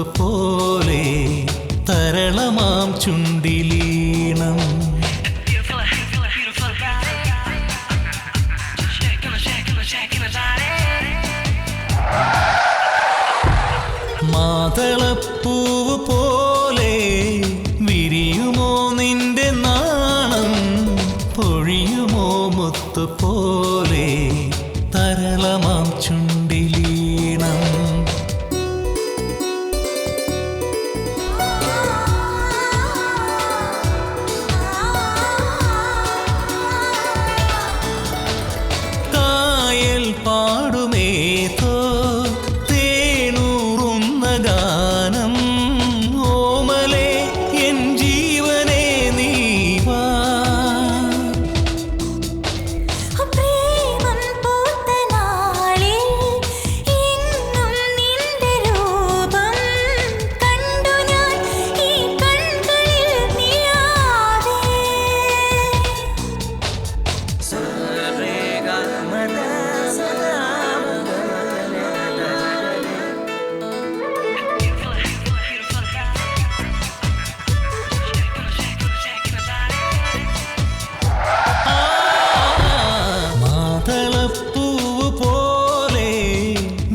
മുത്തുപോലെ തരളമാം ചുണ്ടിലീണം. മാതളപ്പൂവ് പോലെ വിരിയുമോ നിന്റെ നാണം, പൊഴിയുമോ മുത്തുപോലെ തരളമാം ചുണ്ടിലീണം. കായൽ പാടുമേതോ തേനൂറുന്ന ഗാനം, ഓമലേ എൻ ജീവനേ നീ വാ. മാതളപ്പൂവ് പോലെ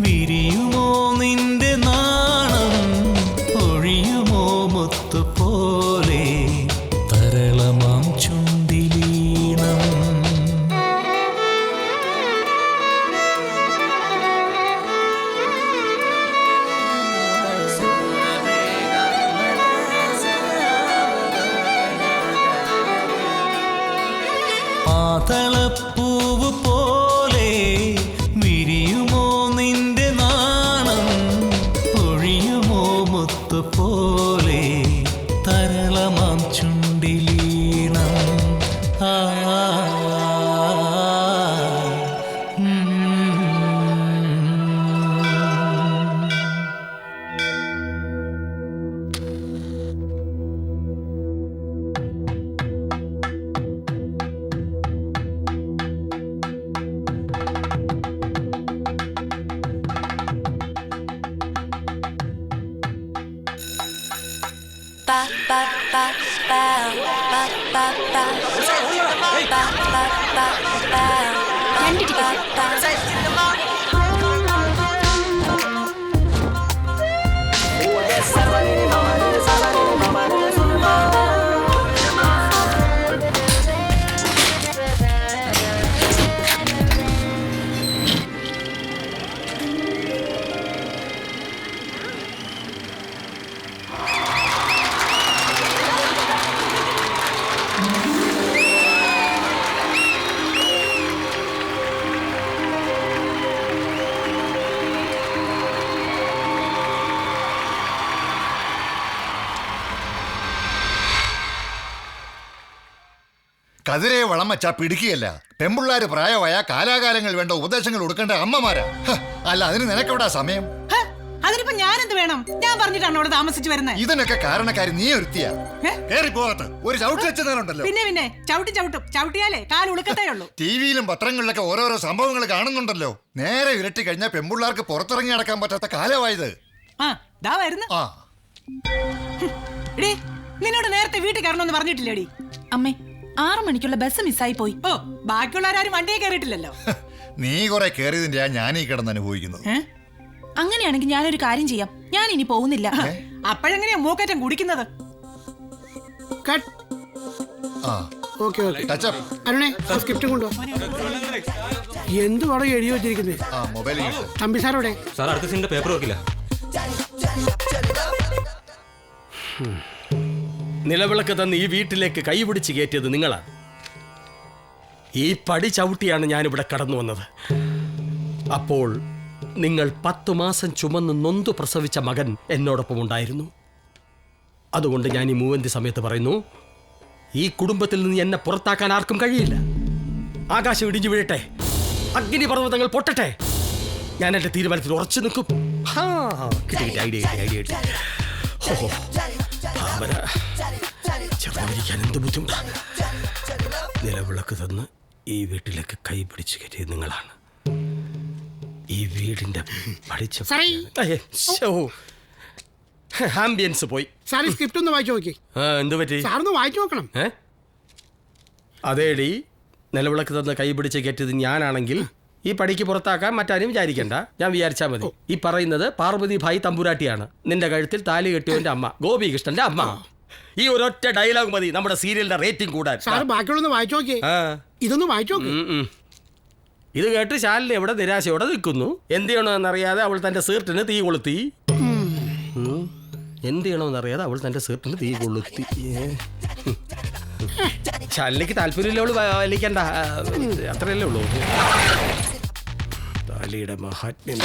വിരിയുമോ നിന്റെ നാണം, പൊഴിയുമോ മുത്തുപോലെ തരളമാം ചുണ്ടിലീണം. മാതളപ്പൂവ് പോലെ വിരിയുമോ നിന്റെ നാണം, പൊഴിയുമോ മുത്തുപോലെ തരളമാം ചുണ്ടിലീണം. ആ കതിരെ വളം വച്ചാ പിടിക്കുകയല്ല. പെമ്പിള്ളാര് പ്രായമായ കാലാകാലങ്ങൾ വേണ്ട ഉപദേശങ്ങൾ കൊടുക്കേണ്ട അമ്മമാരാ. അല്ല, അതിന് നിനക്കെവിടാ സമയം? അതിനിപ്പോ ഞാനെന്ത് വേണം? ഞാൻ പറഞ്ഞിട്ടാണ് അവിടെ താമസിച്ചു വരുന്നത്. ഇതിനൊക്കെ കാരണക്കാരി നീ ഒരുത്തിയാ. കേറി പോകത്ത് ഒരു ചവിട്ട് വെച്ചതല്ലോ. പിന്നെ ചവിട്ടിയാലേ കാൽ ഉളുക്കത്തേ ഉള്ളൂ. ടിവിയിലും പത്രങ്ങളിലൊക്കെ ഓരോരോ സംഭവങ്ങൾ കാണുന്നുണ്ടല്ലോ. നേരെ ഇരട്ടി കഴിഞ്ഞാൽ പെമ്പിള്ളാർക്ക് പുറത്തിറങ്ങി നടക്കാൻ പറ്റാത്ത കാലമായത്. ആ നിന്നോട് നേരത്തെ വീട്ടിൽ കയറണമെന്ന് പറഞ്ഞിട്ടില്ലേടി? അമ്മേ, 6 മണിക്കുള്ള ബസ് മിസ്സായി പോയി. ഓ, ബാക്കിയുള്ളവരാരും വണ്ടിയെ കയറിയിട്ടില്ലല്ലോ. നീ കുറെ കയറിയതിന്റെ ഞാനീ കിടന്ന് അനുഭവിക്കുന്നത്. അങ്ങനെയാണെങ്കിൽ ഞാനൊരു കാര്യം ചെയ്യാം. ഞാൻ ഇനി പോകുന്നില്ല. അപ്പോഴെങ്ങനെയാ മൂക്കറ്റം കുടിക്കുന്നത്? എന്തുവാടോ എഴുതി വെച്ചിരിക്കുന്നത്? തമ്പി സാറോടെ അടുത്ത സീനിന്റെ പേപ്പർ വെക്കില്ല. നിലവിളക്ക് തന്ന് ഈ വീട്ടിലേക്ക് കൈപിടിച്ച് കയറ്റിയത് നിങ്ങളാണ്. ഈ പടി ചവിട്ടിയാണ് ഞാനിവിടെ കടന്നു വന്നത്. അപ്പോൾ നിങ്ങൾ 10 മാസം ചുമന്ന് നൊന്തു പ്രസവിച്ച മകൻ എന്നോടൊപ്പം ഉണ്ടായിരുന്നു. അതുകൊണ്ട് ഞാൻ ഈ മൂവന്തി സമയത്ത് പറയുന്നു, ഈ കുടുംബത്തിൽ നിന്ന് എന്നെ പുറത്താക്കാൻ ആർക്കും കഴിയില്ല. ആകാശം ഇടിഞ്ഞു വീഴട്ടെ, അഗ്നിപർവ്വതങ്ങൾ പൊട്ടട്ടെ, ഞാൻ എൻ്റെ തീരുമാനത്തിൽ ഉറച്ചു നിൽക്കും. ഐഡിയ ചെറുതിരിക്കാൻ എന്ത് ബുദ്ധിമുട്ടാണ്. നിലവിളക്ക് തന്ന് ഈ വീട്ടിലേക്ക് കൈ പിടിച്ചു കയറ്റിയത് നിങ്ങളാണ്. ഈ വീടിന്റെ ആംബിയൻസ് പോയി. സാർ ഈ സ്ക്രിപ്റ്റ് ഒന്ന് വായിച്ചു നോക്കി. എന്ത് പറ്റി? സാറൊന്ന് വായിച്ചു നോക്കണം. അതേടി, നിലവിളക്ക് തന്ന കൈ പിടിച്ച് കയറ്റിയത് ഞാനാണെങ്കിൽ ഈ പടിക്ക് പുറത്താക്കാൻ മറ്റാരും വിചാരിക്കണ്ട, ഞാൻ വിചാരിച്ചാൽ മതി. ഈ പറയുന്നത് പാർവതി ഭായി തമ്പുരാട്ടിയാണ്, നിന്റെ കഴുത്തിൽ താലി കെട്ടിയവന്റെ അമ്മ, ഗോപികൃഷ്ണന്റെ അമ്മ. ഈ ഒരൊറ്റ ഡയലോഗ് മതി നമ്മുടെ സീരിയലിന്റെ റേറ്റിംഗ് കൂടാൻ. സാർ ബാക്കിയുള്ളൊന്ന് വായിച്ചു നോക്കിയേ. ഇതൊന്ന് വായിച്ചു നോക്കി. ഇത് കേട്ട് ശാലിനി എവിടെ നിരാശയോടെ നിൽക്കുന്നു. എന്ത് ചെയ്യണമെന്നറിയാതെ അവൾ തന്റെ സീർട്ടിന് തീ കൊളുത്തി. എന്ത് ചെയ്യണമെന്നറിയാതെ അവൾ തന്റെ സീർട്ടിന് തീ കൊളുത്തി. ശാലിനിക്ക് താല്പര്യമില്ല, അവള് വലിക്കണ്ട, അത്രയല്ലേ ഉള്ളൂ. താലിയുടെ മഹാത്മ്യം.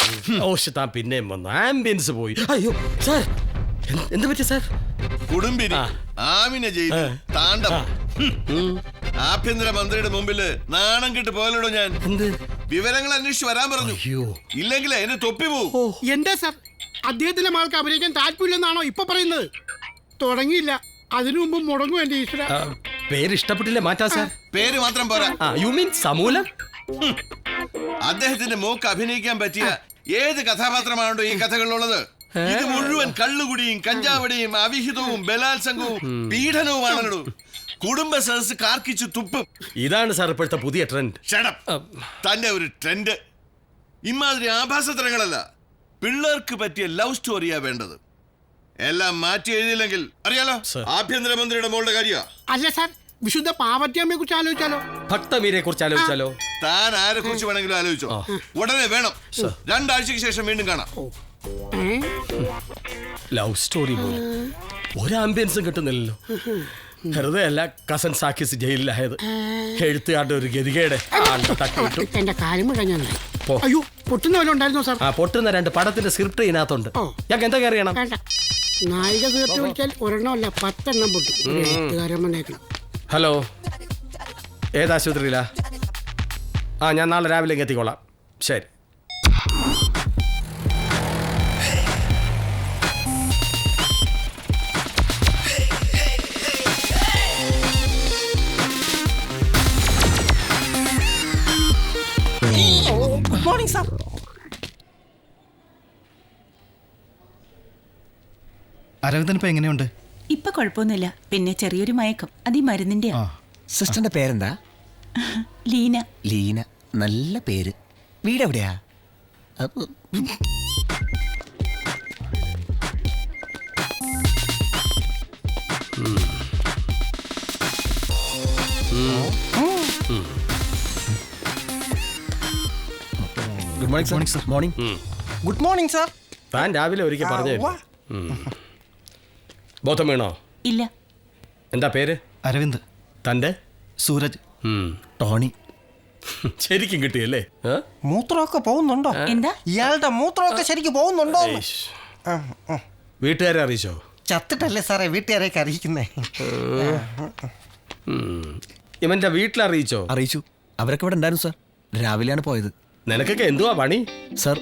താൻ പിന്നെയും വന്നു, ആംബിയൻസ് പോയി. അയ്യോ സാർ, എന്ത് പറ്റി സാർ? കുടുംബിനി ആമിന ചെയ്തു താണ്ഡവം. ആഭ്യന്തരമന്ത്രിയുടെ മുമ്പില് നാണം കിട്ട് പോയല്ലോ ഞാൻ. എന്ത് വിവരങ്ങൾ അന്വേഷിച്ച് വരാൻ പറഞ്ഞു. ഇല്ലെങ്കിൽ എന്നെ തൊപ്പി പോവും. എന്താ സാർ, അദ്ദേഹത്തിന്റെ മകൾക്ക് അഭിനയിക്കാൻ താല്പര്യമില്ലെന്നാണോ ഇപ്പൊ പറയുന്നത്? തുടങ്ങിയില്ല, അതിനു മുമ്പ് മുടങ്ങും എന്റെ ഈശ്വര. പേര് ഇഷ്ടപ്പെട്ടില്ല, മാറ്റാ സാർ. പേര് മാത്രം പോരാ. യു മീൻ സമൂലം? അദ്ദേഹത്തിന്റെ മോക്ക് അഭിനയിക്കാൻ പറ്റിയ ഏത് കഥാപാത്രമാണോ ഈ കഥകളിലുള്ളത്? ഇത് മുഴുവൻ കള്ളുകുടിയും കഞ്ചാവടിയും അവിഹിതവും ബലാത്സംഗവും പീഡനവുമാണല്ലോ. കുടുംബ സദസ് കാർക്കിച്ചു തുപ്പും. ഇതാണ് സാർ ഇപ്പോഴത്തെ പുതിയ ട്രെൻഡ്. തന്റെ ഒരു ട്രെൻഡ്. ഇമാതിരി ആഭാസത്തരങ്ങളല്ല, പിള്ളേർക്ക് പറ്റിയ ലവ് സ്റ്റോറിയാ വേണ്ടത്. എല്ലാം മാറ്റി എഴുതിയില്ലെങ്കിൽ അറിയാലോ, ആഭ്യന്തരമന്ത്രിയുടെ മോളുടെ കാര്യ. അല്ല സാർ, വിശുദ്ധ പാർവതിയമ്മയെ കുറിച്ച് ആലോചിച്ചാലോ? ഭക്തമീരെ കുറിച്ച് ആലോചിച്ചാലോ? താൻ ആരെ കുറിച്ച് വേണമെങ്കിലും ആലോചിച്ചോ. ഉടനെ വേണം. 2 ആഴ്ചക്ക് ശേഷം വീണ്ടും കാണാം. ലവ് സ്റ്റോറി പോലെ ഒരു ആംബിയൻസും കിട്ടുന്നില്ലല്ലോ. വെറുതെ അല്ല കസൻ സാക്കിസ് ജയിലിലായത്. എഴുത്തുകാരുടെ ഒരു ഗതികേട്. എന്റെ കാര്യം കഴിഞ്ഞാൽ അയ്യോ പൊട്ടുന്ന വല്ല ഉണ്ടായിരുന്നോ സാർ? പൊട്ടുന്ന 2 പടത്തിന്റെ സ്ക്രിപ്റ്റ് ഇതിനകത്തുണ്ട്. ഞങ്ങൾക്ക് എന്തൊക്കെ അറിയണം? നായിക സ്ക്രിപ്റ്റ് വിളിച്ചാൽ ഒരെണ്ണമല്ല 10 എണ്ണം പൊട്ടും. ഹലോ, ഏതാശുപത്രിയിലാ? ഞാൻ നാളെ രാവിലെ എത്തിക്കോളാം. ശരി. Good morning sir. അരവിന്ദനിപ്പോ എങ്ങനെയുണ്ട്? ഇപ്പൊ കുഴപ്പമൊന്നുമില്ല, പിന്നെ ചെറിയൊരു മയക്കം, അത് ഈ മരുന്നിന്റെ. സിസ്റ്ററിന്റെ പേരെന്താ? ലീന. ലീന, നല്ല പേര്. വീട് എവിടെയാ? Good morning sir. Morning. Good morning sir. താൻ രാവിലെ ഒരിക്കൽ പറഞ്ഞു. ബോധം വീണോ? ഇല്ല. എന്താ പേര്? അരവിന്ദ്. തന്റെ? സൂരജ്. ടോണി. ശരിക്കും കിട്ടിയല്ലേ? മൂത്രമൊക്കെ പോകുന്നുണ്ടോ? എന്താ? ഇയാളുടെ മൂത്രമൊക്കെ ശരിക്കും പോകുന്നുണ്ടോ? വീട്ടുകാരെ അറിയിച്ചോ? ചത്തിട്ടല്ലേ സാറേ വീട്ടുകാരെയൊക്കെ അറിയിക്കുന്നേ. ഇവന്റെ വീട്ടിലറിയിച്ചോ? അറിയിച്ചു. അവരൊക്കെ ഇവിടെ ഉണ്ടായിരുന്നു സാർ. രാവിലെയാണ് പോയത്. നിനക്കൊക്കെ എന്തുവാ പണി? സാർ,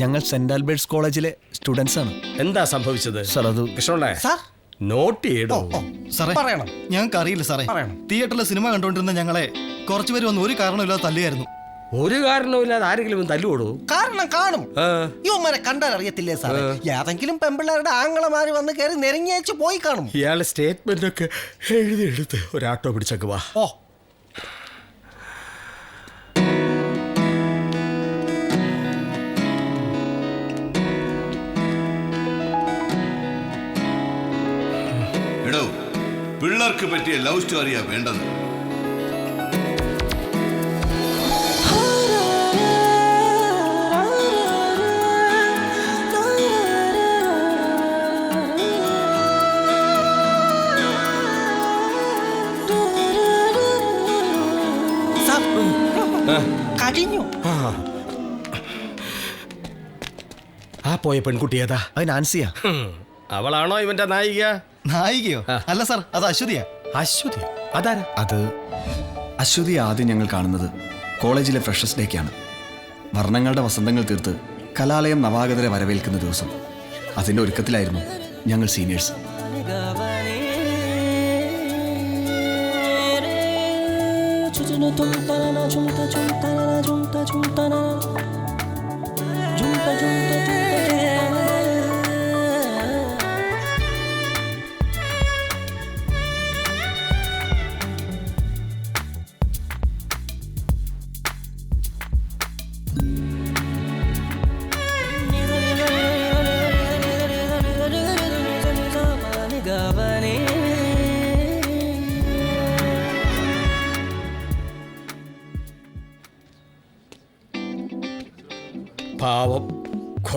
ഞങ്ങൾ സെന്റ് ആൽബർട്ട്സ് കോളേജിലെ സ്റ്റുഡൻസ് ആണ്. എന്താ സംഭവിച്ചത്? സാർ, അത് കൃഷ്ണപിള്ളേ സാർ നോട്ട് ചെയ്യടോ. സാറേ, പറയണം. ഞങ്ങൾക്ക് അറിയില്ല സാറേ. തിയേറ്ററിലെ സിനിമ കണ്ടുകൊണ്ടിരുന്ന ഞങ്ങളെ കുറച്ചുപേര് വന്ന് ഒരു കാരണമില്ലാതെ തല്ലുകയായിരുന്നു. ഒരു കാരണവുമില്ലാതെ ആരെങ്കിലും തല്ലുകൊടു? കാരണം കാണും. ഇവന്മാരെ കണ്ടാൽ അറിയത്തില്ലേ സാറേ? ഏതെങ്കിലും പെമ്പിള്ളേരുടെ ആങ്ങളമാര് വന്ന് കയറി നെരങ്ങിയച്ച് പോയി കാണും. ഇയാളെ സ്റ്റേറ്റ്മെന്റ് ഒക്കെ എഴുതിയെടുത്ത് ഒരു ആട്ടോ പിടിച്ചേക്ക് വാ. ഓ, എടോ, പിള്ളേർക്ക് പറ്റിയ ലവ് സ്റ്റോറിയാ വേണ്ടത്. കഴിഞ്ഞു. ആ പോയ പെൺകുട്ടി ഏതാ? അത് നാൻസിയാ. അവളാണോ ഇവന്റെ നായിക? നായികയോ? അല്ല സാർ, അത് അശ്വതിയാ. അശ്വതി? അതാരാ? അത് അശ്വതി ആദ്യം ഞങ്ങൾ കാണുന്നത് കോളേജിലെ ഫ്രഷേഴ്സ് ഡേക്കാണ്. വർണ്ണങ്ങളുടെ വസന്തങ്ങൾ തീർത്ത് കലാലയം നവാഗതരെ വരവേൽക്കുന്ന ദിവസം. അതിൻ്റെ ഒരുക്കത്തിലായിരുന്നു ഞങ്ങൾ സീനിയേഴ്സ്.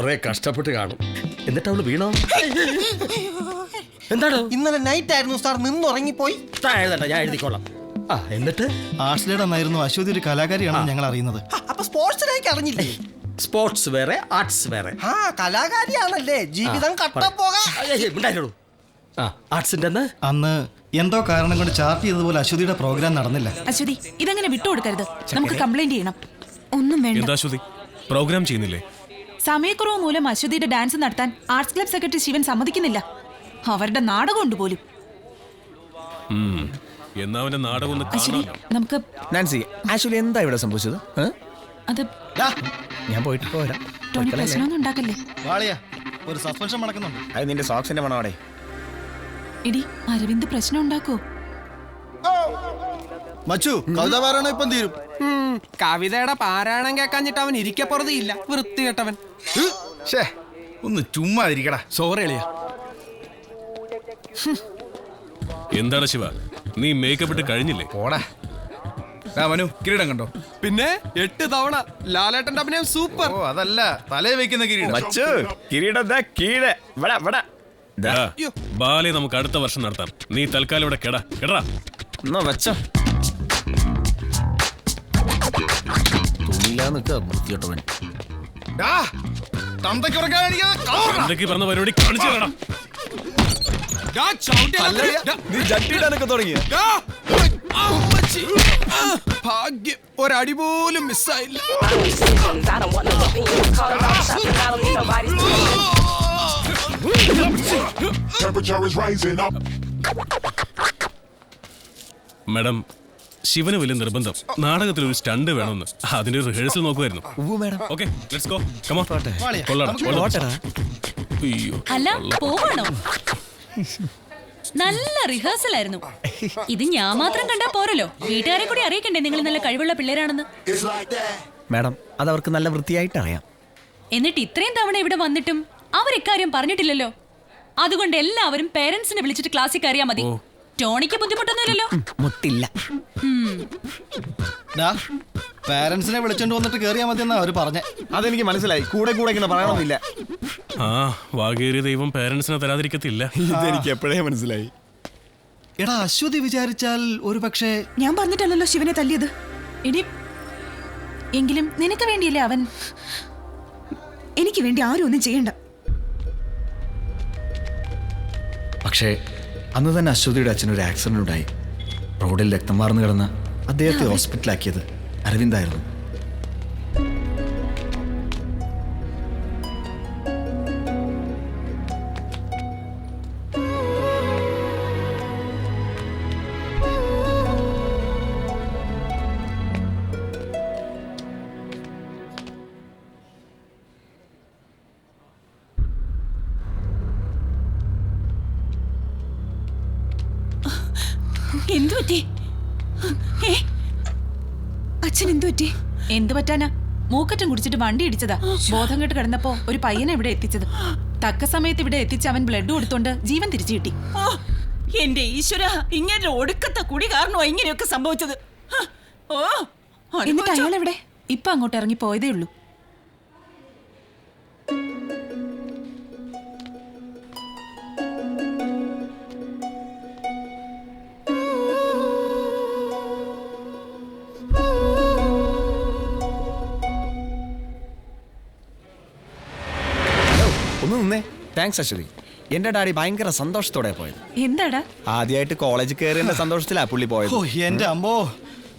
കുറെ കഷ്ടപ്പെട്ട് കാണും. എന്നിട്ട് അവള് വീണോ? എന്താണോ? ഇന്നലെ നൈറ്റ് ആയിരുന്നു സാർ, നിന്നുറങ്ങിപ്പോയി. ഞാൻ എഴുതിക്കോളാം. ആ എന്നിട്ട് ആർട്സ് ഡേയുടെ അന്നായിരുന്നു അശ്വതി ഒരു കലാകാരിയാണെന്ന് ഞങ്ങൾ അറിയുന്നത്. അപ്പൊ സ്പോർട്സിലേക്ക് അറിഞ്ഞില്ലേ? സ്പോർട്സ് വേറെ, ആർട്സ് വേറെ. ആ കലാകാരിയാണല്ലേ, ജീവിതം കട്ട പോകാം. ആർട്സിന്റെ അന്ന് എന്തോ കാരണം കൊണ്ട് ചാർട്ട് ചെയ്തതുപോലെ അശ്വതിയുടെ പ്രോഗ്രാം നടന്നില്ല. അശ്വതി, ഇതങ്ങനെ വിട്ടുകൊടുക്കരുത്. നമുക്ക് കംപ്ലൈന്റ് ചെയ്യണം. ഒന്നും വേണ്ട. അശ്വതി പ്രോഗ്രാം ചെയ്യുന്നില്ലേ? സമയക്കുറവ് മൂലം അശ്വതിയുടെ ഡാൻസ് നടത്താൻ ആർട്സ് ക്ലബ് സെക്രട്ടറി ശിവൻ സമ്മതിക്കുന്നില്ല. അവരുടെ നാടകം ഉണ്ട് പോലും. എന്നാ അവന്റെ നാടകം ഒന്ന് അശ്വതി, നമുക്ക് നാൻസി, ആക്ച്വലി എന്താ ഇവിടെ സംഭവിച്ചത്? അത് ഞാൻ പോയിട്ട് പോരാ. ടോണി പ്രശ്നമൊന്നും ഉണ്ടാക്കല്ലേ. വാളിയാ, ഒരു സസ്പെൻഷൻ നടക്കുന്നുണ്ട്. അത് നിന്റെ സോക്സിന്റെ മണോടെ. ഇടി, അരവിന്ദ് പ്രശ്നം ഉണ്ടാക്കോ? മച്ചു, കവിത പാരായണം ഇപ്പം തീരും. കവിതയുടെ പാരായണം കേൾക്കാഞ്ഞിട്ട് അവൻ ഇരിക്കപ്പുറതിയില്ല, വൃത്തികെട്ടവൻ. ഒന്ന് ചുമ്മാ ഇരിക്കടാ. സോറി എളിയ. എന്താണ് ശിവ, നീ മേക്കപ്പ് ഇട്ട് കഴിഞ്ഞില്ലേ? പോടാ മനു, കിരീടം കണ്ടോ? പിന്നെ 8 തവണ ലാലേട്ടന്റെ അഭിനയം സൂപ്പർ. ഓ അതല്ല, തലേ വെക്കുന്ന കിരീടം. ബാലെ നമുക്ക് അടുത്ത വർഷം നടത്താം. നീ തൽക്കാലം ഇവിടെ കേടാ. എന്തൊക്കെ പറഞ്ഞ പരിപാടി കാണിച്ചു തരണം. ഭാഗ്യം, ഒരടി പോലും മിസ്സായില്ല. മാഡം, ശിവന് വലിയ നിർബന്ധം നാടകത്തിൽ ഒരു സ്റ്റണ്ട് വേണമെന്ന്. അതിന്റെ റിഹേഴ്സൽ നോക്കുമായിരുന്നു. Okay, let's go. Come on. അയ്യോ, അല്ല, പോവാണോ? നല്ല റിഹേഴ്സൽ ആയിരുന്നു. ഇത് ഞാൻ മാത്രം കണ്ടാ പോരല്ലോ, വീട്ടുകാരെ കൂടി അറിയിക്കണ്ടേ നിങ്ങൾ നല്ല കഴിവുള്ള പിള്ളേരാണെന്ന്. മാഡം, അത് അവർക്ക് നല്ല വൃത്തിയായിട്ട് അറിയാം. എന്നിട്ട് ഇത്രയും തവണ ഇവിടെ വന്നിട്ടും അവർ ഇക്കാര്യം പറഞ്ഞിട്ടില്ലല്ലോ. അതുകൊണ്ട് എല്ലാവരും പേരൻസിനെ വിളിച്ചിട്ട് ക്ലാസ്സിൽ കയറിയാ മതി. ടോണിക്ക് ബുദ്ധിമുട്ടൊന്നുമില്ലല്ലോ. മുട്ടില്ല. പാരന്റ്സിനെ വിളിച്ചോണ്ട് വന്നിട്ട് കേറിയാ മതി എന്നാ അവര് പറഞ്ഞേ. അതെനിക്ക് മനസ്സിലായി. കൂടെ കൂടെ ഇങ്ങനെ പറയണമെന്നില്ല. ആ വാഗേറിയ ദൈവം പേരൻസിനെ തരാതിരിക്കത്തില്ല. ഇതെനിക്ക് എപ്പോഴേ മനസ്സിലായി. എടാ, അശ്വതി വിചാരിച്ചാൽ ഒരു പക്ഷേ. ഞാൻ പറഞ്ഞിട്ടല്ലോ ശിവനെ തല്ലിയത്. ഇനി എങ്കിലും നിനക്ക് വേണ്ടിയല്ലേ അവൻ. എനിക്ക് വേണ്ടി ആരും ഒന്നും ചെയ്യണ്ട. പക്ഷേ അന്ന് തന്നെ അശ്വതിയുടെ അച്ഛനൊരു ആക്സിഡന്റ് ഉണ്ടായി. റോഡിൽ രക്തം വാർന്നു കിടന്ന അദ്ദേഹത്തെ ഹോസ്പിറ്റലാക്കിയത് അരവിന്ദായിരുന്നു. എന്തു പറ്റി? അച്ഛൻ എന്തു പറ്റി? എന്ത് പറ്റാനാ? മൂക്കറ്റം കുടിച്ചിട്ട് വണ്ടി ഇടിച്ചതാ. ബോധം കെട്ട് കിടന്നപ്പോ ഒരു പയ്യനെ ഇവിടെ എത്തിച്ചത്. തക്ക സമയത്ത് ഇവിടെ എത്തിച്ച് അവൻ ബ്ലഡ് കൊടുത്തോണ്ട് ജീവൻ തിരിച്ചു കിട്ടി. എന്റെ ഈശ്വര, ഇങ്ങനെ ഒടുക്കത്തെ കുടി കാരണോ ഇങ്ങനെയൊക്കെ സംഭവിച്ചത്? എന്നിട്ട് അയാൾ എവിടെ? ഇപ്പൊ അങ്ങോട്ട് ഇറങ്ങി പോയതേ ഉള്ളൂ. ഒന്ന് നിന്നേ. താങ്ക്സ് അശ്വതി. എന്റെ ഡാഡി ഭയങ്കര സന്തോഷത്തോടെ പോയത്. എന്താടാ? ആദ്യമായിട്ട് കോളേജ് കയറിയ സന്തോഷത്തിലാ പുള്ളി പോയത്. ഓ എന്റെ അമ്മോ,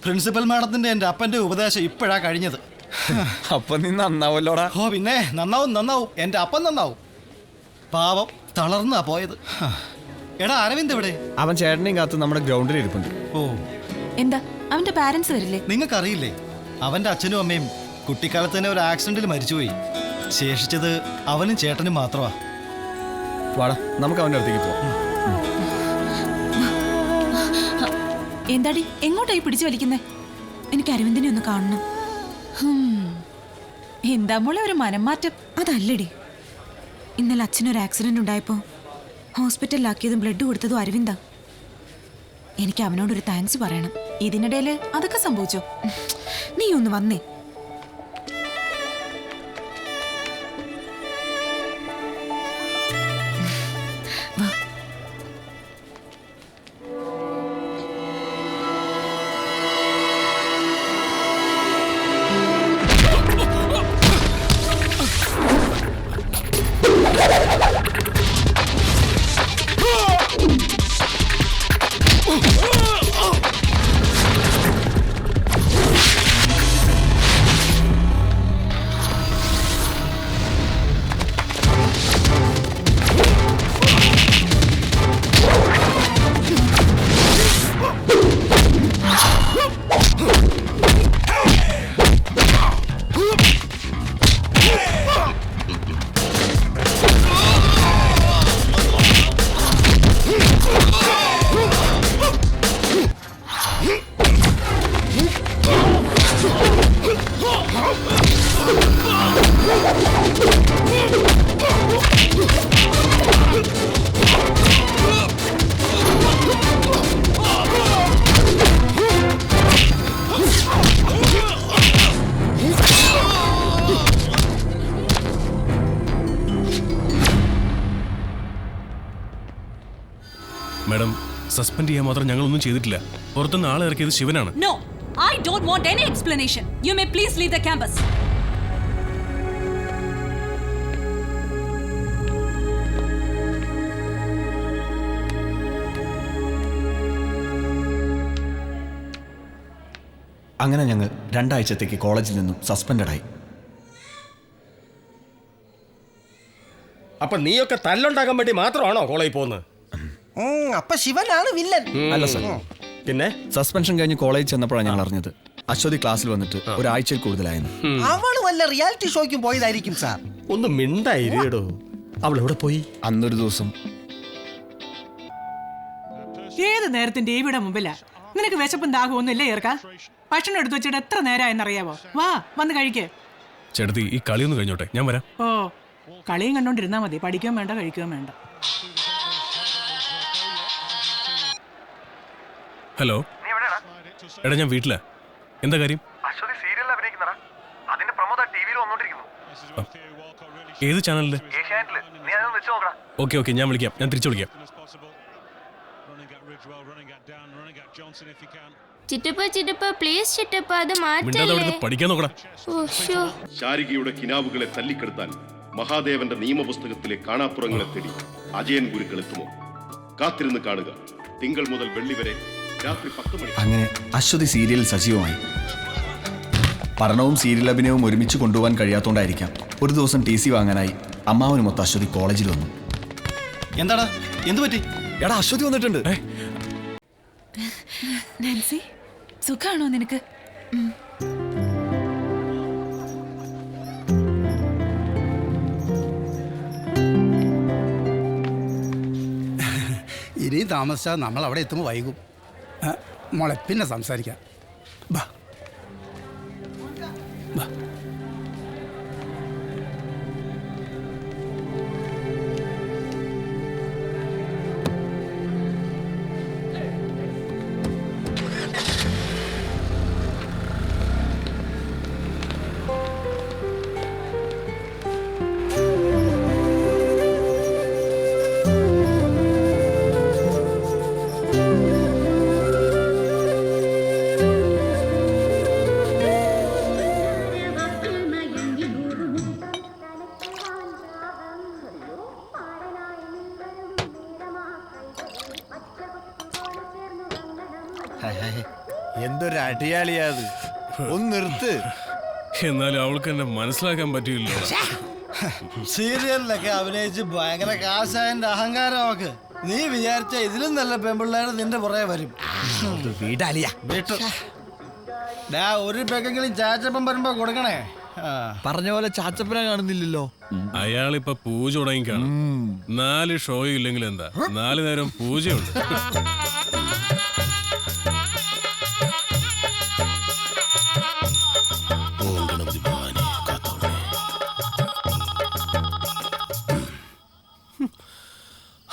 പ്രിൻസിപ്പൽ മാഡത്തിന്റെ എന്റെ അപ്പന്റെ ഉപദേശം ഇപ്പോഴാ കഴിഞ്ഞത്. അപ്പൊ നീ നന്നാവല്ലോടാ. ഓ പിന്നെ നന്നാവും. എന്റെ അപ്പൻ നന്നാവും. പാവം തളർന്നാ പോയത്. എടാ, അരവിന്ദ് എവിടെ? അവൻ ചേട്ടനെയും കാത്ത് നമ്മുടെ ഗ്രൗണ്ടിൽ ഇരിപ്പുണ്ട്. ഓ, എന്താ അവന്റെ പാരന്റ്സ് വരില്ലേ? നിങ്ങൾക്കറിയില്ലേ, അവന്റെ അച്ഛനും അമ്മയും കുട്ടിക്കാലത്ത് തന്നെ ഒരു ആക്സിഡന്റിൽ മരിച്ചുപോയി. ശേഷിച്ചത് അവനും ചേട്ടനും മാത്രമാ. വാടാ, നമുക്ക് അവന്റെ അടുത്തേക്ക് പോവാം. എന്താടി, എങ്ങോട്ടായി പിടിച്ചു വലിക്കുന്നേ? എനിക്ക് അരവിന്ദിനെ ഒന്ന് കാണണം. എന്താ മോളെ ഒരു മനംമാറ്റം? അതല്ലടി, ഇന്നലെ അച്ഛനൊരു ആക്സിഡന്റ് ഉണ്ടായപ്പോ ഹോസ്പിറ്റലിലാക്കിയതും ബ്ലഡ് കൊടുത്തതും അരവിന്ദാ. എനിക്ക് അവനോടൊരു താങ്ക്സ് പറയണം. ഇതിനിടയിൽ അതൊക്കെ സംഭവിച്ചോ? നീ ഒന്ന് വന്നേ. മാഡം, സസ്പെൻഡ് ചെയ്യാൻ മാത്രം ഞങ്ങളൊന്നും ചെയ്തിട്ടില്ല. പുറത്തുനിന്ന് ആളെ ഇറക്കിയത് ശിവനാണ്. No, I don't want any explanation. You may please leave the campus. അങ്ങനെ ഞങ്ങൾ 2 ആഴ്ചത്തേക്ക് കോളേജിൽ നിന്നും സസ്പെൻഡഡായി. അപ്പൊ നീയൊക്കെ തല്ലുണ്ടാക്കാൻ വേണ്ടി മാത്രമാണോ കോളേജിൽ പോകുന്നത്? അപ്പൊ ശിവനാണ് വില്ലൻ. അല്ല സർ, പിന്നെ സസ്പെൻഷൻ കഴിഞ്ഞ് കോളേജിൽ ചെന്നപ്പോഴാണ് ഞങ്ങൾ അറിഞ്ഞത് അശ്വതി ക്ലാസ്സിൽ വന്നിട്ട് ഒരാഴ്ചയിൽ കൂടുതലായിരുന്നു. അവള് വല്ല റിയാലിറ്റി ഷോയ്ക്കും പോയതായിരിക്കും സാർ. ഒന്ന് മിണ്ടായിരേടോ. അവൾ എവിടെ പോയി? അന്നൊരു ദിവസം ഏത് നേരത്തും ടിവിയുടെ മുമ്പിലാ. നിനക്ക് വിശപ്പും ദാഹമൊന്നും ഇല്ലേ ഏർക്ക? ഭക്ഷണം എടുത്തു വെച്ചിട്ട് എത്ര നേരമായെന്നറിയാവോ? വാ, വന്ന് കഴിക്കേ. ചേട്ടത്തി, ഈ കളിയൊന്നും കഴിഞ്ഞോട്ടെ, ഞാൻ വരാം. ഓ, കളിയും കണ്ടോണ്ടിരുന്നാ മതി. പഠിക്കുകയും വേണ്ട, കഴിക്കുകയും വേണ്ട. ഹലോ, എടാ ഞാൻ വീട്ടിലാ. എന്താ കാര്യം? ഏത് ചാനലില്? ഓക്കെ, ഞാൻ വിളിക്കാം. ഞാൻ തിരിച്ചു വിളിക്കാം. പഠിക്കാൻ നോക്കടാ. ശാരികയുടെ കിനാവുകളെ തല്ലിക്കെടുത്താൻ മഹാദേവന്റെ നിയമപുസ്തകത്തിലെ കാണാപ്പുറങ്ങളെ തേടി അജയൻ ഗുരുക്കൾ എത്തുമോ? കാത്തിരുന്ന് കാണുക. തിങ്കൾ മുതൽ വെള്ളി വരെ രാത്രി 10 മണി. അങ്ങനെ അശ്വതി സീരിയലിൽ സജീവമായി. പഠനവും സീരിയൽ അഭിനയവും ഒരുമിച്ച് കൊണ്ടുപോകാൻ കഴിയാത്തോണ്ടായിരിക്കാം ഒരു ദിവസം TC വാങ്ങാനായി അമ്മാവനുമൊത്ത് അശ്വതി കോളേജിൽ വന്നു. എന്താടാ, എന്തു പറ്റി? എടാ, അശ്വതി വന്നിട്ടുണ്ട്. നാൻസി, സുഖാണോ നിനക്ക്? ഇനിയും താമസിച്ചാൽ നമ്മൾ അവിടെ എത്തുമ്പോൾ വൈകും. മോളെ പിന്നെ സംസാരിക്കാം. ബാ ബാ. എന്തൊരു അടിയാളിയാ അത്. ഒന്ന് നിർത്ത്. എന്നാലും അവൾക്ക് എന്നെ മനസ്സിലാക്കാൻ പറ്റില്ലല്ലോ. സീരിയലിലൊക്കെ അഭിനയിച്ച് ഭയങ്കര കാശായന്റെ അഹങ്കാരം അവക്ക്. നീ വിചാരിച്ച ഇതിലും നല്ല പെമ്പിള്ളേർ നിന്റെ പുറകെ വരും. ഒരു പെക്കെങ്കിലും ചാച്ചപ്പം വരുമ്പോ കൊടുക്കണേ. പറഞ്ഞ പോലെ ചാച്ചപ്പനെ കാണുന്നില്ലല്ലോ. അയാളിപ്പോ പൂജ തുടങ്ങി കാണും. 4 ഷോ ഇല്ലെങ്കിൽ എന്താ, 4 നേരം പൂജയുണ്ട്.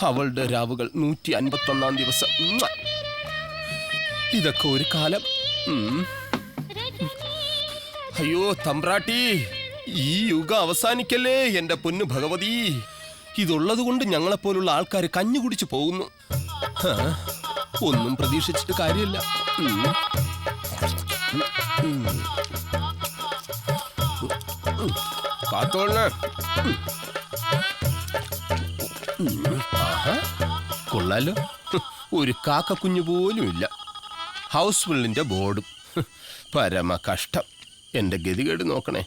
അവളുടെ രാവുകൾ 151 ദിവസം. ഇതൊക്കെ ഒരു കാലം. അയ്യോ തമ്പ്രാട്ടി, ഈ യുഗം അവസാനിക്കല്ലേ എന്റെ പൊന്നു ഭഗവതി. ഇതുള്ളത് കൊണ്ട് ഞങ്ങളെപ്പോലുള്ള ആൾക്കാർ കഞ്ഞു കുടിച്ചു പോകുന്നു. ഒന്നും പ്രതീക്ഷിച്ചിട്ട് കാര്യമില്ല. കാത്തോള. കൊള്ളാലോ, ഒരു കാക്ക കുഞ്ഞു പോലും ഇല്ല. ഹൗസ് ഫുള്ളിന്റെ ബോർഡും. പരമ കഷ്ടം. എന്റെ ഗതികേട് നോക്കണേ.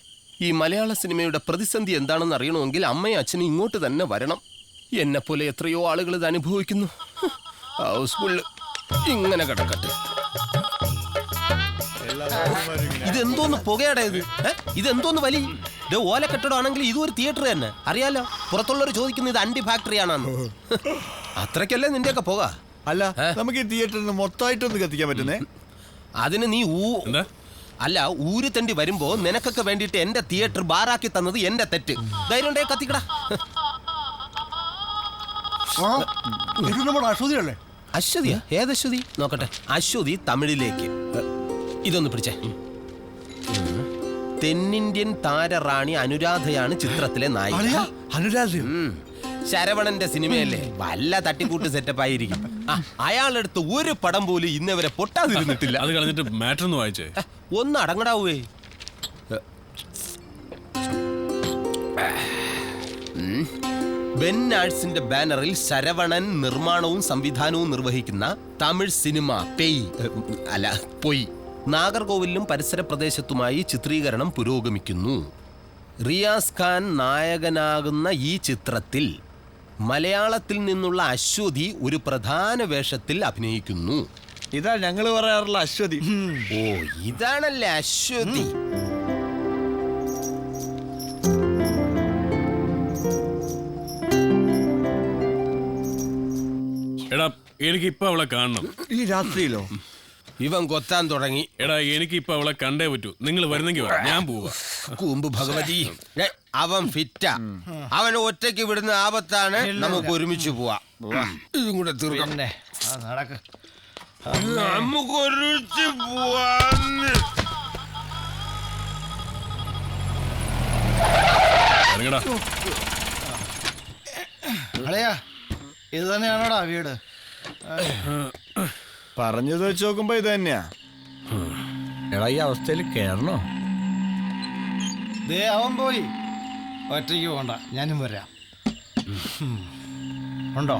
ഈ മലയാള സിനിമയുടെ പ്രതിസന്ധി എന്താണെന്ന് അറിയണമെങ്കിൽ അമ്മയും അച്ഛനും ഇങ്ങോട്ട് തന്നെ വരണം. എന്നെപ്പോലെ എത്രയോ ആളുകൾ ഇത് അനുഭവിക്കുന്നു. ഹൗസ് ഫുള്ള് ഇങ്ങനെ കിടക്കട്ടെ. ഇതെന്തോന്ന് പുകയടയത്? ഇതെന്തോന്ന് വലി? ഇത് ഓല കെട്ടിടമാണെങ്കിൽ ഇതും ഒരു തിയേറ്റർ തന്നെ. അറിയാലോ, പുറത്തുള്ളവർ ചോദിക്കുന്നത് ഇത് അണ്ടി ഫാക്ടറിയാണെന്ന്. അത്രയ്ക്കല്ലേ നിന്റെയൊക്കെ പുക? അല്ല, നമുക്ക് ഈ തിയേറ്ററിന് മൊത്തമായിട്ടൊന്ന് കത്തിക്കാൻ പറ്റുന്നേ. അതിന് നീ അല്ല ഊര് തണ്ടി വരുമ്പോ നിനക്കൊക്കെ വേണ്ടിട്ട് എന്റെ തിയേറ്റർ ബാറാക്കി തന്നത് എന്റെ തെറ്റ്. ധൈര്യം ഉണ്ടേ കത്തിക്കടാ. അശ്വതിയല്ലേ? അശ്വതിയാ? ഏതശ്വതി? നോക്കട്ടെ. അശ്വതി തമിഴിലേക്ക്. ഇതൊന്ന് പിടിച്ചേ. തെന്നിന്ത്യൻ താരറാണി അനുരാധയാണ് ചിത്രത്തിലെ നായിക. അനുരാധ ശരവണന്റെ സിനിമയല്ലേ, വല്ല തട്ടിക്കൂട്ട് സെറ്റപ്പ് ആയിരിക്കും. അയാളെടുത്ത് ഒരു പടം പോലും ഇന്നവരെ പൊട്ടാതിരുന്നിട്ടില്ല. അത് കളഞ്ഞിട്ട് മാറ്റർ ഒന്ന് വായിച്ചേ. ഒന്ന് അടങ്ങടാവേ. ബെൻ ആർട്സിന്റെ ബാനറിൽ ശരവണൻ നിർമ്മാണവും സംവിധാനവും നിർവഹിക്കുന്ന തമിഴ് സിനിമ പൊയ് നാഗർകോവിലും പരിസര പ്രദേശത്തുമായി ചിത്രീകരണം പുരോഗമിക്കുന്നു. റിയാസ് ഖാൻ നായകനാകുന്ന ഈ ചിത്രത്തിൽ മലയാളത്തിൽ നിന്നുള്ള അശ്വതി ഒരു പ്രധാന വേഷത്തിൽ അഭിനയിക്കുന്നു. ഇതാ ഞങ്ങൾ പറയാറുള്ള അശ്വതി. ഓ, ഇതാണല്ലേ അശ്വതി. എടാ, എനിക്ക് ഇപ്പൊ അവളെ കാണണം. ഈ രാത്രിയിലോ? ഇവൻ കൊത്താൻ തുടങ്ങി. എടാ, എനിക്ക് ഇപ്പൊ അവളെ കണ്ടേ പറ്റൂ. നിങ്ങൾ വരുന്നെങ്കിൽ ഞാൻ പോവാ. കൂമ്പ് ഭഗവതി, അവൻ ഫിറ്റാ. അവൻ ഒറ്റയ്ക്ക് വിടുന്ന ആപത്താണ്. നമുക്ക് ഒരുമിച്ച് പോവാ. ഇതും കൂടെ തീർക്കാം. നമുക്ക് ഒരുമിച്ച് പോവാന്ന്. ഇത് തന്നെയാണോടാ വീട്? പറഞ്ഞത് വെച്ച് നോക്കുമ്പോ ഇത് തന്നെയാ. എടാ, ഈ അവസ്ഥയിൽ കേറണോ? ദേ അവൻ പോയി. ഒറ്റയ്ക്ക് പോണ്ട, ഞാനും വരാം. ഉണ്ടോ?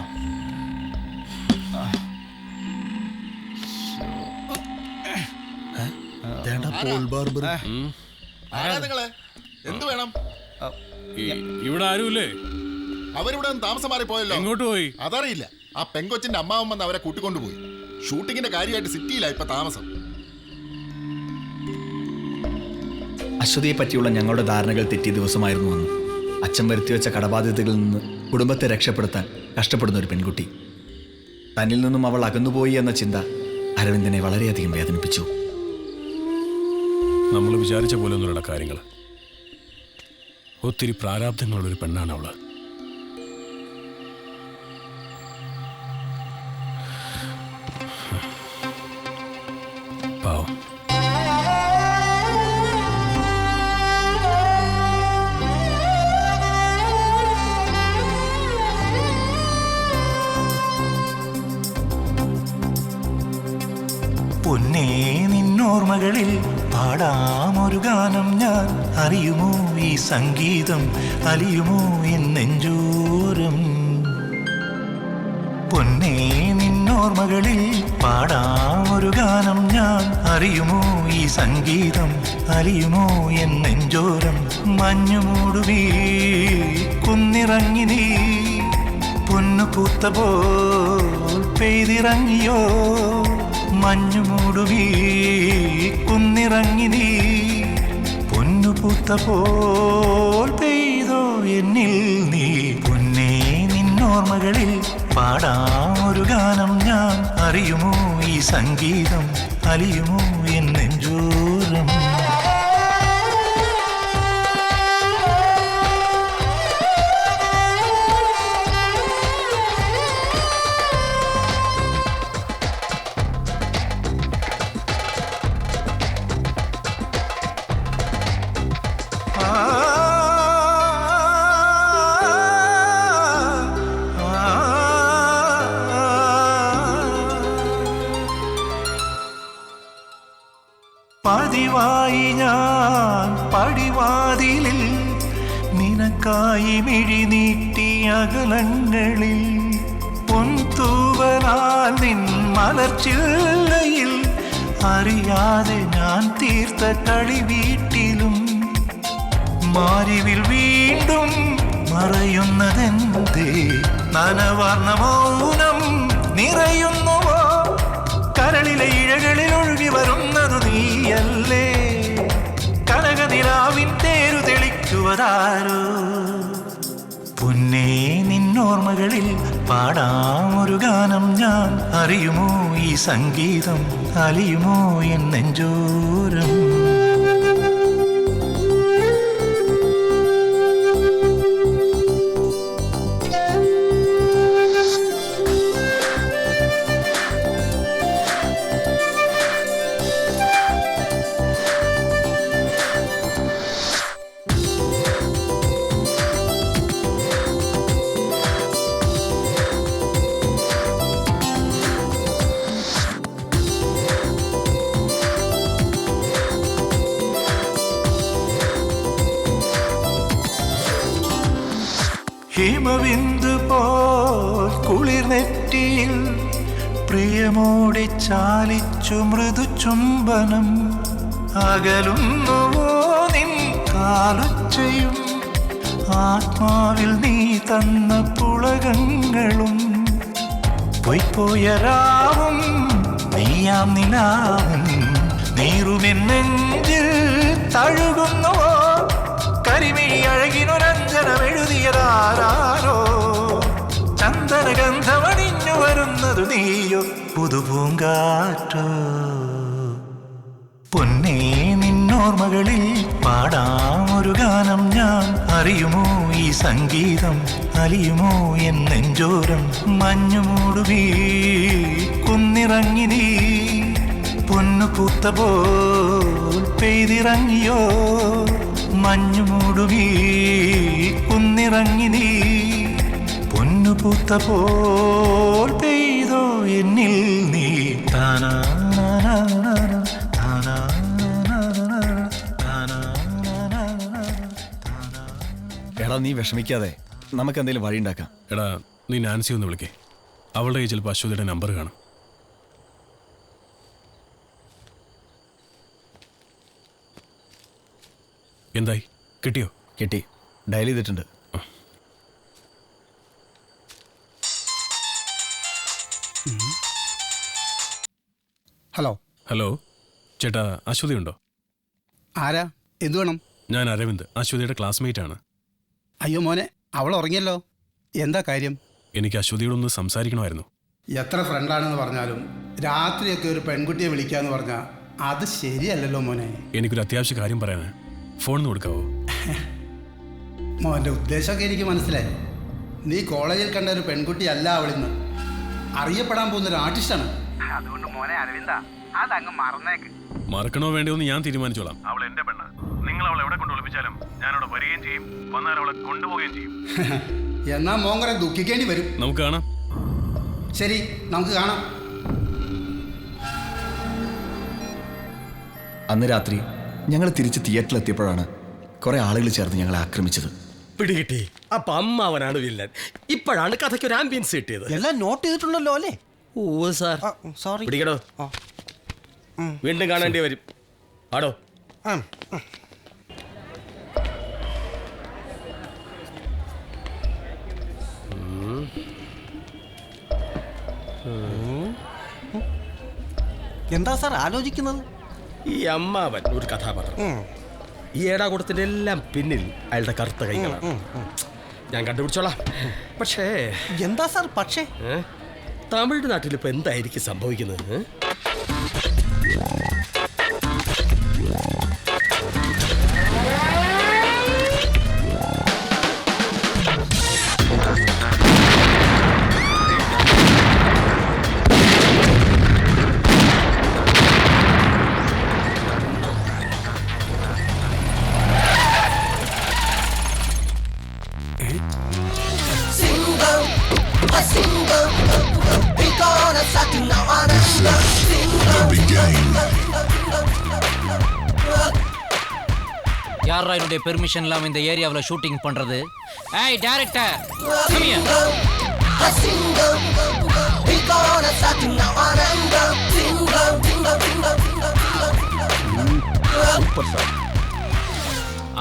എന്ത് വേണം? ഇവിടെ ആരുമില്ലേ? അവരിവിടെ താമസം മാറി പോയല്ലോ. എങ്ങോട്ട് പോയി? അതറിയില്ല. ആ പെങ്കൊച്ചിന്റെ അമ്മാവൻ വന്ന് അവരെ കൂട്ടിക്കൊണ്ടുപോയി. ഷൂട്ടിങ്ങിന്റെ കാര്യമായിട്ട് സിറ്റിയിലാ ഇപ്പൊ താമസം. അശ്വതിയെ പറ്റിയുള്ള ഞങ്ങളുടെ ധാരണകൾ തെറ്റിയ ദിവസമായിരുന്നു അന്ന്. അച്ഛൻ വരുത്തിവെച്ച കടബാധ്യതകളിൽ നിന്ന് കുടുംബത്തെ രക്ഷപ്പെടുത്താൻ കഷ്ടപ്പെടുന്ന ഒരു പെൺകുട്ടി. തന്നിൽ നിന്നും അവൾ അകന്നുപോയി എന്ന ചിന്ത അരവിന്ദനെ വളരെയധികം വേദനിപ്പിച്ചു. നമ്മൾ വിചാരിച്ച പോലെ ഒന്നുമുള്ള കാര്യങ്ങൾ. ഒത്തിരി പ്രാരാബ്ധങ്ങളുള്ളൊരു പെണ്ണാണ് അവള്. പാവം. പൊന്നേ, നിന്നോർമകളിൽ പാടാമൊരു ഗാനം ഞാൻ. അറിയുമോ ഈ സംഗീതം, അലിയുമോ എന്നെഞ്ചോരം. പൊന്നേ, നിന്നോർമകളിൽ പാടാമൊരു ഗാനം ഞാൻ. അറിയുമോ ഈ സംഗീതം, അലിയുമോ എന്നെഞ്ചോരം. മഞ്ഞുമൂടുവീ കുന്നിറങ്ങി നീ, പൊന്നു പൂത്ത പോൽ പെയ്തിറങ്ങിയോ. മഞ്ഞുമൂടുവീ കുന്നിറങ്ങി നീ, പൊന്നു പൂത്ത പോൽ പെയ്തോ എന്നിൽ നീ. പൊന്നേ, നിന്നോർമകളിൽ പാടാമൊരു ഗാനം ഞാൻ. അറിയുമോ ഈ സംഗീതം, അലിയുമോ എന്നെഞ്ചോരം. പതിവായി ഞാൻ പടിവാതിലിൽ നിനക്കായി മിഴി നീട്ടിയ അകലങ്ങളിൽ. പൊൻതൂവലാൽ നിൻ മലർച്ചില്ലയിൽ അറിയാതെ ഞാൻ തീർത്ത കളി വീട്ടിലും. മാരിവിൽ വീണ്ടും മറയുന്നതെന്തേ, നനവാർന്ന മൗനം നിറയുന്നുവോ. കരളിലെ ഇഴകളിൽ ഒഴുകി വരുന്നതു നീയല്ലേ, കനകനിലാവിൻ തേരു തെളിക്കുവതാരോ. പൊന്നേ, നിന്നോർമകളിൽ പാടാമൊരു ഗാനം ഞാൻ. അറിയുമോ ഈ സംഗീതം, അലിയുമോ എന്നെഞ്ചോരം. ഹിമബിന്ദു പോൽ കുളിർനെറ്റിയിൽ പ്രിയമോടെ ചാലിച്ചു മൃദു ചുംബനം. അകലുന്നുവോ നിൻ കാലൊച്ചയും ആത്മാവിൽ നീ തന്ന പുളകങ്ങളും. പൊയ്പോയ രാവും നീയാം നിലാവും നീറുമെൻ നെഞ്ചിൽ തഴുകുന്നുവോ. കരിമിഴി അഴകിനൊരഞ്ജനമെഴുതിയതാരോ. ചന്ദനഗന്ധമണിഞ്ഞു വരുന്നതു നീയോ പുതുപൂങ്കാറ്റോ. പൊന്നേ നിന്നോർമകളിൽ പാടാമൊരു ഗാനം ഞാൻ. അറിയുമോ ഈ സംഗീതം അലിയുമോ എൻ നെഞ്ചോരം. മഞ്ഞുമൂടുമീ കുന്നിറങ്ങി നീ പൊന്നു പൂത്ത പോൽ പെയ്തിറങ്ങിയോ. മഞ്ഞുമൂടുമീ കുന്നിറങ്ങി നീ പൊന്നു പൂത്ത പോൽ പെയ്തോ എന്നിൽ നീ. താനാ എടാ നീ വിഷമിക്കാതെ നമുക്ക് എന്തെങ്കിലും വഴി ഉണ്ടാക്കാം. എടാ നീ നാൻസി ഒന്ന് വിളിക്കേ. അവളുടെ കയ്യിൽ ചിലപ്പോൾ അശ്വതിയുടെ നമ്പർ കാണും. എന്തായി, കിട്ടിയോ? കിട്ടി, ഡയൽ ചെയ്തിട്ടുണ്ട്. ഹലോ. ഹലോ ചേട്ടാ, അശ്വതി ഉണ്ടോ? ആരാ? എന്തു വേണം? ഞാൻ അരവിന്ദ്, അശ്വതിയുടെ ക്ലാസ്മേറ്റ് ആണ്. അയ്യോ മോനെ, അവൾ ഉറങ്ങിയല്ലോ. എന്താ കാര്യം? എനിക്ക് അശ്വതിയോടൊന്ന് സംസാരിക്കണമായിരുന്നു. എത്ര ഫ്രണ്ടാണെന്ന് പറഞ്ഞാലും രാത്രിയൊക്കെ ഒരു പെൺകുട്ടിയെ വിളിക്കാന്ന് പറഞ്ഞാൽ അത് ശരിയല്ലല്ലോ മോനെ. എനിക്കൊരു അത്യാവശ്യ കാര്യം പറയാനാ. ഫോൺ കൊടുക്കാവോ? മോൻ്റെ ഉദ്ദേശമൊക്കെ എനിക്ക് മനസ്സിലായി. നീ കോളേജിൽ കണ്ട ഒരു പെൺകുട്ടിയല്ല അവളിന്ന്. അറിയപ്പെടാൻ പോകുന്ന ഒരു ആർട്ടിസ്റ്റാണ്. അതുകൊണ്ട് മോനെ അരവിന്ദ, അതങ്ങ് മറന്നേക്ക്. മറക്കണോ വേണ്ടോ എന്ന് ഞാൻ തീരുമാനിച്ചോളാം. അവൾ എന്റെ പെണ്ണ്. നിങ്ങൾ അവളെ എവിടെ കൊണ്ട് ഒളിപ്പിച്ചാലും ഞാൻ അവിടെ വരികയും ചെയ്യും, വന്നാൽ അവളെ കൊണ്ടുപോവുകയും ചെയ്യും. എന്നാ മോങ്കറെ ദുഃഖിക്കേണ്ടി വരും. നമുക്ക് കാണാം. ശരി, നമുക്ക് കാണാം. അന്ന് രാത്രി ഞങ്ങൾ തിരിച്ച് തിയേറ്ററിൽ എത്തിയപ്പോഴാണ് കുറെ ആളുകൾ ചേർന്ന് ഞങ്ങളെ ആക്രമിച്ചത്. പിടികിട്ടി. അപ്പൊ അമ്മാവനാണ് വില്ലൻ. ഇപ്പോഴാണ് കഥയ്ക്ക് ഒരു ആംബിയൻസ് കിട്ടിയത്. എല്ലാം നോട്ട് ചെയ്തിട്ടുണ്ടല്ലോ അല്ലേ? ഓ സാർ, സോറി. പിടിക്കടോ. വീണ്ടും കാണേണ്ടി വരും. ആടോ. എന്താ സാർ ആലോചിക്കുന്നത്? ഈ അമ്മാവൻ ഒരു കഥാപാത്രം. ഈ ഏടാകൂടത്തിന്റെ എല്ലാം പിന്നിൽ അയാളുടെ കറുത്ത കൈകളാണ്. ഞാൻ കണ്ടുപിടിച്ചോളാം. പക്ഷേ എന്താ സാർ പക്ഷേ? തമിഴ്നാട്ടിൽ ഇപ്പൊ എന്തായിരിക്കും സംഭവിക്കുന്നത്? யாரா என்னுடைய பெர்மிஷன் இல்லாம இந்த ஏரியாவுல ஷூட்டிங் பண்றது? ஏய் director, come here.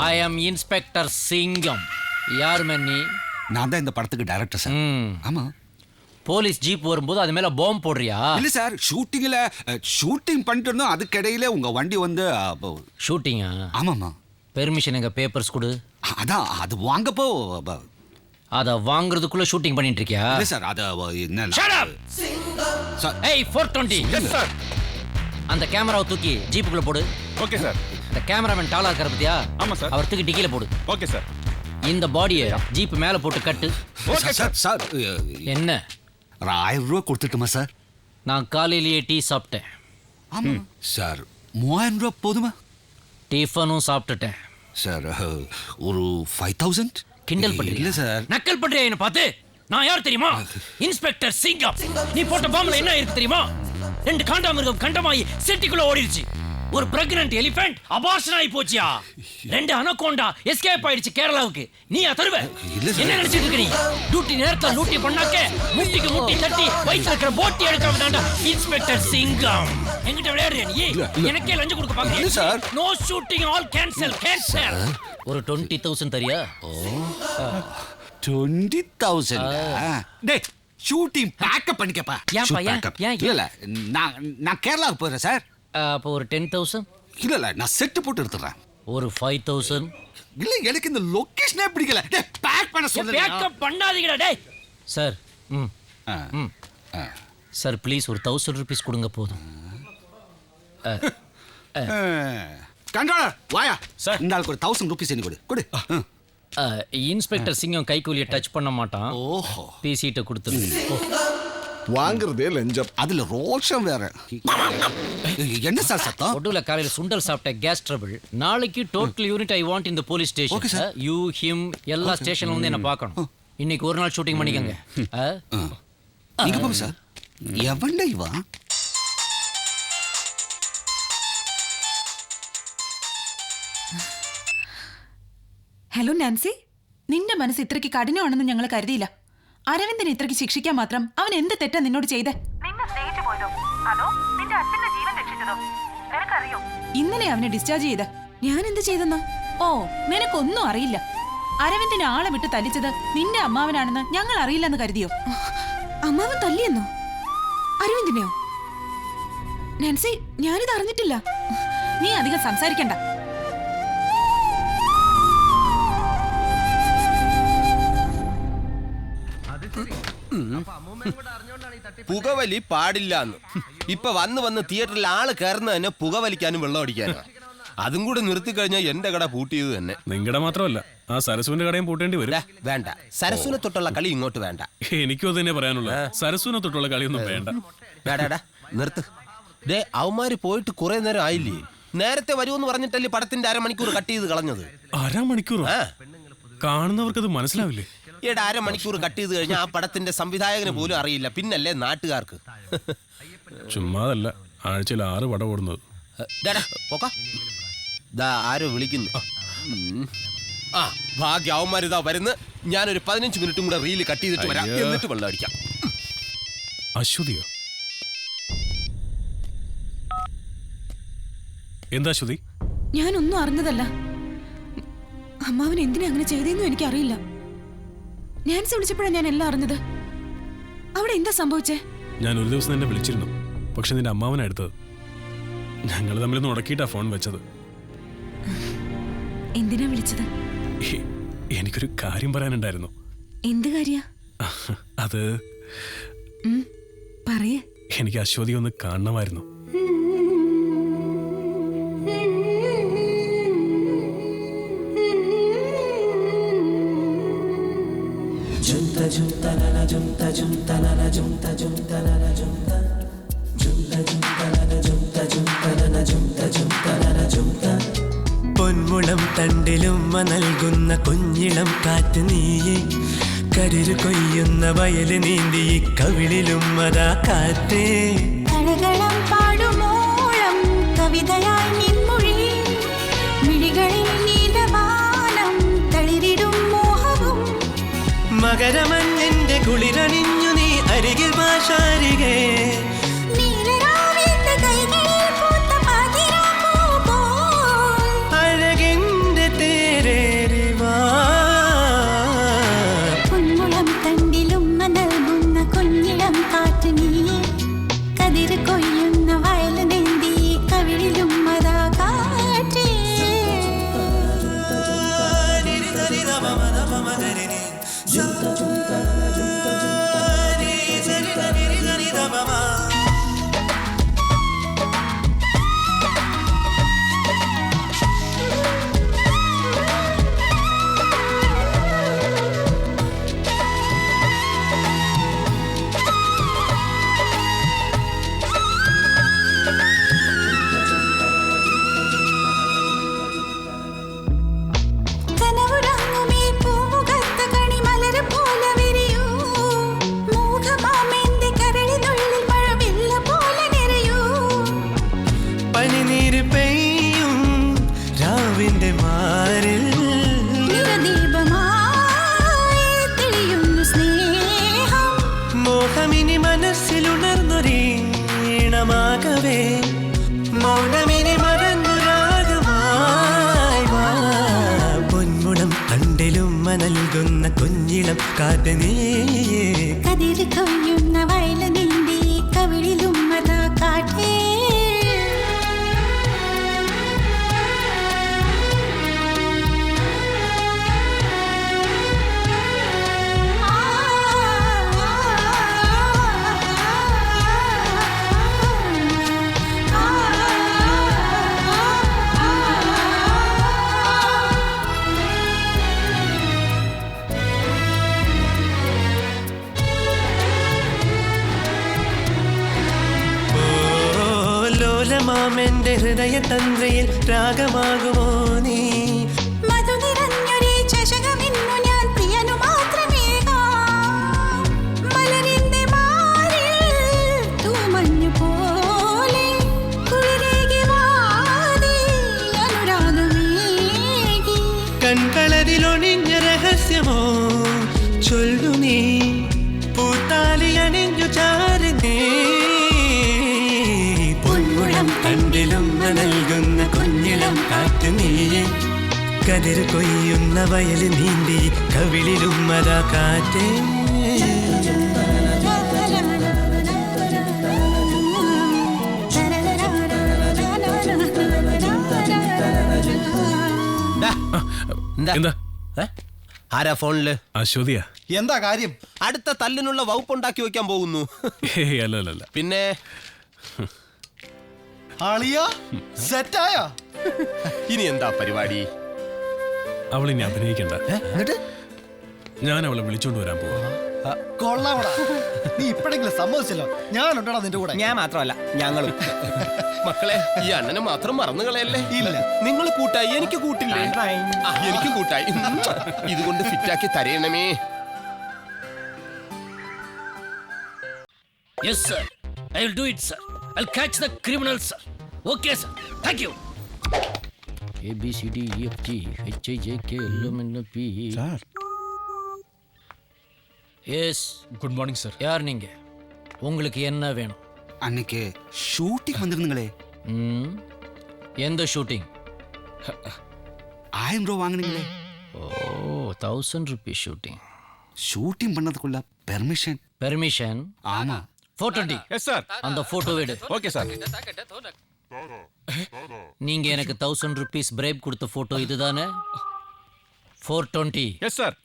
I am inspector Singam. யார் மன்னி? நான் தான் இந்த படத்துக்கு டைரக்டர் சார். ஆமா. போலீஸ் ஜீப் வரும்போது அது மேல பாம்பு போடுறியா? இல்ல சார், ஷூட்டிங் பண்ணிட்டு இருந்தோம். அதுக்கு இடையில உங்க வண்டி வந்து ஷூட்டிங்கா? ஆமாமா. பெர்மிஷன் எங்க பேப்பர்ஸ் கொடு. அதான் அது வாங்கப்போ அத வாங்குறதுக்குள்ள ஷூட்டிங் பண்ணிட்டு இருக்கியா? இல்ல சார், அத என்ன? Shut up. ஏய் 420. Yes sir. அந்த கேமராவை தூக்கி ஜீப்புக்குள்ள போடு. Okay sir. இந்த கேமராமேன் டாலா இருக்காரு பத்தியா? ஆமா சார். அவர் தூக்கி டிக்கில போடு. Okay sir. இந்த பாடியை ஜீப் மேல போட்டு கட்டு. Okay sir. சார் என்ன? 1000 ரூபாய் கொடுத்துட்டுமா சார்? நான் காலையிலேயே டீ சாப்பிட்டேன். ஆமா சார். 3000 ரூபாய் போதுமா? டிஃபனும் சாப்பிட்டுட்டேன் சார். ஒரு 5000? கிண்டல் பண்றீங்க? இல்ல சார். நக்கல் பண்றியா என்ன பார்த்து? நான் யார் தெரியுமா? இன்ஸ்பெக்டர் சிங்கம். நீ போட்ட பாம்புல என்ன இருக்கு தெரியுமா? 2 காண்டாமிருகம் கண்டமாயி சிட்டிக்குள்ள ஓடிடுச்சு. ஒரு பிரெக்னன்ட் எலிபென்ட் அபார்ஷன் ஆகி போச்சியா? 2 அனகோண்டா எஸ்கேப் ஆயிடுச்சு கேரளாவுக்கு. நீயா தருவ? என்ன நினைச்சிட்டு இருக்க நீ? டியூட்டி நேரத்துல லூட்டி பண்ணாக்க முட்டிக்கு முட்டி தட்டி வயித்துல இருக்கிற போட்டி எடுக்க வேண்டாம்டா. இன்ஸ்பெக்டர் சிங்கம் என்கிட்ட விளையாடுறியா நீ? எனக்கே லஞ்சம் கொடுக்க பாக்குறியா sir? No shooting, all cancel. ஒரு 20,000 தரியா? 20,000 டேய் ஷூட்டிங் பேக்கப் பண்ணிக்கப்பா. இல்ல நான் கேரளாவுக்கு போறேன் சார். அப்போ ஒரு 10,000. இல்ல நான் செட்டு போட்டு எடுத்துறேன். ஒரு 5,000. இல்ல எனக்கு இந்த லொகேஷனே பிடிக்கல. டேய் பேக் பண்ண சொல்லுங்க. பேக்கப் பண்ணாதீங்கடா டேய். சார் சார் ப்ளீஸ் ஒரு 1000 ரூபீஸ் கொடுங்க போதும். கண்ட்ரோலர் வாயா சார், இந்த ஆளுக்கு ஒரு 1000 ரூபீஸ் நீ கொடு. இன்ஸ்பெக்டர் சிங்கம் கைக்கூலியை டச் பண்ண மாட்டான். ஓஹோ, பேசிட்டு கொடுத்துரு. வாங்குறதே லஞ்சம், அதுல ரோஷம் வேற. என்ன சார் சத்தம்? ஒடுல காலையில சுண்டல் சாப்பிட்ட கேஸ் ட்ரபிள். நாளைக்கு total unit I want in the police station. You him எல்லா ஸ்டேஷன்ல வந்து என்ன பார்க்கணும். இன்னைக்கு ஒரு நாள் ஷூட்டிங் பண்ணிக்கங்க. நீங்க போங்க சார். எவன்டா இவா? ഹലോ നാൻസി, നിന്റെ മനസ്സ് ഇത്രയ്ക്ക് കഠിനമാണെന്ന് ഞങ്ങൾ കരുതിയില്ല. അരവിന്ദനെ ഇത്രയ്ക്ക് ശിക്ഷിക്കാൻ മാത്രം അവൻ എന്ത് തെറ്റാ നിന്നോട് ചെയ്തേ? ഇന്നലെ അവനെ ഡിസ്ചാർജ് ചെയ്ത് ഞാൻ എന്ത് ചെയ്തെന്നോ? ഓ, നിനക്കൊന്നും അറിയില്ല. അരവിന്ദനെ ആളെ വിട്ട് തല്ലിച്ചത് നിന്റെ അമ്മാവനാണെന്ന് ഞങ്ങൾ അറിയില്ലെന്ന് കരുതിയോ? അമ്മാവൻ തല്ലിയെന്നോ? അരവിന്ദനെയോ? നാൻസി, ഞാനിത് അറിഞ്ഞിട്ടില്ല. നീ അധികം സംസാരിക്കണ്ട. പുകവലി പാടില്ലാന്ന് ഇപ്പൊ വന്ന് തിയേറ്ററിൽ ആള് കയറുന്ന തന്നെ പുകവലിക്കാനും വെള്ളം അടിക്കാനും. അതും കൂടെ നിർത്തി കഴിഞ്ഞാൽ എന്റെ കട പൂട്ടിയത് തന്നെ. നിങ്ങളുടെ മാത്രമല്ല, ആ സരസുവിന്റെ കടയും പൂട്ടേണ്ടി വരും. വേണ്ട, സരസുവിനെ തൊട്ടുള്ള കളി ഇങ്ങോട്ട് വേണ്ട. എനിക്കും അത് തന്നെ പറയാനുള്ളത്. സരസുവിനെ തൊട്ടുള്ള കളിയൊന്നും വേണ്ട. വേടാ നിർത്ത്. ഡേ, അവന്മാര് പോയിട്ട് കുറെ നേരം ആയില്ലേ? നേരത്തെ വരുമെന്ന് പറഞ്ഞിട്ടല്ലേ പടത്തിന്റെ 1/2 മണിക്കൂർ കട്ട് ചെയ്ത് കളഞ്ഞത്. 1/2 മണിക്കൂർ കാണുന്നവർക്ക് അത് മനസ്സിലാവില്ലേ? 1/2 മണിക്കൂർ കട്ട് ചെയ്ത് കഴിഞ്ഞാൽ ആ പടത്തിന്റെ സംവിധായകന് പോലും അറിയില്ല, പിന്നല്ലേ നാട്ടുകാർക്ക്. ചുമ്മാതല്ല, ആഴ്ചയിൽ 6 പടം ഓടുന്നത്. ആരോ വിളിക്കുന്നു. ആ ഭാഗ്യ, അവന്മാരിതാ വരുന്നു. ഞാനൊരു 15 മിനിറ്റും കൂടെ റീല് കട്ട് ചെയ്തിട്ട് വരാം, എന്നിട്ട് വെള്ളം അടിക്കാം. അശ്വതിയോ? എന്താ ശ്രുതി? ഞാനൊന്നും അറിഞ്ഞതല്ല. അമ്മാവൻ എന്തിനാ അങ്ങനെ ചെയ്തെന്നും എനിക്കറിയില്ല. നാൻസി വിളിച്ചപ്പോഴാണ് ഞാൻ എല്ലാം അറിഞ്ഞത്. അവിടെ എന്താ സംഭവിച്ചേ? ഞാൻ ഒരു ദിവസം എന്നെ വിളിച്ചിരുന്നു, പക്ഷെ നിന്റെ അമ്മാവനാ എടുത്തത്. ഞങ്ങൾ തമ്മിൽ ഉടക്കിയിട്ടാ ഫോൺ വെച്ചത്. എന്തിനാ വിളിച്ചത്? എനിക്കൊരു കാര്യം പറയാനുണ്ടായിരുന്നു. എന്ത് കാര്യ? അത് പറയേ. എനിക്ക് അശ്വതി ഒന്ന് കാണണമായിരുന്നു. പൊന്മുളം തണ്ടിലുമ്മ നൽകുന്ന കുഞ്ഞിളം കാറ്റ് നീയെ, കരിരു കൊയ്യുന്ന വയല് നീന്തി കവിളിലുമ്മതാ കാറ്റേ. കളകളം പാടുമോളം കവിതയായി നിൻമൊഴി, മിഴികളിൽ നീലവാനം തളിരിടും മോഹവും. മകരമഞ്ഞിന്റെ കുളിരണിഞ്ഞു നീ അരികിൽ ഭാഷാരികേ. അഴകിന്റെ തേരേറിവാ. പൊന്മുളം തണ്ടിലുമ്മ നൽകുന്ന കുഞ്ഞിളം കാറ്റ് നീയെ, കതിര് കൊയ്യുന്ന വയൽ നീന്തി കവിളിലുമ്മതാ കാറ്റേ. കനവുറങ്ങുമേ പൂമുഖത്ത് കണിമലര് പോലെ നൽകുന്ന കുഞ്ഞിളം കാറ്റ് നീയേ കതിര് കൊയ്യുന്ന വയല് നീന്തി കവിളിലും അതാ കാറ്റേ ലോലമാമെന്റെ ഹൃദയ തന്ത്രയിൽ രാഗമാകുമോ നീ മധു നിറഞ്ഞൊരു ചഷകമിന്നു ഞാൻ പ്രിയനു മാത്രമേകാം മലരിന്റെ മാറിൽ തൂമഞ്ഞു പോലെ കുളിരേകി വാതി അനുരാഗമേകി കൺകളതിലൊണിഞ്ഞ രഹസ്യമോ ചൊല്ലു നീ പൂത്താലി അണിഞ്ഞു ചാരുന്നേ കണ്ടിലും നൽകുന്ന കുഞ്ഞിളം കാറ്റ് നീയെ കതിര് കൊയ്യുന്ന വയല് നീന്തി കവിളിലും അതാ കാറ്റേ എന്താ ആരാ ഫോണില്? അശ്വതിയാ. എന്താ കാര്യം? അടുത്ത തല്ലിനുള്ള വകുപ്പുണ്ടാക്കി വെക്കാൻ പോകുന്നു. അല്ല. പിന്നെ ഇനി എന്താ പരിപാടി? അവളിനി അഭിനയിക്കണ്ട. ഞാൻ അവളെ വിളിച്ചോണ്ട് വരാൻ പോവാ. കൊള്ളാവടാ, നീ ഇപ്പോഴെങ്കിലും സമ്മതിച്ചല്ലോ. ഞാനുണ്ടടാ നിന്റെ കൂടെ. ഞാൻ മാത്രമല്ല, ഞങ്ങളും. മക്കളെ, ഈ അണ്ണനെ മാത്രം മറന്നു കളയല്ലേ. ഇല്ല, നിങ്ങൾ കൂട്ടായി, എനിക്ക് കൂട്ടില്ലേ? എനിക്കും കൂട്ടായി. ഇതുകൊണ്ട് ഫിറ്റാക്കി തരയണമേ. Yes sir, I will do it sir. I'll catch the criminals sir. Okay sir, thank you. A B C D E F G H I J K L M N O P sir. Yes, good morning sir. யார் நீங்க? உங்களுக்கு என்ன வேணும்? அன்னைக்கு shooting வந்திருந்தீங்களே. எந்த shooting? 1000 ரூபாய் வாங்குனீங்களே. ஓ, 1000 rupees ஷூட்டிங். ஷூட்டிங் பண்ணதுக்குள்ள பெர்மிஷன். பெர்மிஷன்? ஆமா. 420. Yes sir. அந்த போட்டோ எடு. Okay sir. நீங்க எனக்கு 1000 rupees bribe கொடுத்த போட்டோ இதுதானே? 420. Yes sir.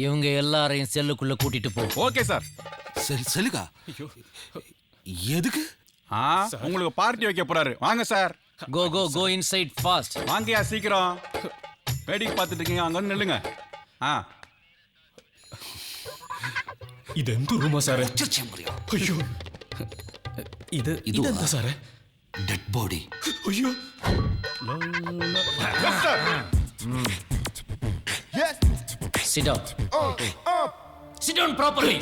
இவங்க எல்லாரையும் செல்லுக்குள்ள கூட்டிட்டு போ. Okay sir. செல்லுக்கா? எதுக்கு? உங்களுக்கு பார்ட்டி வைக்க போறாரு. வாங்க சார். Go inside fast. வாங்கயா சீக்கிரம். வேடிக்கை பார்த்துட்டு இருக்கீங்க, அங்க வந்து நில்லுங்க. ഇതെന്ത് റൂമാ സാറേ? അയ്യോ, ഇതെന്താ സാറേ? Dead body. അയ്യോ. Sit down. Sit down properly.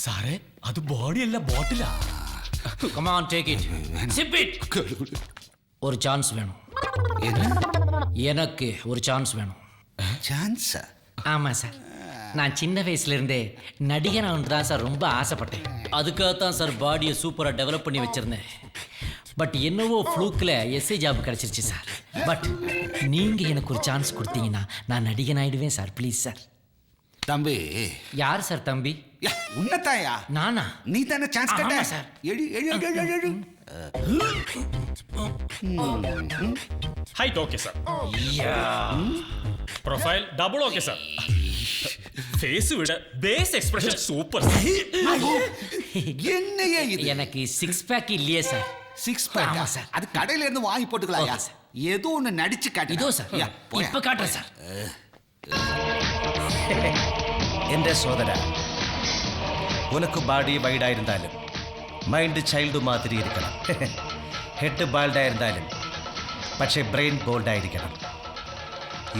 സാറേ, അത് ബോഡിയല്ല, ബോട്ടിലാ. Come on, take it. Sip it. ஒரு சான்ஸ் வேணும். எனக்கு ஒரு சான்ஸ் வேணும். சான்ஸ்? ஆமா சார். நான் சின்ன வயசுல இருந்தே நடிகன் ஆகணும் தான் சார் ரொம்ப ஆசைப்பட்டேன். அதுக்காகத்தான் சார் பாடியை சூப்பரா டெவலப் பண்ணி வச்சிருந்தேன். பட் என்னவோ ஃப்ளூக்கில் எஸ்ஐ ஜாப் கிடைச்சிருச்சு சார். பட் நீங்க எனக்கு ஒரு சான்ஸ் கொடுத்தீங்கன்னா நான் நடிகன் ஆயிடுவேன் சார். Please sir. தம்பி. யார் சார் தம்பி? உன்னதாயா? நானா? நீ தானே சான்ஸ் கேட்ட? சார். எழு. Height okay sir. Profile double okay sir. Face വിട ബേസ് എക്സ്പ്രഷൻ സൂപ്പർ. என்னையே இது? எனக்கு 6 பேக் இல்லையே சார். 6 பேக்? ஆமா சார். அது கடையில இருந்து வாங்கி போட்டுக்கலாம்யா. ஏதோ ஒன்னு நடிச்சு காட்டு. இதோ சார். இப்ப காட்டுறேன் சார். എന്റെ സോദര, ഉനക്ക് ബാഡി വൈഡായിരുന്നാലും മൈൻഡ് ചൈൽഡ് മാതിരി ഇരിക്കണം. ഹെഡ് ബാൾഡായിരുന്നാലും പക്ഷേ ബ്രെയിൻ ബോൾഡായിരിക്കണം.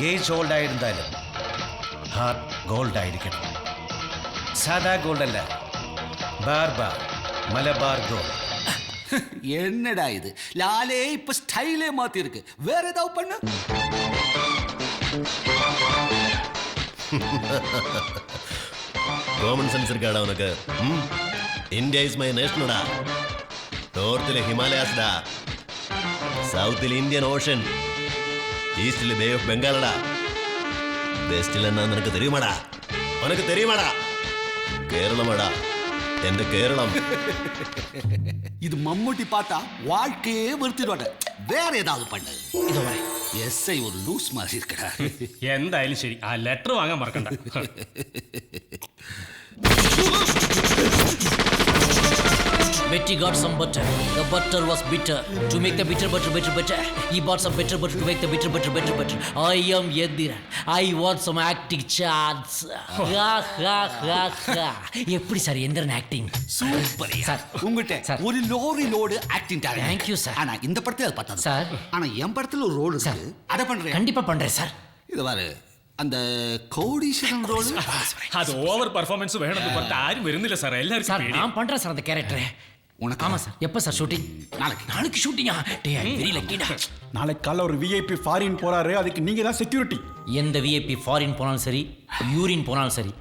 ഏജ് ഓൾഡായിരുന്നാലും ഹാർട്ട് ഗോൾഡായിരിക്കണം. സാധാ ഗോൾഡല്ല, ബാർബാർ മലബാർ ഗോൾഡ്. என்னடா இது? லாலே இப்ப ஸ்டைலே மாத்தி இருக்கு. வேற ஏதாவது பண்ணு. കോമൺ സെൻസ് ഇരിക്കാടാ ഉനക്ക്. ഇന്ത്യ ഇസ് മൈ നേഷനടാ. നോർത്തിലെ ഹിമാലയാസ്ഡാ. സൗത്തിൽ ഇന്ത്യൻ ഓഷൻ, ഈസ്റ്റിൽ ബേ ഓഫ് ബംഗാളടാ, വെസ്റ്റിൽ എന്നാ നിനക്ക് തെരിയുമാടാ, ഉനക്ക് തെരിയുമാടാ, കേരളമാടാ എന്റെ കേരളം. இது மம்முட்டி பார்த்தா வாழ்க்கையே வெறுத்துடுவாங்க. வேற ஏதாவது பண்ணு. இதோ வரேன். எஸ்ஐ ஒரு லூஸ் மாதிரி இருக்கடா. എന്തായാലും ശരി, ആ ലെറ്റർ വാങ്ങാൻ മറക്കണ്ട. Betty got some butter. The butter was bitter. To make the bitter butter better better, he bought some better butter to make the bitter butter better better. I am Yediran. I want some acting chance. Ha ha ha ha. எப்படி sir Enthiran acting? Super sir. உங்ககிட்ட ஒரு lorry load acting talent. Thank you sir. ஆனா இந்த படத்துல அது பத்தாது sir. ஆனா என் படத்துல ஒரு ரோல் இருக்கு. அத பண்றேன். கண்டிப்பா பண்றேன் சார். இது பாரு, அந்த கோடீஸ்வரன் ரோல் அது ஓவர் பெர்ஃபார்மன்ஸ் வேணும்னு பார்த்து யாரும் വരുന്നില്ല சார். எல்லாரும் சார் நான் பண்றேன் சார் அந்த கேரக்டர். ஆமா சார். எப்போ சார் ஷூட்டிங்? நாளைக்கு ஷூட்டிங்கா? டே ஐ வெரி லக்கிடா. நாளைக்கு காலைல ஒரு விஐபி ஃபாரின் போறாரு, அதுக்கு நீங்க தான் செக்யூரிட்டி. எந்த விஐபி ஃபாரின் போனாலும் சரி, யூரின் போனாலும் சரி,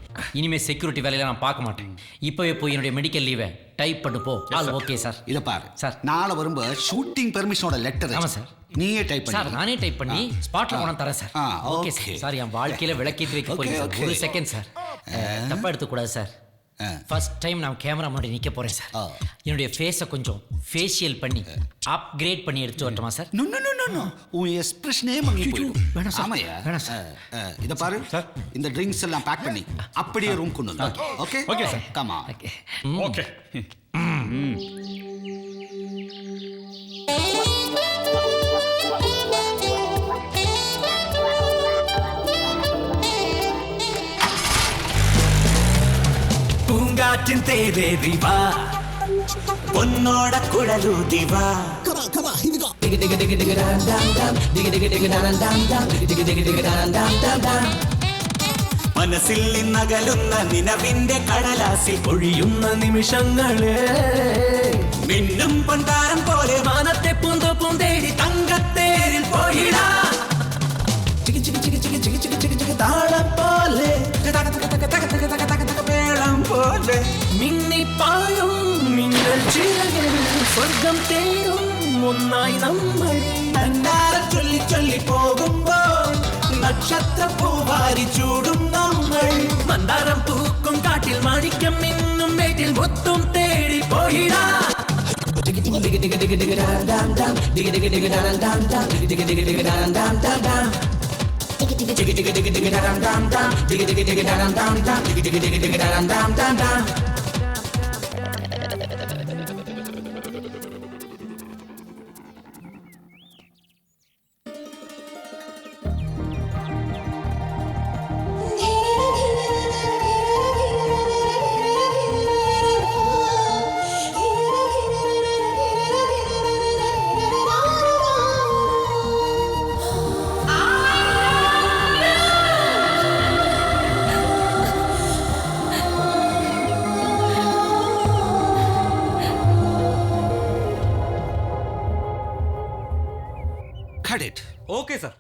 இனிமே செக்யூரிட்டி வேலையில நான் பார்க்க மாட்டேன். இப்பவே போய் என்னுடைய மெடிக்கல் லீவை டைப் பண்ணு போ. All okay sir. இத பாரு சார், நாளை வரும்போது ஷூட்டிங் பெர்மிஷனோட லெட்டர். ஆமா சார். நீயே டைப் பண்ணு சார். நானே டைப் பண்ணி ஸ்பாட்ல கொண்டு தரேன் சார். Okay sir. சார் என் வாழ்க்கையில விளக்கேற்றி வைக்க போறேன் சார். ஒரு செகண்ட் சார், தப்பா எடுத்துக்கூடாது சார். ஃபர்ஸ்ட் டைம் நான் கேமரா முன்னாடி நிற்க போறேன் சார். என்னுடைய ஃபேஸை கொஞ்சம் ஃபேஷியல் பண்ணி அப்கிரேட் பண்ணி எடுத்து வரட்டுமா sir? No no no no, உன் எக்ஸ்பிரஷனே மங்கி போயிடும். வேணாம் சார். ஆமாயா, வேணாம் சார். இத பாரு சார், இந்த ட்ரிங்க்ஸ் எல்லாம் பேக் பண்ணி அப்படியே ரூம் கொண்டு வந்து. Okay okay sir. Come on. Okay. പൂങ്കാറ്റിൻ തേരേറിവാ, പൊന്നോട കുഴലൂതിവാ. മനസ്സിൽ നിന്നകലുന്ന നിലവിന്റെ കടലാസിൽ പൊഴിയുന്ന നിമിഷങ്ങളെ മിന്നും പൊന്താരം പോലെ മാനത്തെ പൂന്തോപ്പും തേടി തങ്കത്തേരിൽ പോയിടാ. താളം പോലെ മേളം പോലെ മിന്നിപ്പായും മിന്നൽ ചിറകിൽ സ്വർഗം തേടും ഒന്നായി നമ്മൾ. നന്നാരം ചൊല്ലി ചൊല്ലി പോകുമ്പോൾ നക്ഷത്ര പൂവാരി ചൂടും നമ്മൾ. മന്ദാരം പൂക്കും കാട്ടിൽ മാണിക്യം മിന്നും മേറ്റിൽ മുത്തും തേടി പോയിടാ. Okay sir.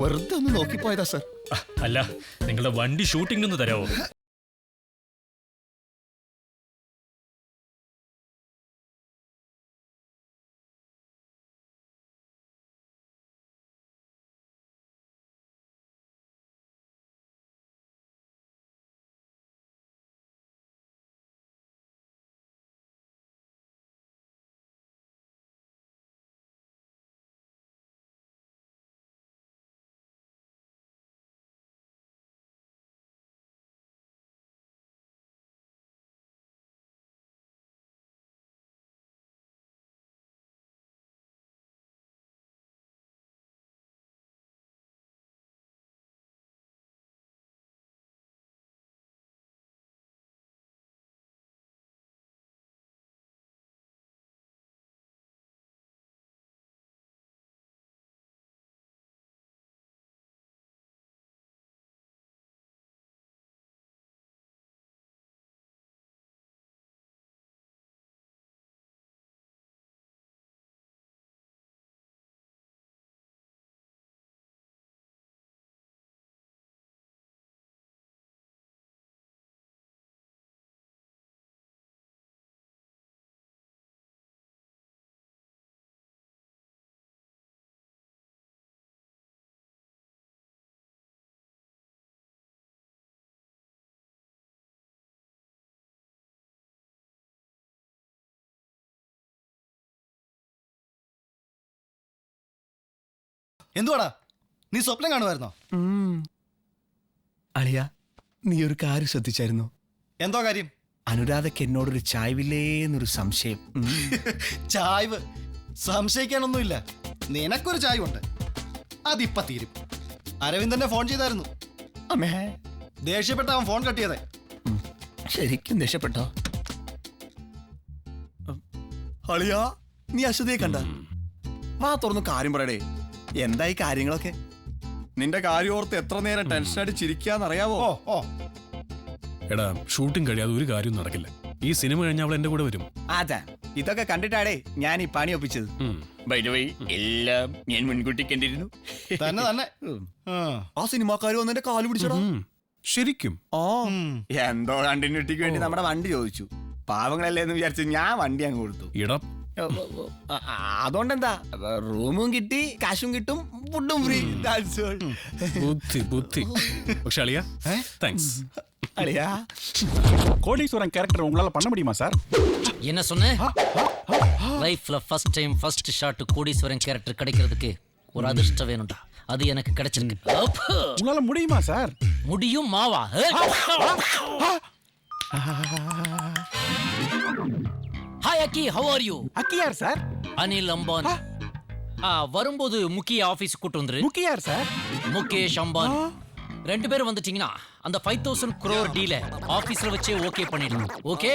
വെറുതെ ഒന്ന് നോക്കിപ്പോയതാ സാർ. അല്ല, നിങ്ങളുടെ വണ്ടി ഷൂട്ടിംഗ് തരാമോ? എന്തുവാടാ നീ സ്വപ്നം കാണുമായിരുന്നോ? അളിയ നീ ഒരു കാര്യം ശ്രദ്ധിച്ചായിരുന്നോ? എന്തോ കാര്യം? അനുരാധയ്ക്ക് എന്നോടൊരു ചായവില്ലേന്നൊരു സംശയം. ചായ്വ് സംശയിക്കാനൊന്നുമില്ല. നിനക്കൊരു ചായ്വുണ്ട്, അതിപ്പ തീരും. അരവിന്ദനെ ഫോൺ ചെയ്തായിരുന്നു. അമ്മേ ദേഷ്യപ്പെട്ട അവൻ ഫോൺ കട്ട് ചെയ്തേ. ശരിക്കും ദേഷ്യപ്പെട്ടോ? അളിയാ നീ അശ്വതിയെ കണ്ട? വാ തുറന്ന് കാര്യം പറയടേ. എന്തായി കാര്യങ്ങളൊക്കെ? നിന്റെ കാര്യം ഓർത്ത് എത്ര നേരം ടെൻഷനായിട്ട് ചിരിക്കാന്നറിയാവോ? എടാ ഷൂട്ടിംഗ് കഴിയാതെ ഒരു കാര്യം നടക്കില്ല. ഈ സിനിമ കഴിഞ്ഞാൽ അവൾ എന്റെ കൂടെ വരും. അതാ ഇതൊക്കെ കണ്ടിട്ടാടേ ഞാൻ ഈ പണി ഒപ്പിച്ചത്. എല്ലാം ഞാൻ മുൻകൂട്ടി കണ്ടിരുന്നു. തന്നെ തന്നെ. ആ സിനിമാക്കാര് വന്നെ കാല് പിടിച്ചടാ. ശരിക്കും? ഓ എന്തോ കണ്ടിന്യൂറ്റിക്ക് വേണ്ടി നമ്മുടെ വണ്ടി ചോദിച്ചു. പാവങ്ങളല്ലേ എന്ന് വിചാരിച്ചു ഞാൻ വണ്ടി അങ്ങ് കൊടുത്തു. അതുകൊണ്ടെന്താ, റൂമും കിട്ടി, കാശും കിട്ടും, ഫുഡും ഫ്രീ. ബുദ്ധി. പക്ഷെ അളിയാ താങ്ക്സ്. அழியா கோடீஸ்வரன் கேரக்டர் உங்களால பண்ண முடியுமா சார்? என்ன சொன்ன? லைஃப்ல ஃபர்ஸ்ட் டைம் ஃபர்ஸ்ட் ஷாட் கோடீஸ்வரன் கேரக்டர் கிடைக்கிறதுக்கு ஒரு அதிர்ஷ்டம் வேணும்டா. அது எனக்கு கிடைச்சிருக்கு. உங்களால முடியுமா சார்? முடியும் மாவா. ஹாய் அக்கி, how are you? அக்கி யார் சார்? அனில் அம்பானி. வரும்போது முக்கிய ஆபீஸ் கூட்டு வந்துரு. முக்கிய யார் சார்? முகேஷ் அம்பானி. ரெண்டு பேரும் வந்துட்டீங்கன்னா அந்த 5000 crore டீல ஆபீஸ்ல வச்சே ஓகே பண்ணிடலாம். ஓகே?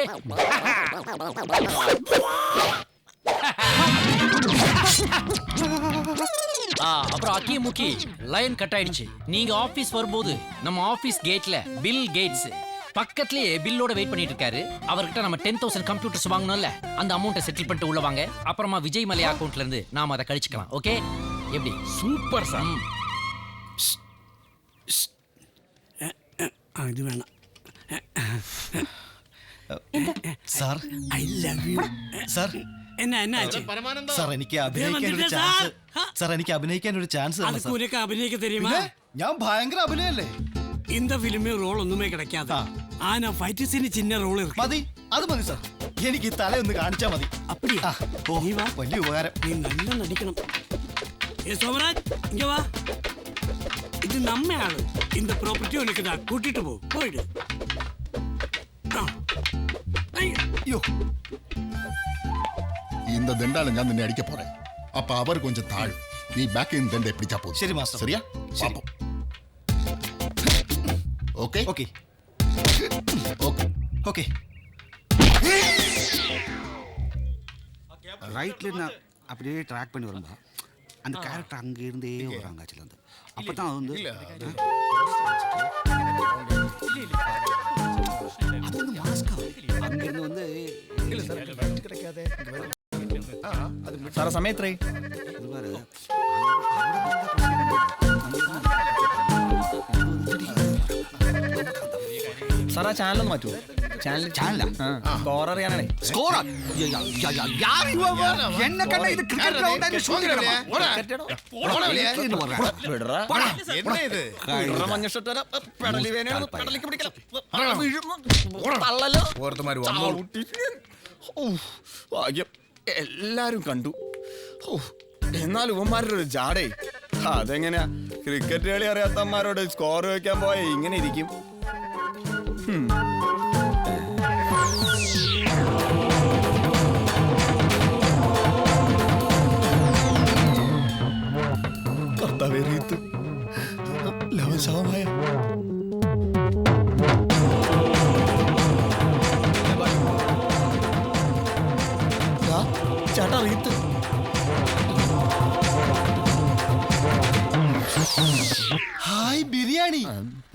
அப்புறம் அக்கி முக்கி லைன் கட் ஆயிடுச்சு. நீங்க ஆபீஸ் வரும்போது நம்ம ஆபீஸ் கேட்ல பில் கேட்ஸ் பக்கத்துலயே பில்லோட வெயிட் பண்ணிட்டு இருக்காரு. அவர்கிட்ட நம்ம 10,000 கம்ப்யூட்டர்ஸ் வாங்கணும்ல, அந்த அமௌண்ட்டை செட்டில் பண்ணிட்டு உள்ள வாங்க. அப்புறமா விஜய் மலை அக்கவுண்ட்ல இருந்து நாம அதை கழிச்சுக்கலாம். ஓகே? எப்படி? Super sir. ഇത് വേണം. Sir I love you. Sir എന്നാ സാർ എനിക്ക് അഭിനയിക്കാൻ ഒരു ചാൻസ്. സാർ എനിക്ക് അഭിനയിക്കാൻ ഒരു ചാൻസ്. அதுக்கு உனக்கு அபிநயிக்க தெரியுமா? ഞാൻ ഭയങ്കര അഭിനയല്ലേ. இந்த ஃபிலிமே ரோல் ஒண்ணுமே கிடைக்காது. ஆனா ஃபைட் சீன் சின்ன ரோல் இருக்கு. മതി, അത് മതി സാർ. എനിക്ക് തലയൊന്ന് കാണിച്ചാ മതി. அப்படியா? നീ വാ, വലിയ ഉപകാരം. நீ நல்லா நடிக்கணும். ஏ சோமராஜ், இங்க வா. இது நம்ம ஆளு. இந்த ப்ராப்பர்ட்டி உனக்கு தான். கூட்டிட்டு போ. போயிடு. ஐயோ, இந்த தண்டால ഞാൻ നിന്നെ അടിக்க പോறேன். அப்ப அவர் கொஞ்சம் தாழ். நீ பேக் இன் தண்டை பிடிச்சா போதும். ശരി മാസ്റ്റർ. சரியா? ശരി. Okay okay okay okay. ரைட்ல நான் அப்படியே ட்ராக் பண்ணி வரும்பா அந்த கேரக்டர் அங்க இருந்தே வராங்க ஆக்சுவலி வந்து அப்பதான் அது வந்து அது வந்து மாஸ்கா அங்க இருந்து வந்து இல்ல சார் கிடைக்காதே. സാറേ സമയത്രേ? இது பாரு സാർ ആ ചാനൽ മാറ്റൂ. ചാനലാ സ്കോർ അറിയാനാണേ. ஸ்கோரா யார் இவன்? என்ன கண்ண இது கிரிக்கெட் கிரவுண்ட் ஷூட்டிங் എല്ലാരും കണ്ടു. എന്നാലും ഇവന്മാരുടെ ഒരു ജാടേ. അതെങ്ങനെയാ ക്രിക്കറ്റ് കളി അറിയാത്തമാരോട് സ്കോർ വെക്കാൻ പോയ ഇങ്ങനെ ഇരിക്കും. കർത്താവേ റീത്ത് ലവശവമായ ചേട്ടാ റീത്ത്. ഹായ് ബിരിയാണി.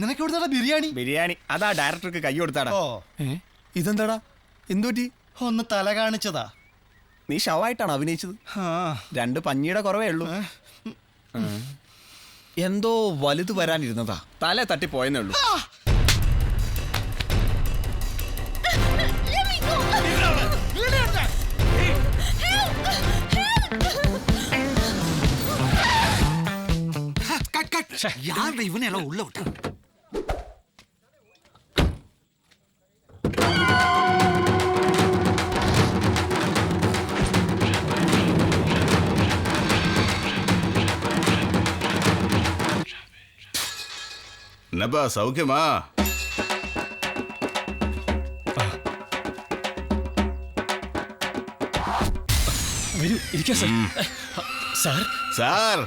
നിനക്ക് എവിടുന്നാടാ ബിരിയാണി? ബിരിയാണി അതാ ഡയറക്ടർക്ക് കൈ കൊടുത്താടാ. ഇതെന്താടാ എന്തുപറ്റി? ഒന്ന് തല കാണിച്ചതാ. നീ ഷവായിട്ടാണ് അഭിനയിച്ചത്. 2 പഞ്ഞിയുടെ കുറവേ ഉള്ളൂ. എന്തോ വലുത് വരാനിരുന്നതാ, തല തട്ടിപ്പോയെന്നേ ഉള്ളൂ. யார் இவனை எல்லாம் உள்ள விட்டா? എന്നപ്പാ സൗഖ്യമാ? വരൂ ഇരിക്കാം സാർ. സാർ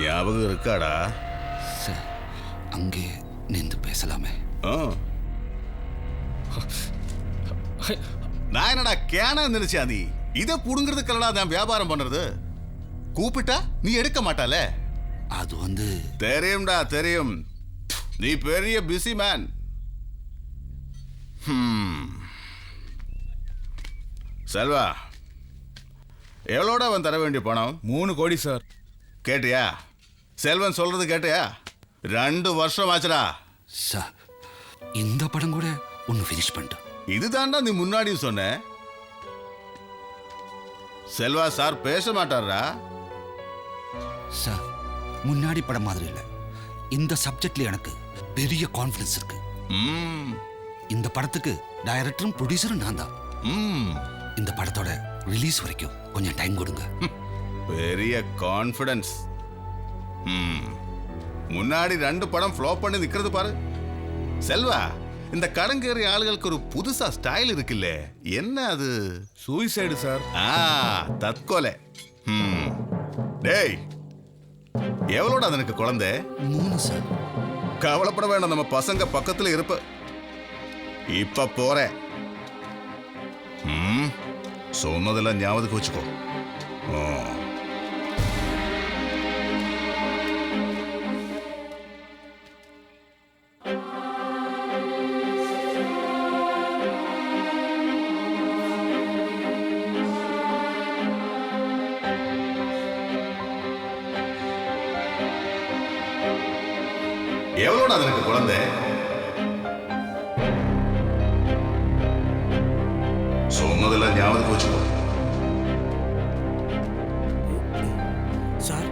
ஞாபகம் இருக்காடா? சார் அங்கே நின்று பேசலாமே? நான் என்னடா கேன நினைச்சா? நீ இதை புடுங்கிறதுக்கல்லடா நான் வியாபாரம் பண்றது. கூப்பிட்டா நீ எடுக்க மாட்டால. அது வந்து தெரியும்டா தெரியும், நீ பெரிய பிஸி மேன். செல்வா, எவ்வளோட அவன் தர வேண்டிய பணம்? 3 கோடி சார். கேட்டியா? செல்வன் சொல்றது கேட்டியா? 2 வருஷம் ஆச்சுடா. சார் இந்த படம் கூட ஒன்று ஃபினிஷ் பண்ணிட்டு. இதுதான்டா நீ முன்னாடியும் சொன்ன. செல்வா சார் பேச மாட்டாரா? சார் முன்னாடி படம் மாதிரி இல்லை. இந்த சப்ஜெக்ட்ல எனக்கு பெரிய கான்ஃபிடன்ஸ் இருக்கு. இந்த படத்துக்கு டைரக்டரும் ப்ரொடியூசரும் நான் தான். இந்த படத்தோட ரிலீஸ் வரைக்கும் கொஞ்சம் டைம் கொடுங்க. பெரிய கான்ஃபிடன்ஸ். முன்னாடி 2 படம் ஃப்ளாப் பண்ணி நிக்கிறது பாரு. செல்வா, இந்த கடங்கேறி ஆளுகளுக்கு ஒரு புதுசா ஸ்டைல் இருக்குல்ல, என்ன அது? Suicide sir. தற்கொலை. டேய், எவ்வளோட எனக்கு குழந்தை? 3 சார். கவலைப்பட வேண்டாம், நம்ம பசங்க பக்கத்துல இருப்ப. இப்ப போறேன். சொன்னதெல்லாம் ஞாபகத்துக்கு வச்சுக்கோ. எவ்வளோடா எனக்கு குழந்தை? சொன்னதெல்லாம் ஞாபகத்துக்கு வச்சுக்கோ. சார்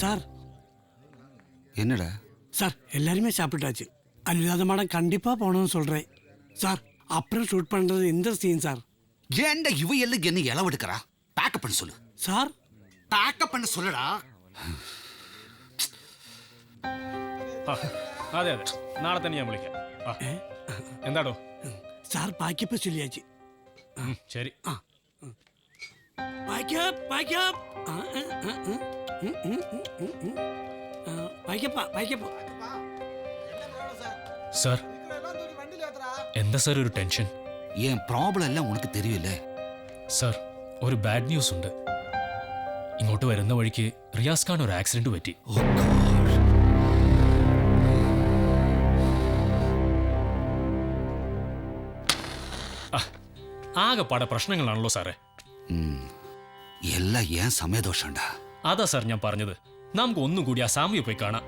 சார் என்னடா சார், எல்லாருமே சாப்பிட்டாச்சு. அனுராத மேடம் கண்டிப்பா போகணும்னு சொல்றேன் சார். அப்புறம் ஷூட் பண்றது இந்த சீன் சார். ஏன்டா இவ எல்லாம் என்ன இளவெடுக்கிறா? பேக்கப் பண்ண சொல்லு சார். பேக்கப் பண்ண சொல்லுடா. അതെ അതെ, നാളെ തന്നെ ഞാൻ വിളിക്കാം. എന്താടോ സാർ പാക്കപ്പ് ചൊല്ലിയാச்சு. ശരി. Pack up pack up pack up pack up. Sir എന്താ സാർ ഒരു ടെൻഷൻ? என் ப்ராப்ளம் எல்லாம் உனக்கு தெரியும்ல. സാർ ഒരു ബാഡ് ന്യൂസ് ഉണ്ട്. ഇങ്ങോട്ട് വരുന്ന വഴിക്ക് റിയാസ് ഖാൻ ഒരു ആക്സിഡന്റ് പറ്റി. ആകെപ്പാടെ പ്രശ്നങ്ങളാണല്ലോ സാറേ. എല്ലാം ഏൻ സമയദോഷണ്ടാ. അതാ സാർ ഞാൻ പറഞ്ഞത്, നമുക്ക് ഒന്നും കൂടി ആ സാമിയെ പോയി കാണാം.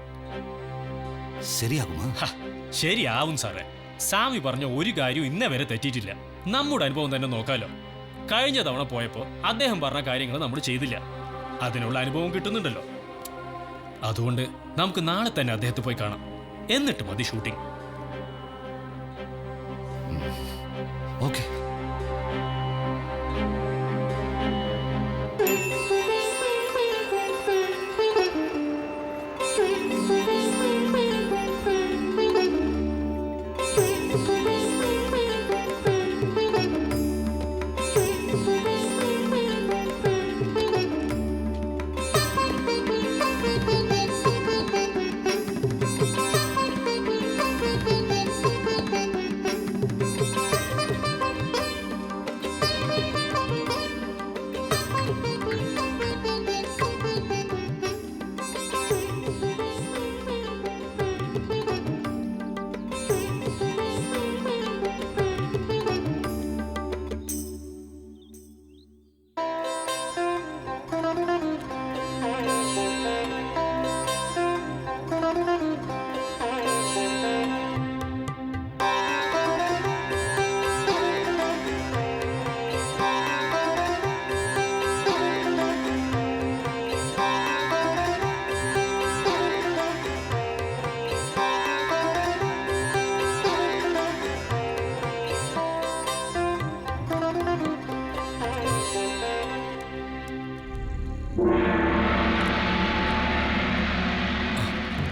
ശരിയാകുമോ? ശരിയാവും സാറേ. സാമി പറഞ്ഞ ഒരു കാര്യവും ഇന്നേ വരെ തെറ്റിയിട്ടില്ല. നമ്മുടെ അനുഭവം തന്നെ നോക്കാലോ. കഴിഞ്ഞ തവണ പോയപ്പോൾ അദ്ദേഹം പറഞ്ഞ കാര്യങ്ങൾ നമ്മൾ ചെയ്തില്ല. അതിനുള്ള അനുഭവം കിട്ടുന്നുണ്ടല്ലോ. അതുകൊണ്ട് നമുക്ക് നാളെ തന്നെ അദ്ദേഹത്തെ പോയി കാണാം. എന്നിട്ട് മതി ഷൂട്ടിംഗ്. ഓക്കെ.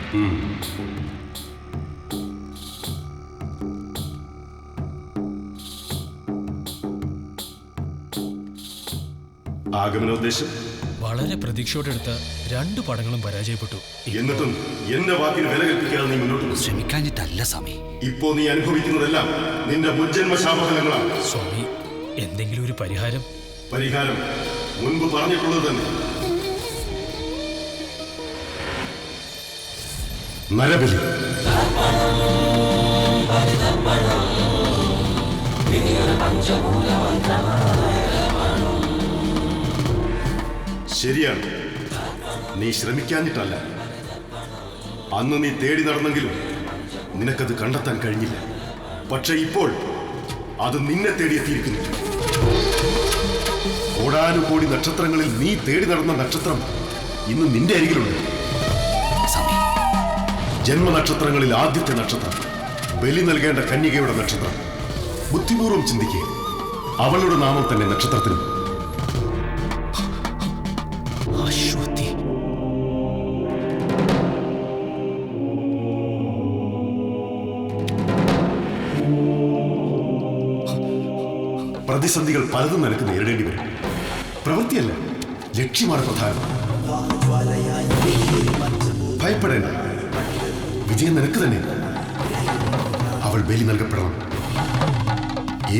ആഗമനോദ്ദേശം വളരെ പ്രതീക്ഷയോടെടുത്ത 2 പടങ്ങളും പരാജയപ്പെട്ടു. എന്നിട്ടും എന്റെ വാക്കിന് വില കൽപ്പിക്കാതെ നീ മുന്നോട്ട് പോകും. ശ്രമിക്കാഞ്ഞിട്ടല്ല സ്വാമി. ഇപ്പോ നീ അനുഭവിക്കുന്നതെല്ലാം നിന്റെ മുജ്ജന്മ ശാപഫലങ്ങളാണ്. സ്വാമി, എന്തെങ്കിലും ഒരു പരിഹാരം? പരിഹാരം മുൻപ് പറഞ്ഞിട്ടുള്ളത് തന്നെ. നരബലി. ശരിയാണ്, നീ ശ്രമിക്കാഞ്ഞിട്ടല്ല. അന്ന് നീ തേടി നടന്നെങ്കിലും നിനക്കത് കണ്ടെത്താൻ കഴിഞ്ഞില്ല. പക്ഷെ ഇപ്പോൾ അത് നിന്നെ തേടിയെത്തിയിരിക്കുന്നു. കോടാനുകോടി നക്ഷത്രങ്ങളിൽ നീ തേടി നടന്ന നക്ഷത്രം ഇന്ന് നിന്റെ അരികിലുണ്ട്. ജന്മനക്ഷത്രങ്ങളിൽ ആദ്യത്തെ നക്ഷത്രം, ബലി നൽകേണ്ട കന്യകയുടെ നക്ഷത്രം. ബുദ്ധിപൂർവ്വം ചിന്തിക്കുക, അവളുടെ നാമം തന്നെ നക്ഷത്രത്തിനും. പ്രതിസന്ധികൾ പലതും നിനക്ക് നേരിടേണ്ടി വരും. പ്രവൃത്തിയല്ല, ലക്ഷ്യമാണ് പ്രധാനം. ഭയപ്പെടേണ്ട, വിജയം നിനക്ക് തന്നെ. അവൾ ബലി നൽകപ്പെടണം.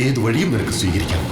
ഏതു വഴിയും നിനക്ക് സ്വീകരിക്കാം.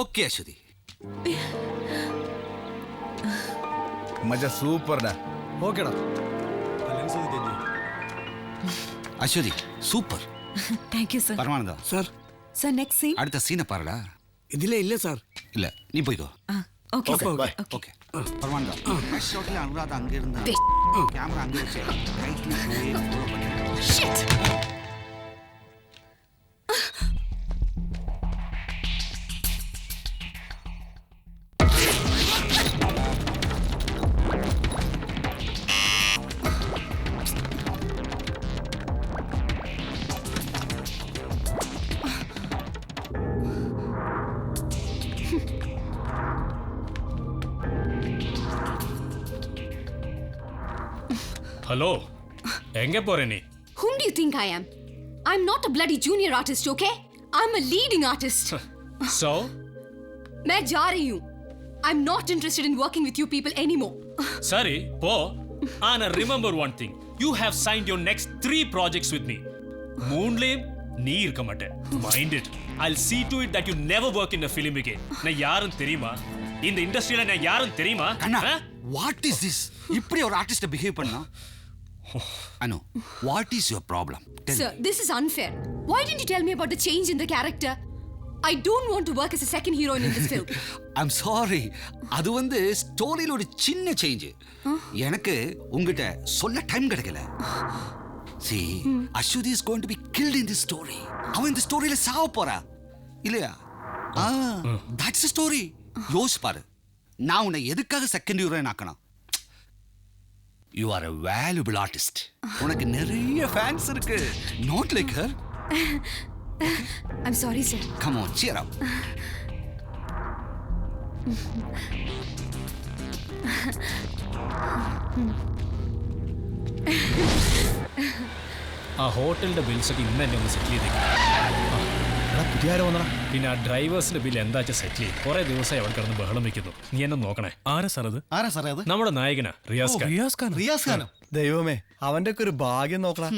ഓക്കെ അശ്വതി, മജ സൂപ്പർഡാ. ഓക്കേടാ Aswathy, super. Thank you sir. Paramananda sir. Sir next scene. അടുത്ത സീനെ പറടാ. ഇതിലേ ഇല്ല സാർ. ഇല്ല, നീ പോയിക്കോ. Okay sir. Okay Paramananda, next ഷോട്ടിൽ അനുരാധ അങ്ങ് ഇരുന്ന് ക്യാമറ അങ്ങ് വെച്ച് റൈറ്റിൽ ഫോളോ பண்ணு. ഹലോ, എங்கே പോരെ നീ? Whom do you think I am? I'm not a bloody junior artist, okay? I'm a leading artist. So? मैं जा रही हूँ. I'm not interested in working with you people anymore. Sorry, po. And remember one thing. You have signed your next 3 projects with me. Moonlane, nee irka matte. Mind it. I'll see to it that you never work in a film again. Na yaran theriyuma? In the industry la na yaran theriyuma? Kanna, what is this? இப்படி ஒரு artist behave பண்ணா? Anu, what is your problem? Sir, this is unfair. Why didn't you tell me about the change in the character? I don't want to work as a second heroine in this film. I'm sorry. அது வந்து ஸ்டோரியில ஒரு சின்ன change. எனக்கு உங்கிட்ட சொல்ல time கிடைக்கல. See, Ashwati is going to be killed in this story. அவன் இந்த ஸ்டோரியில சாவ போறா. இல்லையா தட்ஸ் ஸ்டோரி. யோசி பாரு, நான் உன்னை எதுக்காக செகண்ட் ஹீரோயின் ஆக்கணும்? You are a valuable artist. உனக்கு நிறைய ஃபேன்ஸ் இருக்கு. Not like her. I'm sorry, sir. Come on, cheer up. ആ ഹോട്ടലിന്റെ ബിൽസ് ഒക്കെ ഇന്ന് തന്നെ ഒന്ന് സെറ്റിൽ ചെയ്തേക്കാം. പിന്നെ ആ ഡ്രൈവേഴ്സിന്റെ ബിൽ എന്താ സെറ്റിൽ ചെയ്യും. കുറെ ദിവസമായി അവിടെ കിടന്ന് ബഹളം വെക്കുന്നു. നീ എന്നെ നോക്കണേ. ആരാ സാർ അത്? നമ്മുടെ നായകനാ റിയാസ് ഖാൻ. ദൈവമേ, അവന്റെ ഒക്കെ ഒരു ഭാഗ്യം നോക്കണം.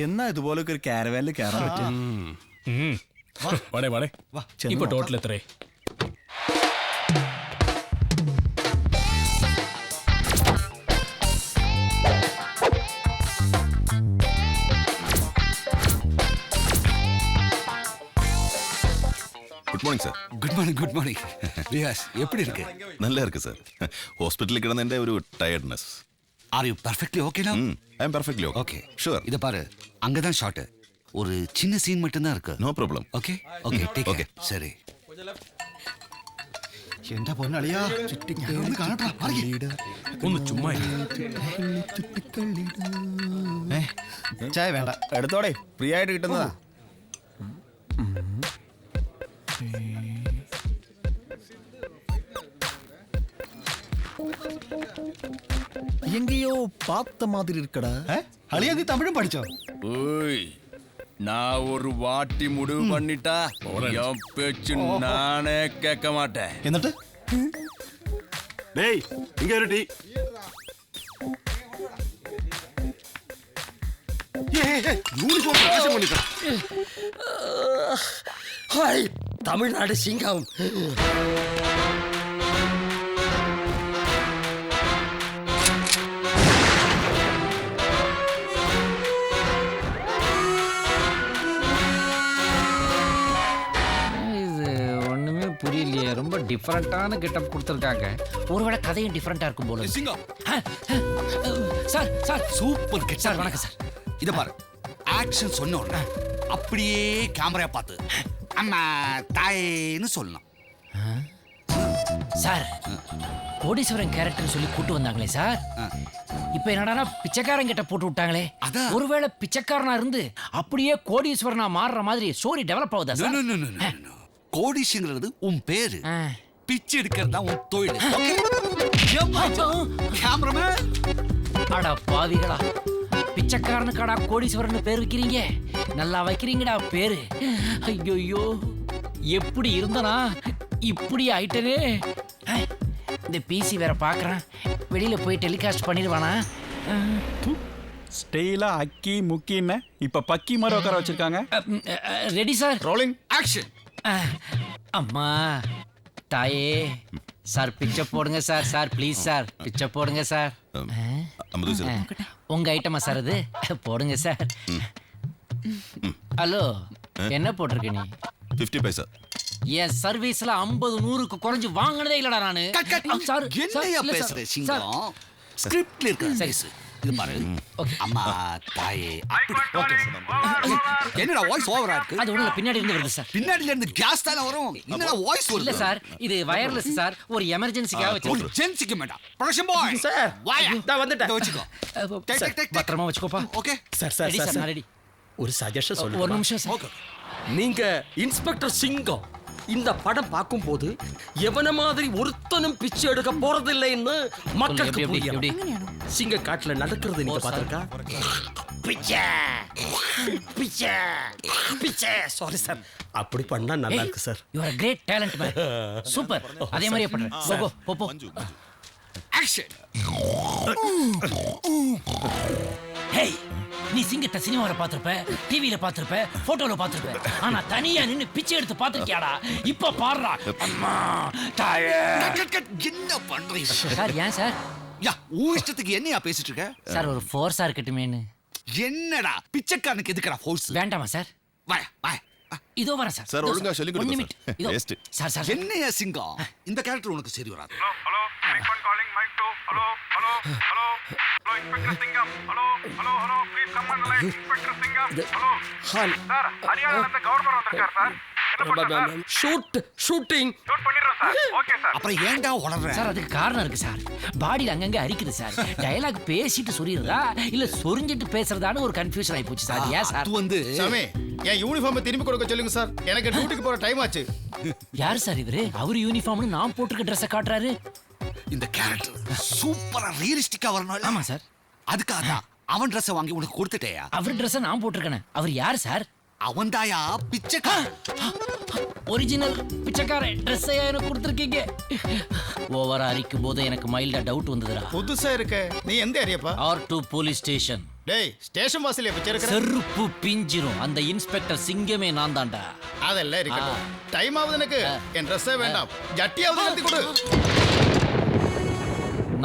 എന്നാ ഇതുപോലൊക്കെ ഒരു കാരവാനിൽ കയറാൻ പറ്റും. ഇപ്പൊ ടോട്ടൽ എത്രേ? Good morning sir. Good morning Riyaz, எப்படி இருக்கு? நல்லா இருக்கு சார். ஹாஸ்பிட்டலில் கிடந்த ஒரு tiredness. Are you perfectly okay now? I am perfectly okay. Sure. இத பாரு, அங்க தான் ஷாட். ஒரு சின்ன சீன் மட்டும் தான் இருக்கு. No problem. Okay take okay. சரி. എന്താ പൊന്നളിയാ, ഒന്ന് കാണട്ടാ. ഒന്ന് ചുമ്മാ ചായ വേണ്ട, എടുത്തോടെ, ഫ്രീ ആയിട്ട് കിട്ടുന്നതാ. எங்கேயோ பார்த்த மாதிரி இருக்கடா. அளியா, நீ தமிழும் படிச்சோ? ஓய், நான் ஒரு வாட்டி முடிவு பண்ணிட்டா என் பேச்சு நானே கேட்க மாட்டேன். എന്നിട്ട് டேய், இங்க ஒரு டீ. யூனிஃபார்ம் பிரகாசம் பண்ணிக்கலாம். ஹாய், தமிழ்நாடு சிங்கம். புரியலையே, ரொம்ப டிஃபரெண்டான கெட்டப் கொடுத்துருக்காங்க. ஒருவேளை கதையும் டிஃபரெண்டா இருக்கும் போல. Sir super get sir. வணக்கம் சார். இத பாரு, ஆக்ஷன் சொன்ன உடனே அப்படியே கேமரா பார்த்து அம்மா தாயேன்னு சொல்லணும். சார், கோடீஸ்வரன் கேரக்டர் சொல்லி கூட்டு வந்தாங்களே சார், இப்ப என்னடா பிச்சைக்காரன் கிட்ட போட்டு விட்டாங்களே. ஒருவேளை பிச்சைக்காரனா இருந்து அப்படியே கோடீஸ்வரனா மாறுற மாதிரி ஸ்டோரி டெவலப் ஆகுதா சார்? கோடீஸ்வரங்கிறது உன் பேரு, பிச்சை எடுக்கிறது தான் உன் தொழில். கேமராமேன், அட பாவிகளா, பிச்சைக்காரனுக்காடா கோடீஸ்வரன் பேர் வைக்கிறீங்க? நல்லா வைக்கிறீங்கடா பேரு. ஐயோ, எப்படி இருந்தனா இப்படி ஆயிட்டனே. இந்த பிசி வேற பாக்குறேன், வெளியில போய் டெலிகாஸ்ட் பண்ணிடுவானா? ஸ்டெயிலா அக்கி முக்கின்னு இப்ப பக்கி மாதிரி உட்கார வச்சிருக்காங்க. Ready sir, rolling action. அம்மா தாயே, சார் பிச்சை போடுங்க சார். சார் ப்ளீஸ் சார், பிச்சை போடுங்க சார். உங்க ஐட்டமா சார் அது? போடுங்க சார். ஹலோ, என்ன போட்டிருக்க நீ? 50 பைசா. என் சர்வீஸ்ல 50 100க்கு குறைஞ்சு வாங்கினதே இல்லடா நானு. சார், என்னையா பேசுற சிங்கம்? ஸ்கிரிப்ட்ல இருக்க சைஸ் இது பாரு. அம்மா தாயே, என்னடா வாய்ஸ் ஓவரா இருக்கு? அது ஒண்ணுல பின்னாடி இருந்து வருது சார். பின்னாடில இருந்து கேஸ் தான வரும். என்னடா வாய்ஸ் வருது? இல்ல சார், இது வயர்லெஸ் சார். ஒரு எமர்ஜென்சிக்காக வச்சிருக்கேன். எமர்ஜென்சிக்கு மேடம். ப்ரொடக்ஷன் பாய் சார், வாயா, நான் வந்துட்டேன். வச்சுக்கோ. டேக் பத்திரமா வச்சுக்கோப்பா. Okay sir, ready. ஒரு சஜஷன் சொல்லுங்க. ஒரு நிமிஷம் சார். நீங்க இன்ஸ்பெக்டர் சிங்கம் இந்த படம் பார்க்கும் போது எவன மாதிரி ஒருத்தனும் பிச்சை எடுக்க போறதில்லைன்னு மக்களுக்கு புரியும். சிங்க காட்டுல நடக்கிறது நீங்க பாத்திருக்கா? பிச்சை பிச்சை பிச்சை. சாரி சார், அப்படி பண்ணா நல்லா இருக்கு sir. You are great talent man. Super, அதே மாதிரியே பண்றேன். போ. ஆக்ஷன். ஹேய், நீ சிங்கத்தை சினிமாவில பாத்திருப்ப, டிவியில பாத்திருப்ப, போட்டோல பாத்திருப்ப. ஆனா தனியா நின்னு பிச்சை எடுத்து பாத்திருக்கியாடா? இப்ப பாடுறா. அம்மா தாயே. என்ன பண்றீங்க சார்? ஏன் சார்? யா, இஷ்டத்துக்கு என்னையா பேசிட்டு இருக்க? சார், ஒரு ஃபோர்ஸா இருக்கட்டுமேன்னு. என்னடா பிச்சைக்காரனுக்கு எதுக்குடா ஃபோர்ஸ்? வேண்டாமா சார்? வாயா. இதோ வரேன் சார். சார், ஒழுங்கா சொல்லி கொடுங்க சார். சார், என்னையா சிங்கம், இந்த கேரக்டர் உனக்கு சரி வராது. Hello, frequent calling mic 2. Hello, inspector Singam. Hello, please come on the line. Inspector Singam. Hello sir, ஹரியானால இருந்து கவர்னர் வந்திருக்கார் சார். ஷூட்டிங் அப்புறம் ஏன்டா உளற? சார் அதுக்கு காரணம் இருக்கு சார். பாடியில் அங்கங்க அரிக்குது சார். டயலாக் பேசிட்டு சொரியுறதா இல்ல சொரிஞ்சிட்டு பேசுறதான்னு ஒரு கன்ஃபியூஷன் ஆகி போச்சு சார். ஏன் சார் வந்து சாமி என் யூனிஃபார்மை திரும்பி கொடுக்க சொல்லுங்க சார். எனக்கு டியூட்டிக்கு போற டைம் ஆச்சு. யார் சார் இவரு? அவர் யூனிஃபார்ம்னு நான் போட்டிருக்க ட்ரெஸ்ஸை காட்டுறாரு. இந்த கேரக்டர் சூப்பரா ரியலிஸ்டிக்கா வரணும். ஆமா சார். அதுக்காக தான் அவன் ட்ரெஸ் வாங்கி உனக்கு கொடுத்துட்டேயா? அவர் ட்ரெஸ்ஸை நான் போட்டிருக்கேன். அவர் யார் சார்? அவன் தாயா பிச்சைக்காரன். ஒரிஜினல் பிச்சைக்காரன் ட்ரெஸ்ஸை எனக்கு கொடுத்துருக்கீங்க. ஓவரா அரிக்கும் போது எனக்கு மைல்டா டவுட் வந்ததுடா. புதுசா இருக்க. நீ எந்த ஏரியாப்பா? R2 police station. டேய் ஸ்டேஷன் வாசல்ல வச்சிருக்க. செருப்பு பிஞ்சிரும். அந்த இன்ஸ்பெக்டர் சிங்கமே நான் தான்டா. அதெல்லாம் இருக்கட்டும். டைம் ஆகுது எனக்கு. என் ட்ரெஸ்ஸே வேண்டாம். ஜட்டியாவது எடுத்து கொடு.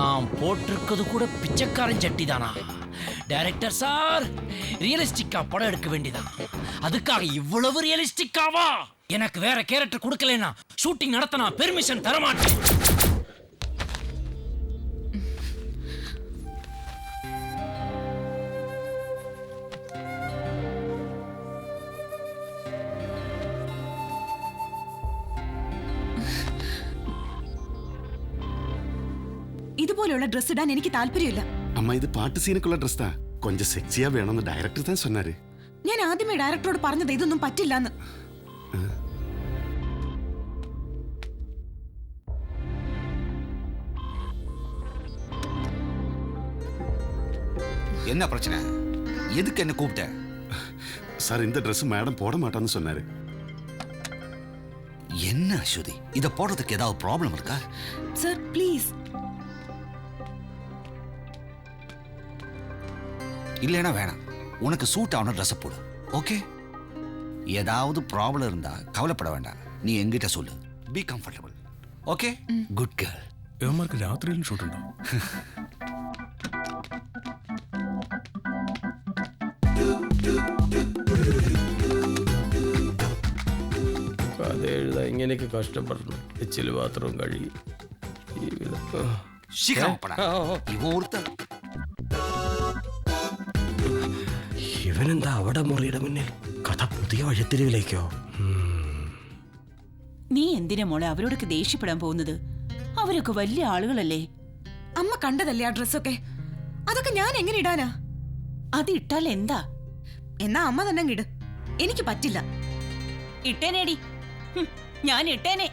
நான் போட்டிருக்கிறது கூட பிச்சைக்காரன் ஜட்டி தானா? டைரக்டர் சார், ரியலிஸ்டிக்கா படம் எடுக்க வேண்டியதான். அதுக்காக இவ்வளவு ரியலிஸ்டிக்காவா? எனக்கு வேற கேரக்டர் கொடுக்கலனா ஷூட்டிங் நடத்த நான் பெர்மிஷன் தர மாட்டேன். ഇതുപോലുള്ള ഡ്രസ് ഇടാൻ എനിക്ക് താല്പര്യമില്ല. അമ്മ ഇത് പാട്ട് സീനക്കുള്ള ഡ്രസ് താ. കൊഞ്ചം സെക്സിയാ വേണമെന്ന് ഡയറക്ടർ താൻ சொன்னாரு. ഞാൻ ആദ്യമേ ഡയറക്ടറോട് പറഞ്ഞത് ഇതൊന്നും പറ്റില്ലെന്ന്. என்ன பிரச்சனை? எதுக்கு என்ன கூப்பிட்ட? சார் இந்த Dress மேடம் போட மாட்டான்னு சொன்னாரு. என்ன அஸ்வதி, இத போடுறதுக்கு ஏதாவது ப்ராப்ளம் இருக்கா? Sir please. இல்லைனா வேணாம். உனக்கு சூட் ஆன ட்ரெஸ் போடு. ஓகே? ஏதாவது ப்ராப்ளம் இருந்தா கவலைப்பட வேண்டாம். நீ என்கிட்ட சொல்லு. Be comfortable. Okay? Good girl. ഇവന്മാർക്ക് രാത്രിയിലും ഷൂട്ടുണ്ടോ? കഥ എഴുതാ ഇങ്ങനെയൊക്കെ കഷ്ടപ്പെടണം. എച്ചില് പാത്രവും കഴുകി ഇവനെന്താ അവിടെ മുറിയുടെ മുന്നിൽ? കഥ പുതിയ വഴിത്തിരിവിലേക്കോ? നീ എന്തിനാ മോളെ അവരോടൊക്കെ ദേഷ്യപ്പെടാൻ പോകുന്നത്? അവരൊക്കെ വലിയ ആളുകളല്ലേ. അമ്മ കണ്ടതല്ലേ ആ ഡ്രസ്സൊക്കെ? അതൊക്കെ ഞാൻ എങ്ങനെ ഇടാനാ? അത് ഇട്ടാൽ എന്താ? എന്നാ അമ്മ തന്നെ ഇട്. എനിക്ക് പറ്റില്ല. ഇട്ടേനേടി. ഞാൻ ഇട്ടേനെ.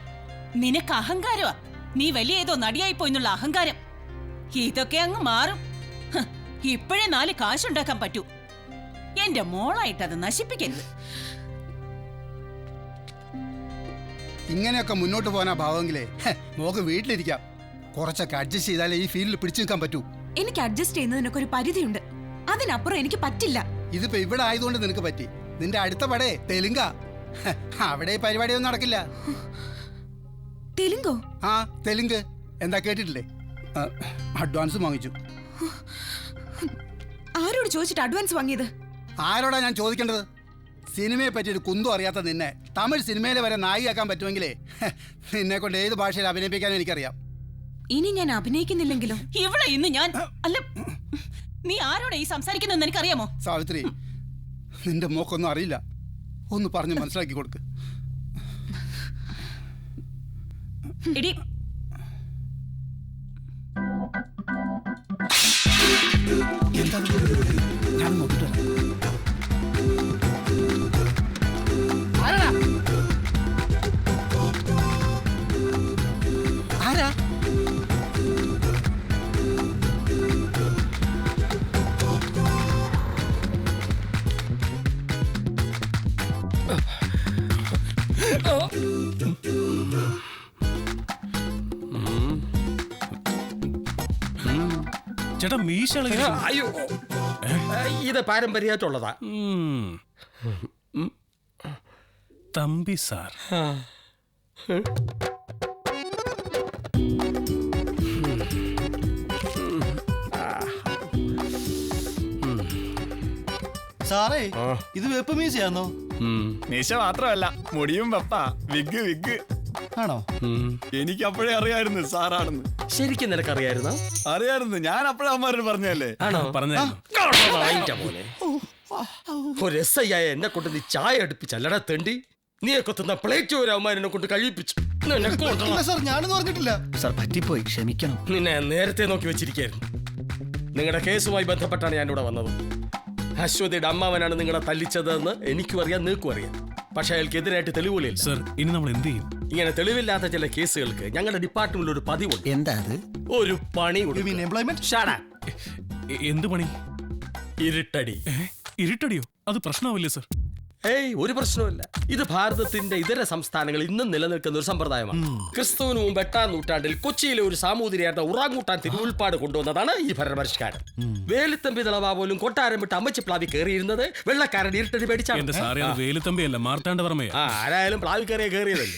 നിനക്ക് അഹങ്കാരമാ. നീ വലിയ ഏതോ നടിയായി പോയിന്നുള്ള അഹങ്കാരം. ഇതൊക്കെ അങ്ങ് മാറും. ഇപ്പോഴേ 4 കാശുണ്ടാക്കാൻ പറ്റൂ. എന്റെ മോളായിട്ട് അത് നശിപ്പിക്കരുത്. ഇങ്ങനെയൊക്കെ മുന്നോട്ട് പോകാനാ ഭാവമെങ്കിലേ മോക്ക് വീട്ടിലിരിക്കാം. കുറച്ചൊക്കെ അഡ്ജസ്റ്റ് ചെയ്താലേ ഈ ഫീൽഡിൽ പിടിച്ചു നിൽക്കാൻ പറ്റൂ. എനിക്ക് അഡ്ജസ്റ്റ് ചെയ്യുന്നതിനൊക്കെ ഒരു പരിധിയുണ്ട്. അതിനപ്പുറം എനിക്ക് പറ്റില്ല. ഇതിപ്പോ ഇവിടെ ആയതുകൊണ്ട് നിനക്ക് പറ്റി. നിന്റെ അടുത്ത പടേ തെലുങ്ക. അവിടെ പരിപാടിയൊന്നും നടക്കില്ല. തെലുങ്കോ? ആ തെലുങ്ക്. എന്താ കേട്ടിട്ടില്ലേ? അഡ്വാൻസ് വാങ്ങിച്ചു. ആരോട് ചോദിച്ചിട്ട് അഡ്വാൻസ് വാങ്ങിയത്? ആരോടാ ഞാൻ ചോദിക്കേണ്ടത്? സിനിമയെ പറ്റിയൊരു കുന്തും അറിയാത്ത നിന്നെ തമിഴ് സിനിമയിലെ വരെ നായികയാക്കാൻ പറ്റുമെങ്കിലേ നിന്നെ കൊണ്ട് ഏത് ഭാഷയിൽ അഭിനയിപ്പിക്കാനും എനിക്കറിയാം. ഇനി ഞാൻ അഭിനയിക്കുന്നില്ലെങ്കിലോ? ഇവിടെ ഇന്ന് ഞാൻ അല്ല, നീ ആരോടാ ഈ സംസാരിക്കുന്നതെന്ന് എനിക്കറിയാമോ? സാവിത്രി, നിന്റെ മോക്കൊന്നും അറിയില്ല. ഒന്ന് പറഞ്ഞ് മനസ്സിലാക്കി കൊടുക്ക്. എടി, എന്താ ഞാൻ നോക്കിട്ട് ആരാ? ചേട്ടാ മീശ അയ്യോ, ഇത് പാരമ്പര്യമായിട്ടുള്ളതാ. തമ്പി സാർ. സാറേ, ഇത് വെപ്പ് മീശയാണോ? മീശ മാത്രമല്ല, മുടിയും വെപ്പ. വിഗ് വിഗ് ആണോ? എനിക്ക് അപ്പോഴേ അറിയായിരുന്നു സാറാണെന്ന്. ശരിക്കും നിനക്കറിയായിരുന്നോ? അറിയായിരുന്നു. ഞാൻ അപ്പോഴേ അമ്മമാരോട് പറഞ്ഞല്ലേ? ആണോ? പറഞ്ഞു. ഒരു എസ് ഐ ആയ എന്നെ കൊണ്ട് നീ ചായ അടുപ്പിച്ചല്ലടാ തെണ്ടി. നീയൊക്കെ തിന്ന പ്ലേറ്റ് ഒരു അവന്മാരെന്നെ കൊണ്ട് കഴിപ്പിച്ചു. സാർ ഞാനൊന്നും പറഞ്ഞിട്ടില്ല. സാർ പറ്റിപ്പോയി, ക്ഷമിക്കണം. നിന്നെ നേരത്തെ നോക്കി വെച്ചിരിക്കായിരുന്നു. നിങ്ങളുടെ കേസുമായി ബന്ധപ്പെട്ടാണ് ഞാനിവിടെ വന്നത്. അശ്വതിയുടെ അമ്മാവനാണ് നിങ്ങളെ തല്ലിച്ചതെന്ന് എനിക്കും അറിയാം, നിങ്ങൾക്കും അറിയാം. പക്ഷെ അയാൾക്കെതിരായിട്ട് തെളിവുകളില്ല. സർ, ഇനി നമ്മൾ എന്ത് ചെയ്യും? ഇങ്ങനെ തെളിവില്ലാത്ത ചില കേസുകൾക്ക് ഞങ്ങളുടെ ഡിപ്പാർട്ട്മെന്റിൽ ഒരു പതിവുണ്ട്. എന്താ അത്? ഒരു പണി എന്ത് പണി? ഇരുട്ടടി. ഇരുട്ടടിയോ? അത് പ്രശ്നമാവില്ലേ സർ? ഏയ്, ഒരു പ്രശ്നവുമില്ല. ഇത് ഭാരതത്തിന്റെ ഇതര സംസ്ഥാനങ്ങൾ ഇന്നും നിലനിൽക്കുന്ന ഒരു സമ്പ്രദായമാണ്. ക്രിസ്തുവിന് മുമ്പ് 8-ാം നൂറ്റാണ്ടിൽ കൊച്ചിയിലെ ഒരു സാമൂതിരിയായിരുന്ന ഉറാങ്ങൂട്ടാൻ തിരുവുൽപ്പാട് കൊണ്ടുവന്നതാണ് ഈ ഭരണപരിഷ്കാരം. വേലുത്തമ്പി തിളവ പോലും കൊട്ടാരം വിട്ട് അമ്മച്ചി പ്ലാവി കയറിയിരുന്നത് വെള്ളക്കാരൻ ഇരുട്ടടി പേടിച്ചാണ്. വേലുത്തമ്പിയല്ല, മാർത്താണ്ഡവർമ്മ. ആരായാലും പ്ലാവി കയറിയതല്ലേ.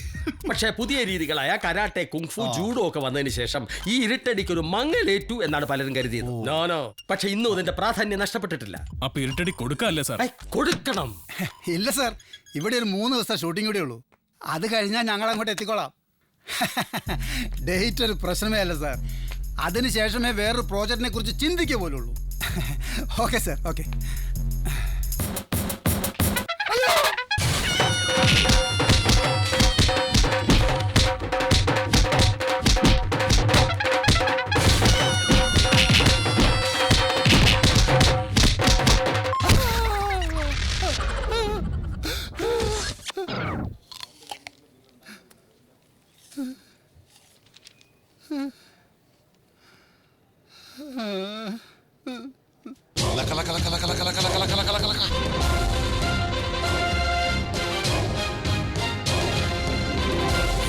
പക്ഷേ പുതിയ രീതികളായ കരാട്ടെ, കുങ്ഫു, ജൂഡോ ഒക്കെ വന്നതിന് ശേഷം ഈ ഇരുട്ടടിക്ക് ഒരു മങ്ങലേറ്റു എന്നാണ് പലരും കരുതിയത്. നോനോ, പക്ഷെ ഇന്നും അതിന്റെ പ്രാധാന്യം നഷ്ടപ്പെട്ടിട്ടില്ല. അപ്പൊ ഇരുട്ടടി കൊടുക്കല്ലേ സാർ? കൊടുക്കണം. ഇല്ല സാർ, ഇവിടെ ഒരു 3 ദിവസത്തെ ഷൂട്ടിംഗ് കൂടെ ഉള്ളൂ. അത് കഴിഞ്ഞാൽ ഞങ്ങൾ അങ്ങോട്ട് എത്തിക്കോളാം. ഡേറ്റ് ഒരു പ്രശ്നമേ അല്ല സാർ. അതിനുശേഷമേ വേറൊരു പ്രോജക്റ്റിനെ കുറിച്ച് ചിന്തിക്കുക പോലുള്ളൂ. Okay sir, okay.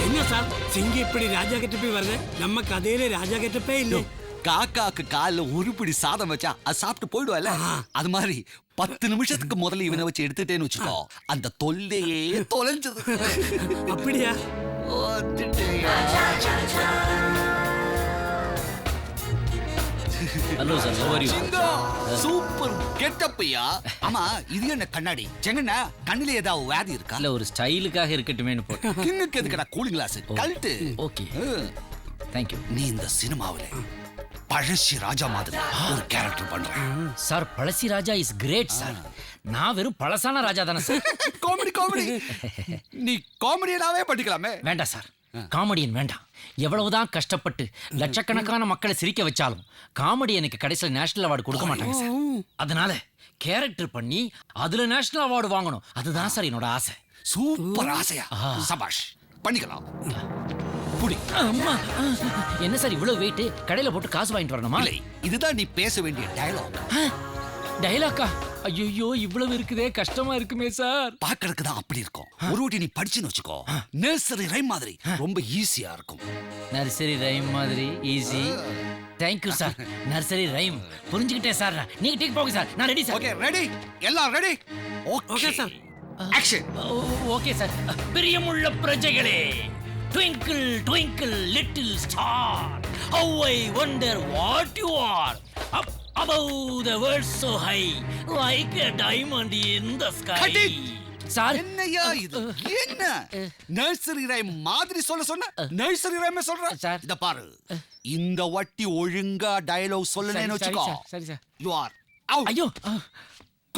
என்ன சார் சிங்கி இப்படி ராஜா கெட்டப்பே வருது? நம்ம கதையில ராஜா கெட்டப்பே இல்லை. காக்காக்கு காலில் ஒரு பிடி சாதம் வச்சா அது சாப்பிட்டு போயிடுவால, அது மாதிரி 10 நிமிஷத்துக்கு முதல்ல இவனை வச்சு எடுத்துட்டேன்னு வச்சுக்கோ, அந்த தொல்லையே தொலைஞ்சது. அப்படியா? Hello sir, how are you? Super கெட்டப்பையா. ஆமா, இது என்ன கண்ணாடி? செங்கண்ணா, கண்ணில ஏதாவது வியாதி இருக்கா? இல்ல, ஒரு ஸ்டைலுக்காக இருக்கட்டுமேனு போட்டேன். கிங்குக்கு எதுக்கடா கூலிங் கிளாஸ்? கழட்டு. Okay, thank you. நீ இந்த சினிமாவில பழசி ராஜா மாதிரி ஒரு கேரக்டர் பண்ற sir. Pazhassi Raja is great sir. நான் வெறும் பழசான ராஜா தானே சார். காமெடி நீ காமெடியனாவே பண்ணிக்கலாமே. வேண்டாம் சார், காமெடியன் வேண்டாம். எவ்வளவுதான் கஷ்டப்பட்டு லட்சக்கணக்கான மக்களை சிரிக்க வச்சாலும் காமெடியனுக்கு கடைசியில் நேஷனல் அவார்டு கொடுக்க மாட்டாங்க சார். அதனால கேரக்டர் பண்ணி அதுல நேஷனல் அவார்டு வாங்கணும், அதுதான் சார் என்னோட ஆசை. சூப்பர் ஆசையா? சபாஷ், பண்ணிக்கலாம். அம்மா, என்ன சார் இவ்வளவு வெயிட்? கடையில போட்டு காசு வாங்கிட்டு வரணுமா? இல்லை, இதுதான் நீ பேச வேண்டிய டயலாக். டயலாக்கா? ஐயோ, இவ்வளவு இருக்குதே, கஷ்டமா இருக்குமே சார். பாக்கிறதுக்கு தான் அப்படி இருக்கும். ஒரு வாட்டி நீ படிச்சுன்னு வச்சுக்கோ, நர்சரி ரைம் மாதிரி ரொம்ப ஈஸியா இருக்கும். நர்சரி ரைம் மாதிரி easy? Thank you sir. Nursery rhyme புரிஞ்சுக்கிட்டேன் சார். நீங்க டேக் போங்க சார், நான் ரெடி சார். ஓகே, ரெடி, எல்லாம் ready. Okay sir, action. Okay sir. பிரியமுள்ள பிரஜைகளே, twinkle twinkle little star, how I wonder what you are, up above the world so high, like a diamond in the sky. Sir, என்னையா இது? என்ன nursery rhyme மாதிரி சொன்ன nursery rhyme சொல்ற sir? இத பாரு, இந்த வட்டி ஒழுங்கா டயலாக் சொல்லலன்னு வெச்சுக்கோ. சரி சார், யூ ஆர் அவுட். ஐயோ,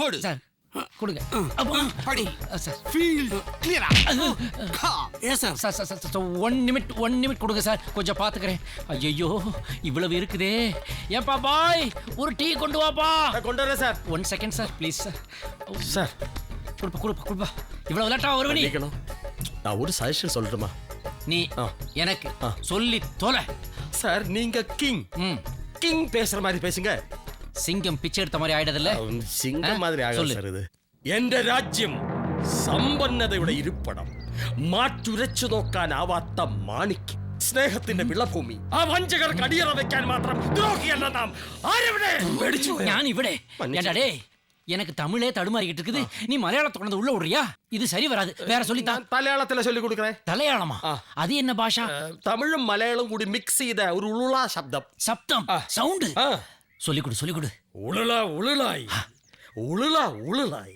கோடு சார் கொடுங்க. படி சார். ஃபீல் கிளியரா? Yes sir. சார், 1 நிமிட் கொடுங்க சார், கொஞ்சம் பாத்துக்கிறேன். ஐயோ, இவ்வளவு இருக்குதே. ஏப்பா பாய், ஒரு டீ கொண்டு வாப்பா. கொண்டு வரேன் sir. 1 second sir, please sir. Sir, கொடுப்பா. இவ்வளவு லேட்டா வருவ நீ? நான் ஒரு சஜஷன் சொல்லட்டுமா? நீ எனக்கு சொல்லி தொலை. சார், நீங்க கிங் பேசுற மாதிரி பேசுங்க. சிங்கம் பிச்சை எடுத்த மாதிரி ആയിടതല്ല. സിംഗം മാതിരി ആകാം സാർ. ഇത് എന്റെ രാജ്യം സമ്പന്നതയുടെ ഇരിപ്പിടം, മാറ്റുരച്ചു നോക്കാനാവാത്ത മാണിക്യം, സ്നേഹത്തിന്റെ വിളഭൂമി. ആ വഞ്ചകർക്ക് അടിയറ വെക്കാൻ മാത്രം ദ്രോഹിയല്ല നാം. ഞാൻ ഇവിടെ எனக்கு தமிழே தடுமாறிக்கிட்டு இருக்குது. நீ மலையாளத்தை கொண்டு உள்ள விடுறியா? இது சரி வராது, வேற சொல்லித்தான். മലയാളത്തിലെ சொல்லி கொடுக்குறேன். மலையாளமா? அது என்ன பாஷா? തമിഴും മലയാളവും കൂടി മിക്സ് ചെയ്ത ഒരു ഉളുള ശബ്ദം. சவுண்ட் சொல்லிக் கொடு. உளுளா உளுளாய், உளுளா உளுளாய்,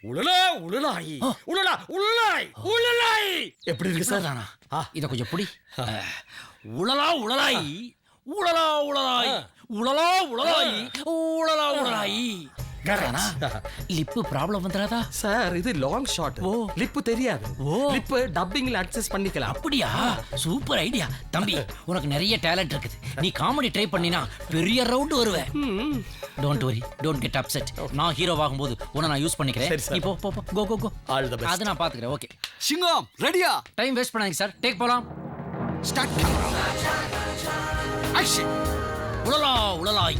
உளுளா உளுளாய், உளுளா உளுளாய், உளுளாய். எப்படி இருக்கு சார்? இத கொஞ்சம் புடி. உளலா உளலாய், உளலா உளலாய், உளலா உளலாய், உளலா உளலாய். லிப்பு ப்ராப்ளம் வந்துடாதா சார்? இது லாங் ஷாட். ஓ, லிப்பு தெரியாது. ஓ, லிப்பு டப்பிங்ல அட்ஜஸ்ட் பண்ணிக்கலாம். அப்படியா? சூப்பர் ஐடியா தம்பி. உனக்கு நிறைய டேலண்ட் இருக்குது. நீ காமெடி ட்ரை பண்ணினா பெரிய ரவுண்ட் வருவே. Don't worry, don't get upset. நான் ஹீரோ ஆகும்போது உன்னை நான் யூஸ் பண்ணிக்கிறேன். நீ போ போ கோ கோ கோ. All the best. அது நான் பாத்துக்கிறேன். ஓகே சிங்கம் ரெடியா? டைம் வேஸ்ட் பண்ணாதீங்க சார். டேக் போலாம். Start camera action. உலலா உலலாய்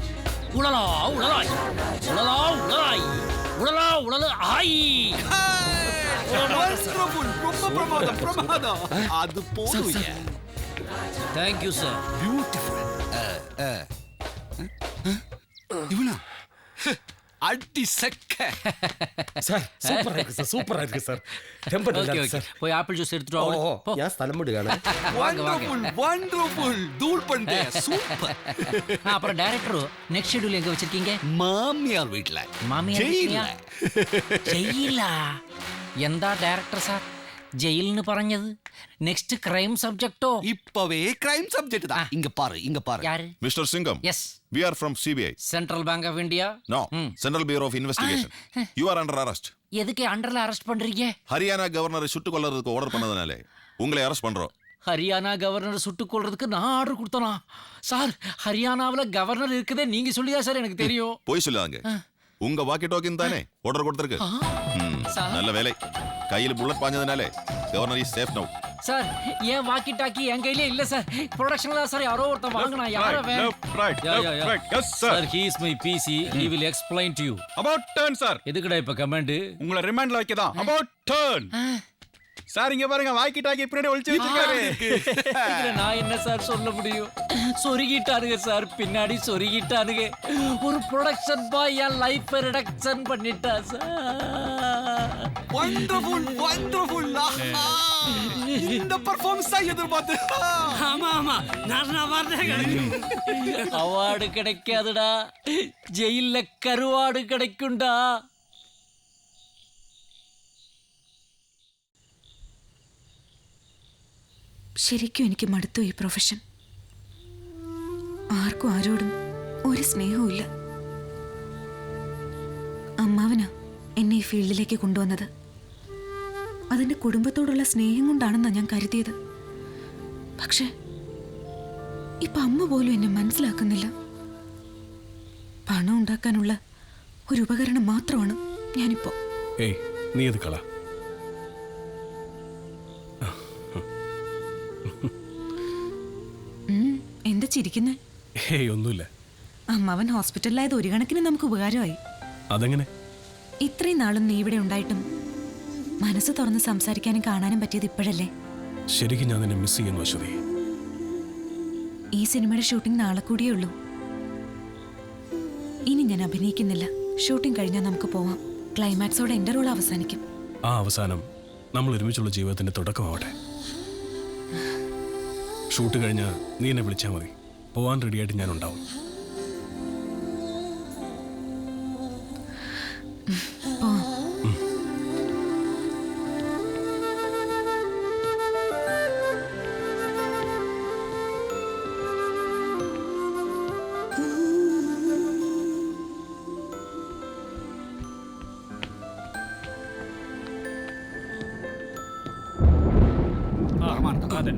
உலலா உலலாய் உலலா உலலாய் உலலா உலல ஆய். வண்டர்ஃபுல். ரொம்ப பிரமாதம். அது போதும். Thank you sir. பியூட்டிஃபுல். இவனா அடி சக்க. சார் சூப்பரா இருக்கு சார். சூப்பரா இருக்கு சார். Temper okay okay. போய் ஆப்பிள் ஜூஸ் எடுத்துட்டு வா. போ. யா സ്ഥലം വിടുകയാണ്. வாங்க வாங்க. வண்டர்ஃபுல். தூள் பண்ணே. சூப்பர். அப்புறம் டைரக்டர் நெக்ஸ்ட் ஷெட்யூல் எங்க வச்சிருக்கீங்க? மாமியார் வீட்ல. மாமியார் வீட்லயா? ஜெயிலா? എന്താ ഡയറക്ടർ സാർ ജയിലിന് പറഞ്ഞത്? നെക്സ്റ്റ് ക്രൈം സബ്ജക്റ്റോ? இப்பவே கிரைம் சப்ஜெக்ட் தான். இங்க பாரு, இங்க பாரு. யாரு? Mister Singam, yes. we are from CBI. Central bank of India? No, Central Bureau of Investigation. You are under arrest. எதுக்கு அண்டர்ல அரெஸ்ட் பண்றீங்க? ஹரியானா கவர்னரை சுட்டுக் கொல்றதுக்கு ஆர்டர் பண்ணதுனாலே உங்களை அரெஸ்ட் பண்றோம். ஹரியானா கவர்னர் சுட்டுக் கொள்றதுக்கு நான் ஆர்டர் கொடுத்தனா? சார் ஹரியானாவில் கவர்னர் இருக்குதே நீங்க சொல்லியா சார் எனக்கு தெரியும். போய் சொல்லாங்க. உங்க வாக்கி டோக்கின் தானே ஆர்டர் கொடுத்திருக்கு. நல்ல வேலை. கையில் புல்லட் பாஞ்சதுனாலே governor is safe now. Sir ஏன் வாக்கி டாக்கி என் கையிலே இல்ல சார். ப்ரொடக்ஷன்ல சார் யாரோ ஒருத்தன் வாங்குனா. யாரோ sir he is my PC. he will explain to you about turn sir. எதுக்குடா இப்ப கமாண்ட்? உங்களை ரிமாண்ட்ல வைக்கதான். about turn sir. இங்க பாருங்க வாக்கி டாக்கி பின்னாடி ஒளிச்சு வச்சிருக்காரு. இதுல நான் என்ன சார் சொல்ல முடியும்? சொருகிட்டானுங்க சார். பின்னாடி சொருகிட்டானுங்க. ஒரு ப்ரொடக்ஷன் பாய் என் லைஃப் ரிடக்ஷன் பண்ணிட்டா சார். Wonderful wonderful. இந்த பெர்ஃபார்மன்ஸ் தான் எதிர்பார்த்து. ஆமா ஆமா நான் அவார்டே கிடைக்கும். அவார்டு கிடைக்காதுடா, ஜெயில்ல கருவாடு கிடைக்கும்டா. ശരിക്കും എനിക്ക് മടുത്തു ഈ പ്രൊഫഷൻ. ആർക്കും ആരോടും ഒരു സ്നേഹവും ഇല്ല. അമ്മാവനാ എന്നെ ഈ ഫീൽഡിലേക്ക് കൊണ്ടുവന്നത്. അതെന്റെ കുടുംബത്തോടുള്ള സ്നേഹം കൊണ്ടാണെന്നാണ് ഞാൻ കരുതിയത്. പക്ഷെ ഇപ്പൊ അമ്മ പോലും എന്നെ മനസ്സിലാക്കുന്നില്ല. പണം ഉണ്ടാക്കാനുള്ള ഒരു ഉപകരണം മാത്രമാണ് ഞാനിപ്പോ. ഏയ് നീ ഇത് കള. എന്താ ചിരിക്കുന്നേ? ഏയ് ഒന്നുമില്ല. അമ്മാവൻ ഹോസ്പിറ്റലിലായത് ഒരു കണക്കിന് നമുക്ക് ഉപകാരമായി. അതെങ്ങനെ? ഇത്രയും നാളും നീ ഇവിടെ ഉണ്ടായിട്ടും മനസ്സ് തുറന്ന് സംസാരിക്കാനും കാണാനും പറ്റിയത് ഇപ്പോഴല്ലേ? ശരിക്കും ഞാൻ നിന്നെ മിസ് ചെയ്യുന്നു അശ്വതി. ഈ സിനിമയുടെ ഷൂട്ടിംഗ് നാളെ കൂടിയേ ഉള്ളൂ. ഇനി ഞാൻ അഭിനയിക്കുന്നില്ല. ഷൂട്ടിംഗ് കഴിഞ്ഞാൽ നമുക്ക് പോവാം. ക്ലൈമാക്സോടെ എന്റെ റോൾ അവസാനിക്കും. ആ അവസാനം നമ്മൾ ഒരുമിച്ചുള്ള ജീവിതത്തിന്റെ തുടക്കമാവട്ടെ. ഷൂട്ട് കഴിഞ്ഞ് നീ എന്നെ വിളിച്ചാൽ മതി. പോവാൻ റെഡിയായിട്ട് ഞാൻ ഉണ്ടാവും.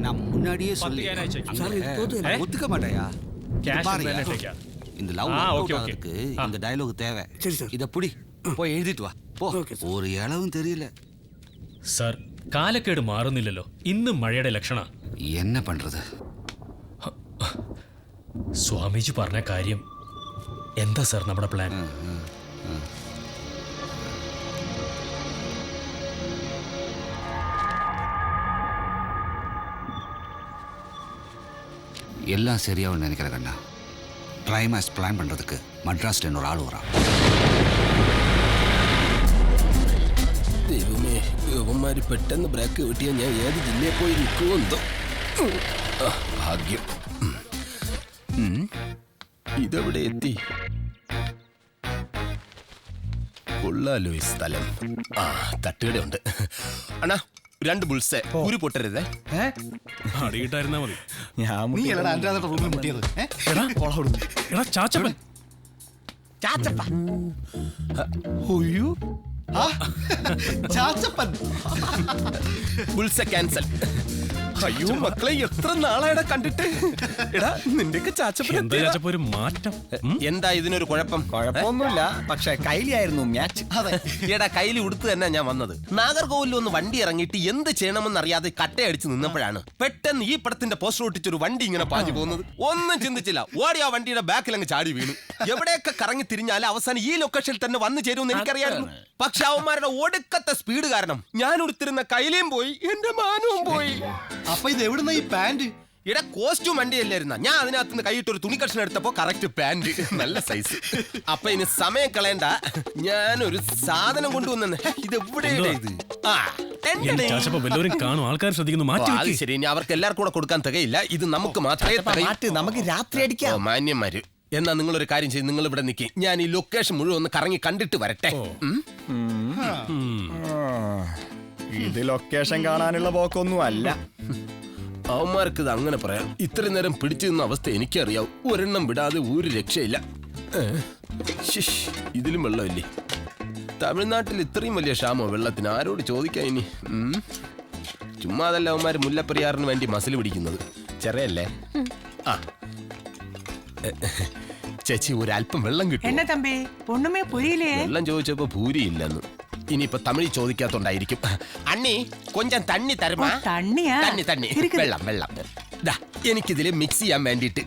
நான் முன்னாடியே சொல்லி ஒத்துக்க மாட்டேயா? இந்த லவ் அதுக்கு இந்த டயலாக் தேவை. இத புடி போய் எழுதிட்டு வா. போ. ஒரு இளவும் தெரியல സാർ. കാലക്കേട് മാറുന്നില്ലല്ലോ. ഇന്നും മഴയുടെ ലക്ഷണ. என்ன பண்றது? സ്വാമിജി പറഞ്ഞ കാര്യം എന്താ സാർ നമ്മുടെ പ്ലാൻ? எல்லாம் சரியாவும் நினைக்கிறேன் கண்ணா. கிளைமாக்ஸ் பிளான் பண்றதுக்கு மட்ராஸ்ல இன்னொரு ஆள் வரான். ദൈവമേ, യുവന്മാര് പെട്ടെന്ന് ബ്രേക്ക് കിട്ടിയാൽ ഞാൻ ഏത് ജില്ലയിൽ പോയി നിൽക്കുമെന്തോ. ഭാഗ്യം. ഇതെവിടെ എത്തി? കൊള്ളാലോ ഈ സ്ഥലം. ആ തട്ടുകടയുണ്ട്. അണ്ണാ 2 ബുൾസെ. ഒരു പൊട്ടരുതേ. അടിയിട്ടായിരുന്നാ മതി. നീ റൂമിൽ മുട്ടിയത്. എടാ ചാച്ചപ്പൻ ചാച്ചപ്പ. അയ്യോ ചാച്ചപ്പൻ. ഉത്സ ക്യാൻസൽ. അയ്യോ മക്കളെ എത്ര നാളായടാ കണ്ടിട്ട്. എടാ നിന്റെയൊക്കെ ചാച്ചപ്പൻ ഒരു മാറ്റം. എന്താ ഇതിനൊരു കുഴപ്പം? കുഴപ്പമൊന്നുമില്ല, പക്ഷെ കൈലിയായിരുന്നു മാച്ച്. അതെ എടാ കയ്യിൽ ഉടുത്ത് തന്നെ ഞാൻ വന്നത്. നാഗർകോവിലിൽ ഒന്ന് വണ്ടി ഇറങ്ങിയിട്ട് എന്ത് ചെയ്യണമെന്ന് അറിയാതെ കട്ടയടിച്ച് നിന്നപ്പോഴാണ് പെട്ടെന്ന് ഈ പടത്തിന്റെ പോസ്റ്റർ ഒട്ടിച്ചൊരു വണ്ടി ഇങ്ങനെ പാഞ്ഞു പോകുന്നത്. ഒന്നും ചിന്തിച്ചില്ല, ഓടി ആ വണ്ടിയുടെ ബാക്കിൽ അങ്ങ് ചാടി വീണു. എവിടെയൊക്കെ കറങ്ങി തിരിഞ്ഞാലും അവസാനം ഈ ലൊക്കേഷനിൽ തന്നെ വന്നു ചേരുമെന്ന് എനിക്കറിയായിരുന്നു. പക്ഷെ അവന്മാരുടെ ഒടുക്കത്തെ സ്പീഡ് കാരണം ഞാൻ ഉടുത്തിരുന്ന കൈലിയും പോയി, എന്റെ മാനവും പോയി. അപ്പൊ ഇത് എവിടുന്ന ഈ പാന്റ്? ഇവിടെ കോസ്റ്റ്യൂം വണ്ടിയല്ലായിരുന്ന ഞാൻ അതിനകത്ത് നിന്ന് കൈയിട്ടൊരു തുണി കഷ്ണം എടുത്തപ്പോ കറക്റ്റ് പാന്റ്, നല്ല സൈസ്. അപ്പൊ ഇനി സമയം കളയണ്ട, ഞാനൊരു സാധനം കൊണ്ടുവന്നെ. ഇത് എവിടെയാണ് ഇത്? വല്ലവരും കാണും, ആൾക്കാർ ശ്രദ്ധിക്കുന്നു. മാറ്റി ശരി, ഇനി അവർക്ക് എല്ലാവർക്കും കൂടെ കൊടുക്കാൻ തികയില്ല. ഇത് നമുക്ക് മാത്രമേ നമുക്ക് രാത്രി അടിക്കാം. മാന്യന്മാര്, എന്നാ നിങ്ങളൊരു കാര്യം ചെയ്യും, നിങ്ങൾ ഇവിടെ നിൽക്കി, ഞാൻ ഈ ലൊക്കേഷൻ മുഴുവൻ ഒന്ന് കറങ്ങി കണ്ടിട്ട് വരട്ടെ. ഇത് ലൊക്കേഷൻ കാണാനുള്ള പോക്കൊന്നും അല്ല. അവന്മാർക്ക് ഇത് അങ്ങനെ പറയാം. ഇത്രയും നേരം പിടിച്ചു നിന്ന അവസ്ഥ എനിക്കറിയാവും. ഒരെണ്ണം വിടാതെ ഒരു രക്ഷയില്ല. ഇതിലും വെള്ളമില്ലേ? തമിഴ്നാട്ടിൽ ഇത്രയും വലിയ ക്ഷാമോ വെള്ളത്തിന്? ആരോട് ചോദിക്കാൻ ഇനി? ചുമ്മാതല്ല അവന്മാര് മുല്ലപ്പെരിയാറിന് വേണ്ടി മസിൽ പിടിക്കുന്നത്. ചെറിയല്ലേ? ആ ചേച്ചി, ഒരല്പം വെള്ളം കിട്ടും. என்ன தம்பி ஒண்ணுமே புரியலையே. വെള്ളം ചോദിച്ചപ്പോ ഭൂരി ഇല്ലെന്ന്. ഇനിയിപ്പോ തമിഴ് ചോദിക്കാത്തോണ്ടായിരിക്കും. അണ്ണി കൊഞ്ചം തണ്ണി തരുമാ? தண்ணியா? തണ്ണി വെള്ളം വെള്ളം. എനിക്കിതില് മിക്സ് ചെയ്യാൻ വേണ്ടിട്ട്.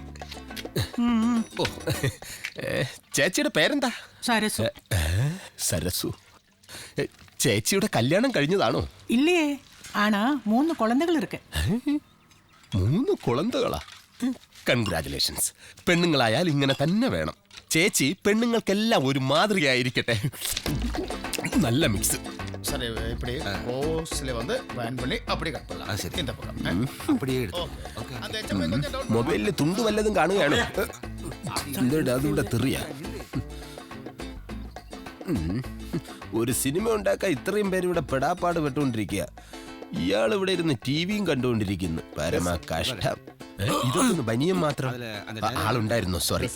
ഓ ചേച്ചിയുടെ പേരെന്താ? സരസു. സരസു. ചേച്ചിയുടെ കല്യാണം കഴിഞ്ഞതാണോ? இல்லையே, ஆனா 3 குழந்தைகள் இருக்கு. 3 കുളന്തകളാ? കൺഗ്രാറ്റുലേഷൻസ്. പെണ്ണുങ്ങളായാൽ ഇങ്ങനെ തന്നെ വേണം. ചേച്ചി പെണ്ണുങ്ങൾക്കെല്ലാം ഒരു മാതൃകയായിരിക്കട്ടെ. നല്ല മിക്സ്. சரி இப்படி ஓஸ்ல வந்து பேன் பண்ணி அப்படி கட் பண்ணலாம். சரி இந்த பக்கம் அப்படியே எடுத்து. ஓகே அந்த HMI கொஞ்சம் டவுன். മൊബൈലിൽ തുണ്ട് വല്ലതും കാണുകയാണ്. എന്താ അതിവിടെ തെറിയ? ഒരു സിനിമ ഉണ്ടാക്കാൻ ഇത്രയും പേര് ഇവിടെ പെടാപ്പാട് പെട്ടുകൊണ്ടിരിക്കുക. ഇയാൾ ഇവിടെ ഇരുന്ന് ടിവിയും കണ്ടുകൊണ്ടിരിക്കുന്നു. പരമ കഷ്ടം. ഇതൊന്നും ബനിയം മാത്രം ആളുണ്ടായിരുന്നു. സോറി.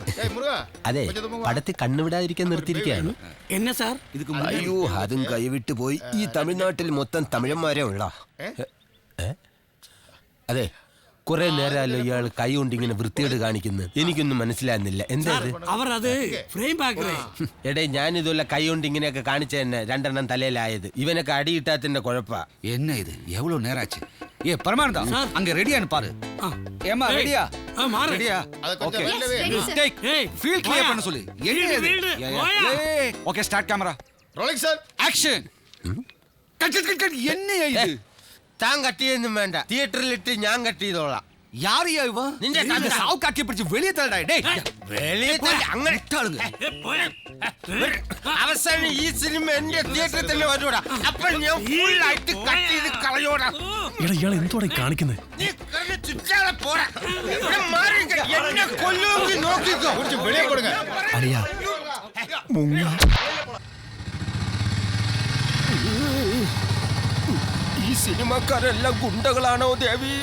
അതെ, പടത്തിൽ കണ്ണുവിടാതിരിക്കാൻ നിർത്തിയിരിക്കുകയാണ്. എന്നാ സാർ? അയ്യോ അതും കൈവിട്ടു പോയി. ഈ തമിഴ്നാട്ടിൽ മൊത്തം തമിഴന്മാരെ ഉള്ള. അതെ, കുറെ നേരമല്ലോ ഇയാൾ കൈ കൊണ്ട് ഇങ്ങനെ വൃത്തിയോട് കാണിക്കുന്നു. എനിക്കൊന്നും മനസ്സിലാകുന്നില്ല. എന്താ അവർ അത് ഫ്രെയിം ആക്കണേ. എടേ, ഞാനിതുള്ള കൈ കൊണ്ട് ഇങ്ങനെയൊക്കെ കാണിച്ച തന്നെ 2 എണ്ണം തലയിലായത്. ഇവനൊക്കെ അടിയിട്ടാത്തിന്റെ കുഴപ്പാ. என்ன இது எவ்வளவு நேரம் ஆச்சு? ஏ பரமானந்தா, அங்க ரெடியான்னு பாரு. ஏமா ரெடியா? ரெடியா? ஓகே. டேக் ஃபீல் கிளியர் பண்ண சொல்லு. என்ன இது? Okay, start camera. Rolling sir, action. Cut. என்ன இது? താൻ കട്ടിയൊന്നും വേണ്ട, തിയേറ്ററിലിട്ട് ഞാൻ കട്ട് ചെയ്തോളാം. யாரையா இவன்? നിന്റെ சாவு காக்கி பிடிச்சு வெளியே தள்ளடா. டேய் വെളിയെ അങ്ങനെ അവസാനം ഈ സിനിമ എന്റെ തിയേറ്ററിൽ തന്നെ വരൂടാ. അപ്പോൾ ഞാൻ ഫുൾ ആയിട്ട് കട്ട് ചെയ്ത് കളയോടാ. ഇയാൾ എന്തോടെ കാണിക്കുന്നത്? നീ ചുറ്റാതെ പോടാ. മാറി എന്നെ കൊല്ലുമെങ്കിൽ നോക്കിക്കോ. வெளியே போடுங்க. അളിയാ മുങ്ങ. ഈ സിനിമക്കാരെല്ലാം ഗുണ്ടകളാണോ ദേവി?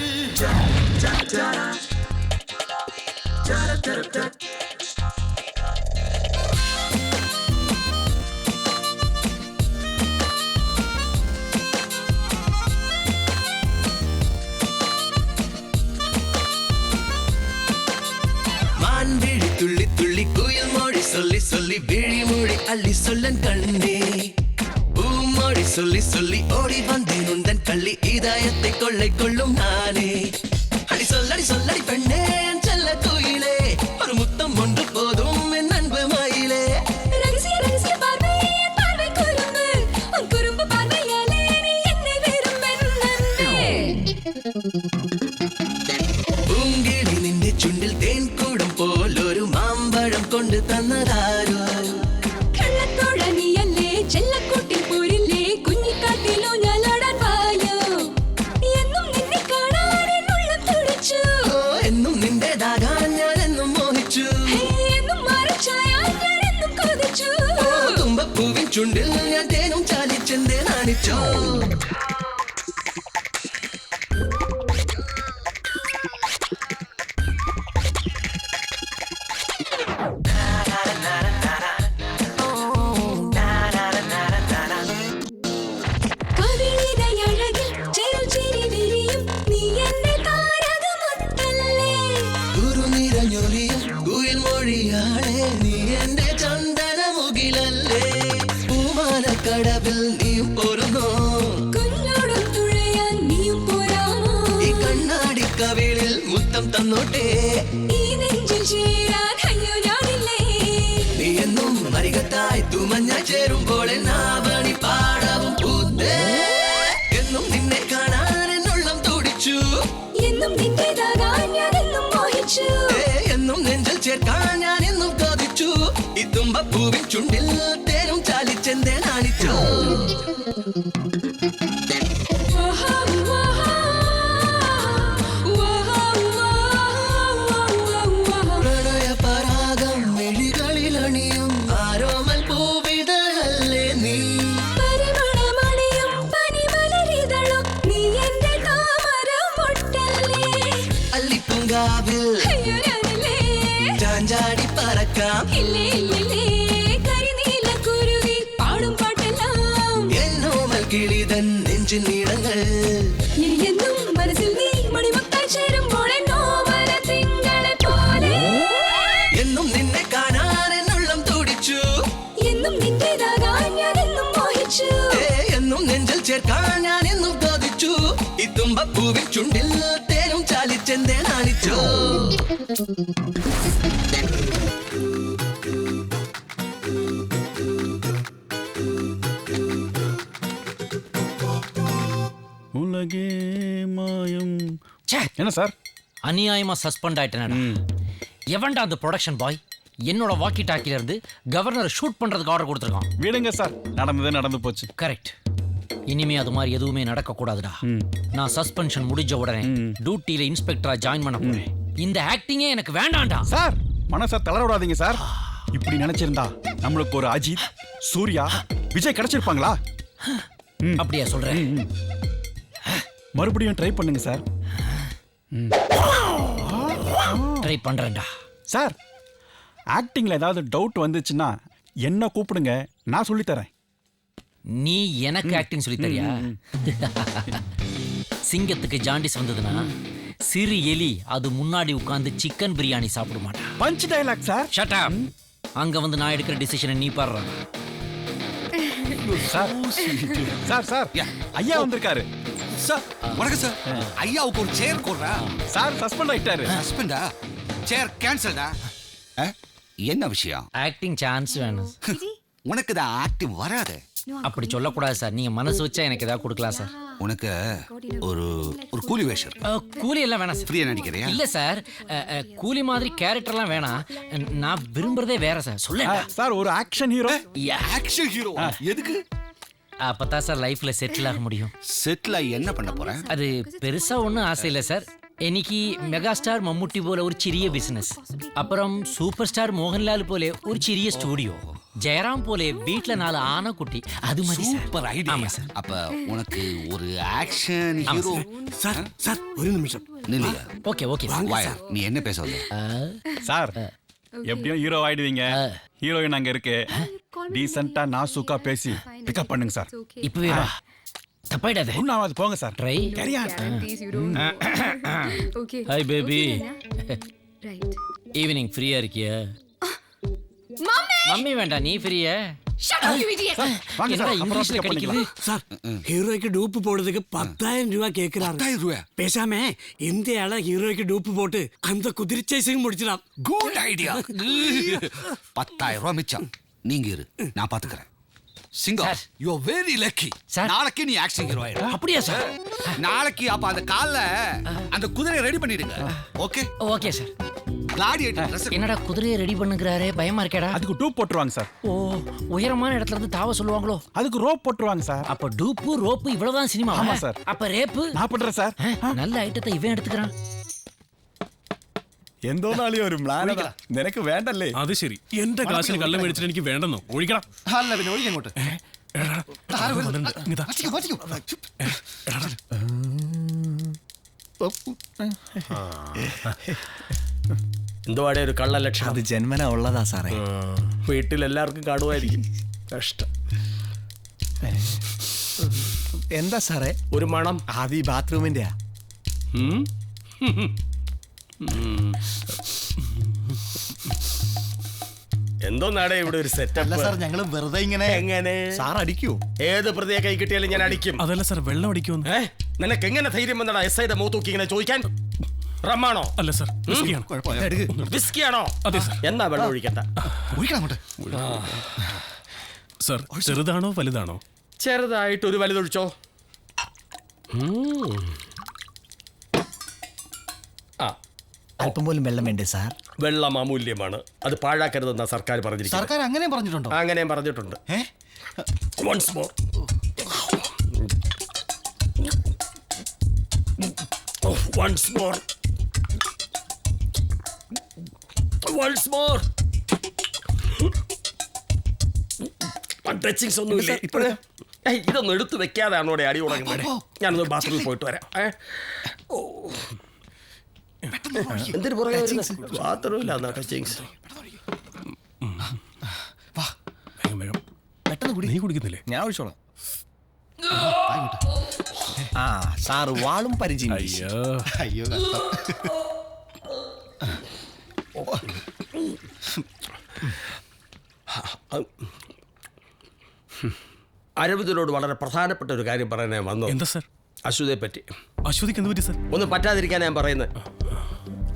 மான்விழி துள்ளி துள்ளி குயில் மொழி சொல்லி சொல்லி விழி மொழி அள்ளி சொல்லன் கண்ணே. பூமொழி சொல்லி சொல்லி ஓடி வந்தேன் உந்தன் கள்ளி இதயத்தை கொள்ளை கொள்ளும் நானே. அடி சொல்லடி பெண்ணே என் செல்ல கோயிலே, ஒரு முத்தம் ஒன்று போதும் என் அன்பு மயிலே. ரகசிய பார்வை என் பார்வை குறும்பு, உன் குறும்பு பார்வையாலே நீ என்னை விரும்பென்னே. பூங்கிழி നിന്റെ ചുണ്ടിൽ തേൻ കൂടം പോലൊരു മാമ്പഴം കൊണ്ട് തന്നതാരോ. കള്ളത്തോഴ നീയല്ലേ, ചെല്ലക്കൂട്ടിൽ പോരില്ലേ, കുഞ്ഞിക്കാട്ടിലോ ഞാലാടാൻ വായോ. എന്നും നിന്നെ കാണാൻ എന്നുള്ളം തുടിച്ചു. എന്നും നിന്റേതാകാൻ ഞാൻ എന്നും മോഹിച്ചു. എന്നും മറച്ചായാൽ ഞാൻ എന്നും കൊതിച്ചു. തുമ്പപ്പൂവിൻ ചുണ്ടിൽ ഞാൻ തേനും ചാലിച്ചെന്തേ നാണിച്ചോ. തന്നോട്ടെ ഈ നെഞ്ചിൽ ചേരാൻ അയ്യോ ഞാനില്ലേ നീ എന്നും അരികത്തായി തുമഞ്ഞ ചേരുമ്പോൾ എന്നാവണി പാടവും പൂത്തേ എന്നും നിന്നെ കാണാൻ എന്നുള്ളം തുടിച്ചു എന്നും നിന്റേതാകാൻ ഞാൻ എന്നും മോഹിച്ചു എന്നും നെഞ്ചിൽ ചേർക്കാൻ ഞാൻ എന്നും കൊതിച്ചു ഈ തുമ്പപ്പൂവിൻ ചുണ്ടിൽ തേനും ചാലിച്ചെന്തേ നാണിച്ചു പ്രണയ പരാഗം മിഴികളിലണിയും ആരോമൽ പൂവിതഴല്ലേ നീ പരിമളമണിയും പനിമലരിതളും നീ എന്റെ താമരമൊട്ടല്ലേ അല്ലിപ്പൂങ്കാവിൽ അയ്യോ ഞാനില്ലേ ചാഞ്ചാടി പറക്കാം ഇല്ലേ ഇല്ലേ കരിനീലക്കുരുവി പാടും പാട്ടെല്ലാം എന്നോമൽ കിളിതൻ നെഞ്ചിൻ നീളങ്ങൾ എന്നും മനസ്സിൽ നീ മണിമുത്തായി ചേരുമ്പോൾ എന്നോമല തിങ്കളെ പോലെ എന്നും നിന്നെ കാണാൻ എന്നുള്ളം തുടിച്ചു എന്നും നിന്റേതാകാൻ ഞാൻ എന്നും മോഹിച്ചു എന്നും നെഞ്ചിൽ ചേർക്കാൻ ഞാൻ എന്നും കൊതിച്ചു ഈ തുമ്പപ്പൂവിൻ ചുണ്ടിൽ തേനും ചാലിച്ചെന്തേ നാണിച്ചു உலகே மாயம் என்ன சார் அநியாயமா சஸ்பெண்ட் ஆயிட்டேனடா எவன்டா அந்த ப்ரொடக்ஷன் பாய் என்னோட வாக்கி டாக்கில இருந்து கவர்னர் ஷூட் பண்றதுக்கு ஆர்டர் கொடுத்துருக்கான் விடுங்க சார் நடந்ததே நடந்து போச்சு கரெக்ட் இனிமே அது மாதிரி எதுவுமே நடக்க கூடாதுடா நான் சஸ்பென்ஷன் முடிஞ்ச உடனே டியூட்டில இன்ஸ்பெக்டரா ஜாயின் பண்ண போறேன் இந்த ஆக்டிங்கே எனக்கு வேண்டாம்டா சார் மனசை தளர விடாதீங்க சார் இப்படி நினைச்சிருந்தா நம்மளுக்கு ஒரு அஜித் சூர்யா விஜய் கிடைச்சிருப்பாங்களா அப்படியா சொல்றேன் மறுபடியும் ட்ரை பண்ணுங்க சார் ட்ரை பண்றேன்டா சார் ஆக்டிங்ல ஏதாவது டவுட் வந்துச்சுன்னா என்ன கூப்பிடுங்க நான் சொல்லி தரேன் நீ எனக்கு ஆக்டிங் சொல்லி தரியா சிங்கத்துக்கு ஜாண்டிஸ் வந்ததுன்னா சிறு எலி அது முன்னாடி உட்கார்ந்து சிக்கன் பிரியாணி சாப்பிட மாட்டான் punch dialogue sir shut up அங்க வந்து நான் எடுக்கிற டிசிஷனை நீ பாடுற சார் சார் சார் ஐயா வந்திருக்காரு சார் வணக்கம் சார் ஐயாவுக்கு ஒரு சேர் கொடுறா சார் சஸ்பெண்ட் ஆயிட்டாரு சஸ்பெண்டா சேர் கேன்சல்டா என்ன விஷயம் ஆக்டிங் சான்ஸ் வேணும் உனக்கு தான் ஆக்டிங் வராது அப்படி சொல்லக்கூடாது சார் நீங்க மனசு வச்சா எனக்கு ஏதாவது கொடுக்கலாம் சார் உனக்கு ஒரு ஒரு கூலி வேஷம் கூலி எல்லாம் வேணாம் சார் ஃப்ரீயா நடிக்கிறியா இல்ல சார் கூலி மாதிரி கேரக்டர்லாம் வேணாம் நான் விரும்புறதே வேற சார் சொல்ல சார் ஒரு ஆக்ஷன் ஹீரோ ஆக்ஷன் ஹீரோ எதுக்கு அப்பதான் சார் லைஃப்ல செட்டில் ஆக முடியும் செட்டில் ஆகி என்ன பண்ண போறேன் அது பெருசா ஒன்றும் ஆசை இல்லை சார் എനിക്ക് മെഗാസ്റ്റാർ മമ്മൂട്ടി പോലെ ഒരു ചെറിയ ബിസിനസ് അപ്പുറം സൂപ്പർ സ്റ്റാർ മോഹൻലാൽ പോലെ ഒരു ചെറിയ സ്റ്റുഡിയോ ജയറാം പോലെ വീട്ടിലെ 4 ആനക്കുട്ടി അത് മതി சூப்பர் ஐடியா சார் அப்ப உனக்கு ஒரு ஆக்ஷன் ஹீரோ சார் சார் ஒரு நிமிஷம் நில்லையா ஓகே ஓகே வாயா நீ என்ன பேச வந்த சார் எப்படியும் ஹீரோ ஆயிடுவீங்க ஹீரோயின் அங்க இருக்கு டீசென்ட்டா நாசூக்கா பேசி பிக்கப் பண்ணுங்க சார் இப்பவே வா தப்பாயிடாதே ஒண்ணாவது போங்க சார் ட்ரை சரியா ஹாய் பேபி ஈவினிங் ஃப்ரீயா இருக்கியா மம்மி வேண்டாம் நீ ஃப்ரீயா இங்கிலீஷ்ல கிடைக்குது சார் ஹீரோய்க்கு டூப்பு போடுறதுக்கு 10,000 ரூபாய் கேட்கிறாரு 10,000 ரூபாய் பேசாம இந்த ஆள ஹீரோய்க்கு டூப்பு போட்டு அந்த குதிரை சேசிங் முடிச்சிடலாம் குட் ஐடியா 10,000 ரூபாய் மிச்சம் நீங்க இரு நான் பாத்துக்கிறேன் சிங்கம் யூ ஆர் வெரி லக்கி நாளைக்கு நீ ஆக்ஷன் ஹீரோ ஆயிடு அப்படியே சார் நாளைக்கு அப்ப அந்த கால்ல அந்த குதிரையை ரெடி பண்ணிடுங்க ஓகே ஓகே சார் கிளாடியேட்டர் என்னடா குதிரையை ரெடி பண்ணுங்கறாரே பயமா இருக்கேடா அதுக்கு டூப் போட்டுருவாங்க சார் ஓ உயரமான இடத்துல இருந்து தாவ சொல்லுவாங்களோ அதுக்கு ரோப் போட்டுருவாங்க சார் அப்ப டூப்பு ரோப்பு இவ்வளவுதான் சினிமா ஆமா சார் அப்ப ரேப்பு நான் பண்றேன் சார் நல்ல ஐட்டத்தை இவன் எடுத்துக்கறான் എന്തോ നാളെ ഒരു മ്ലാനത നിനക്ക് വേണ്ടല്ലേ അത് ശരി എന്റെ കാശിന് കള്ളം മേടിച്ചിട്ട് എനിക്ക് വേണ്ടെന്നോ ഒഴിക്കണം അല്ല പിന്നെ ഒഴിക്കങ്ങോട്ട് എന്തുവാടെ ഒരു കള്ള ലക്ഷണം അത് ജന്മന ഉള്ളതാ സാറേ വീട്ടിൽ എല്ലാവർക്കും കാണുമായിരിക്കും കഷ്ടം എന്താ സാറേ ഒരു മണം അത് ഈ ബാത്റൂമിന്റെ എന്തോ നാടേ ഇവിടെ ഒരു സെറ്റപ്പ് സാർ ഞങ്ങൾ വെറുതെ ഇങ്ങനെ എങ്ങനെ സാർ അടിക്കൂ ഏത് പ്രതിയെ കൈ കിട്ടിയാലും ഞാൻ അടിക്കും അതല്ല സാർ വെള്ളം അടിക്കുമെന്ന് നിനക്ക് എങ്ങനെ ധൈര്യം വന്നടാ എസ് ഐയുടെ മുഖത്ത് നോക്കി ഇങ്ങനെ ചോദിക്കാൻ റമ്മാണോ? അല്ല സർ, വിസ്കിയാണോ? അതെ സർ. എന്നാ വെള്ളം ഒഴിക്കണ്ട. സർ, ചെറുതാണോ വലുതാണോ? ചെറുതായിട്ട് ഒരു വലുതൊഴിച്ചോ. അല്പം പോലും വെള്ളം വേണ്ടേ സാർ? വെള്ളം അമൂല്യമാണ്, അത് പാഴാക്കരുതെന്നാ സർക്കാർ പറഞ്ഞിരിക്കുന്നത്. സർക്കാർ അങ്ങനെ പറഞ്ഞിട്ടുണ്ടോ? അങ്ങനെയും പറഞ്ഞിട്ടുണ്ട്. Once more. Once more. Once more. Touchings ഒന്നുമില്ലേ ഇപ്പോഴേ? ഇതൊന്നും എടുത്തു വെക്കാതെയാണോ ഇവിടെ അടി തുടങ്ങുന്നത്? ഞാനൊന്ന് ബാത്റൂമിൽ പോയിട്ട് വരാം. എന്തിനു പുറകെ ബാത്റൂമില്ല ടച്ചിങ്സ്. നീ കുടിക്കുന്നില്ലേ? ഞാൻ ഒഴിച്ചോളാം. ആ സാറ് വാളും പരിചയം. അയ്യോ അരവിന്ദനോട് വളരെ പ്രധാനപ്പെട്ട ഒരു കാര്യം പറയാൻ ഞാൻ വന്നു. എന്താ സർ? അശ്വതിയെ പറ്റി. അശ്വതിക്ക് എന്ത് പറ്റി സർ? ഒന്നും പറ്റാതിരിക്കാൻ ഞാൻ പറയുന്നത്.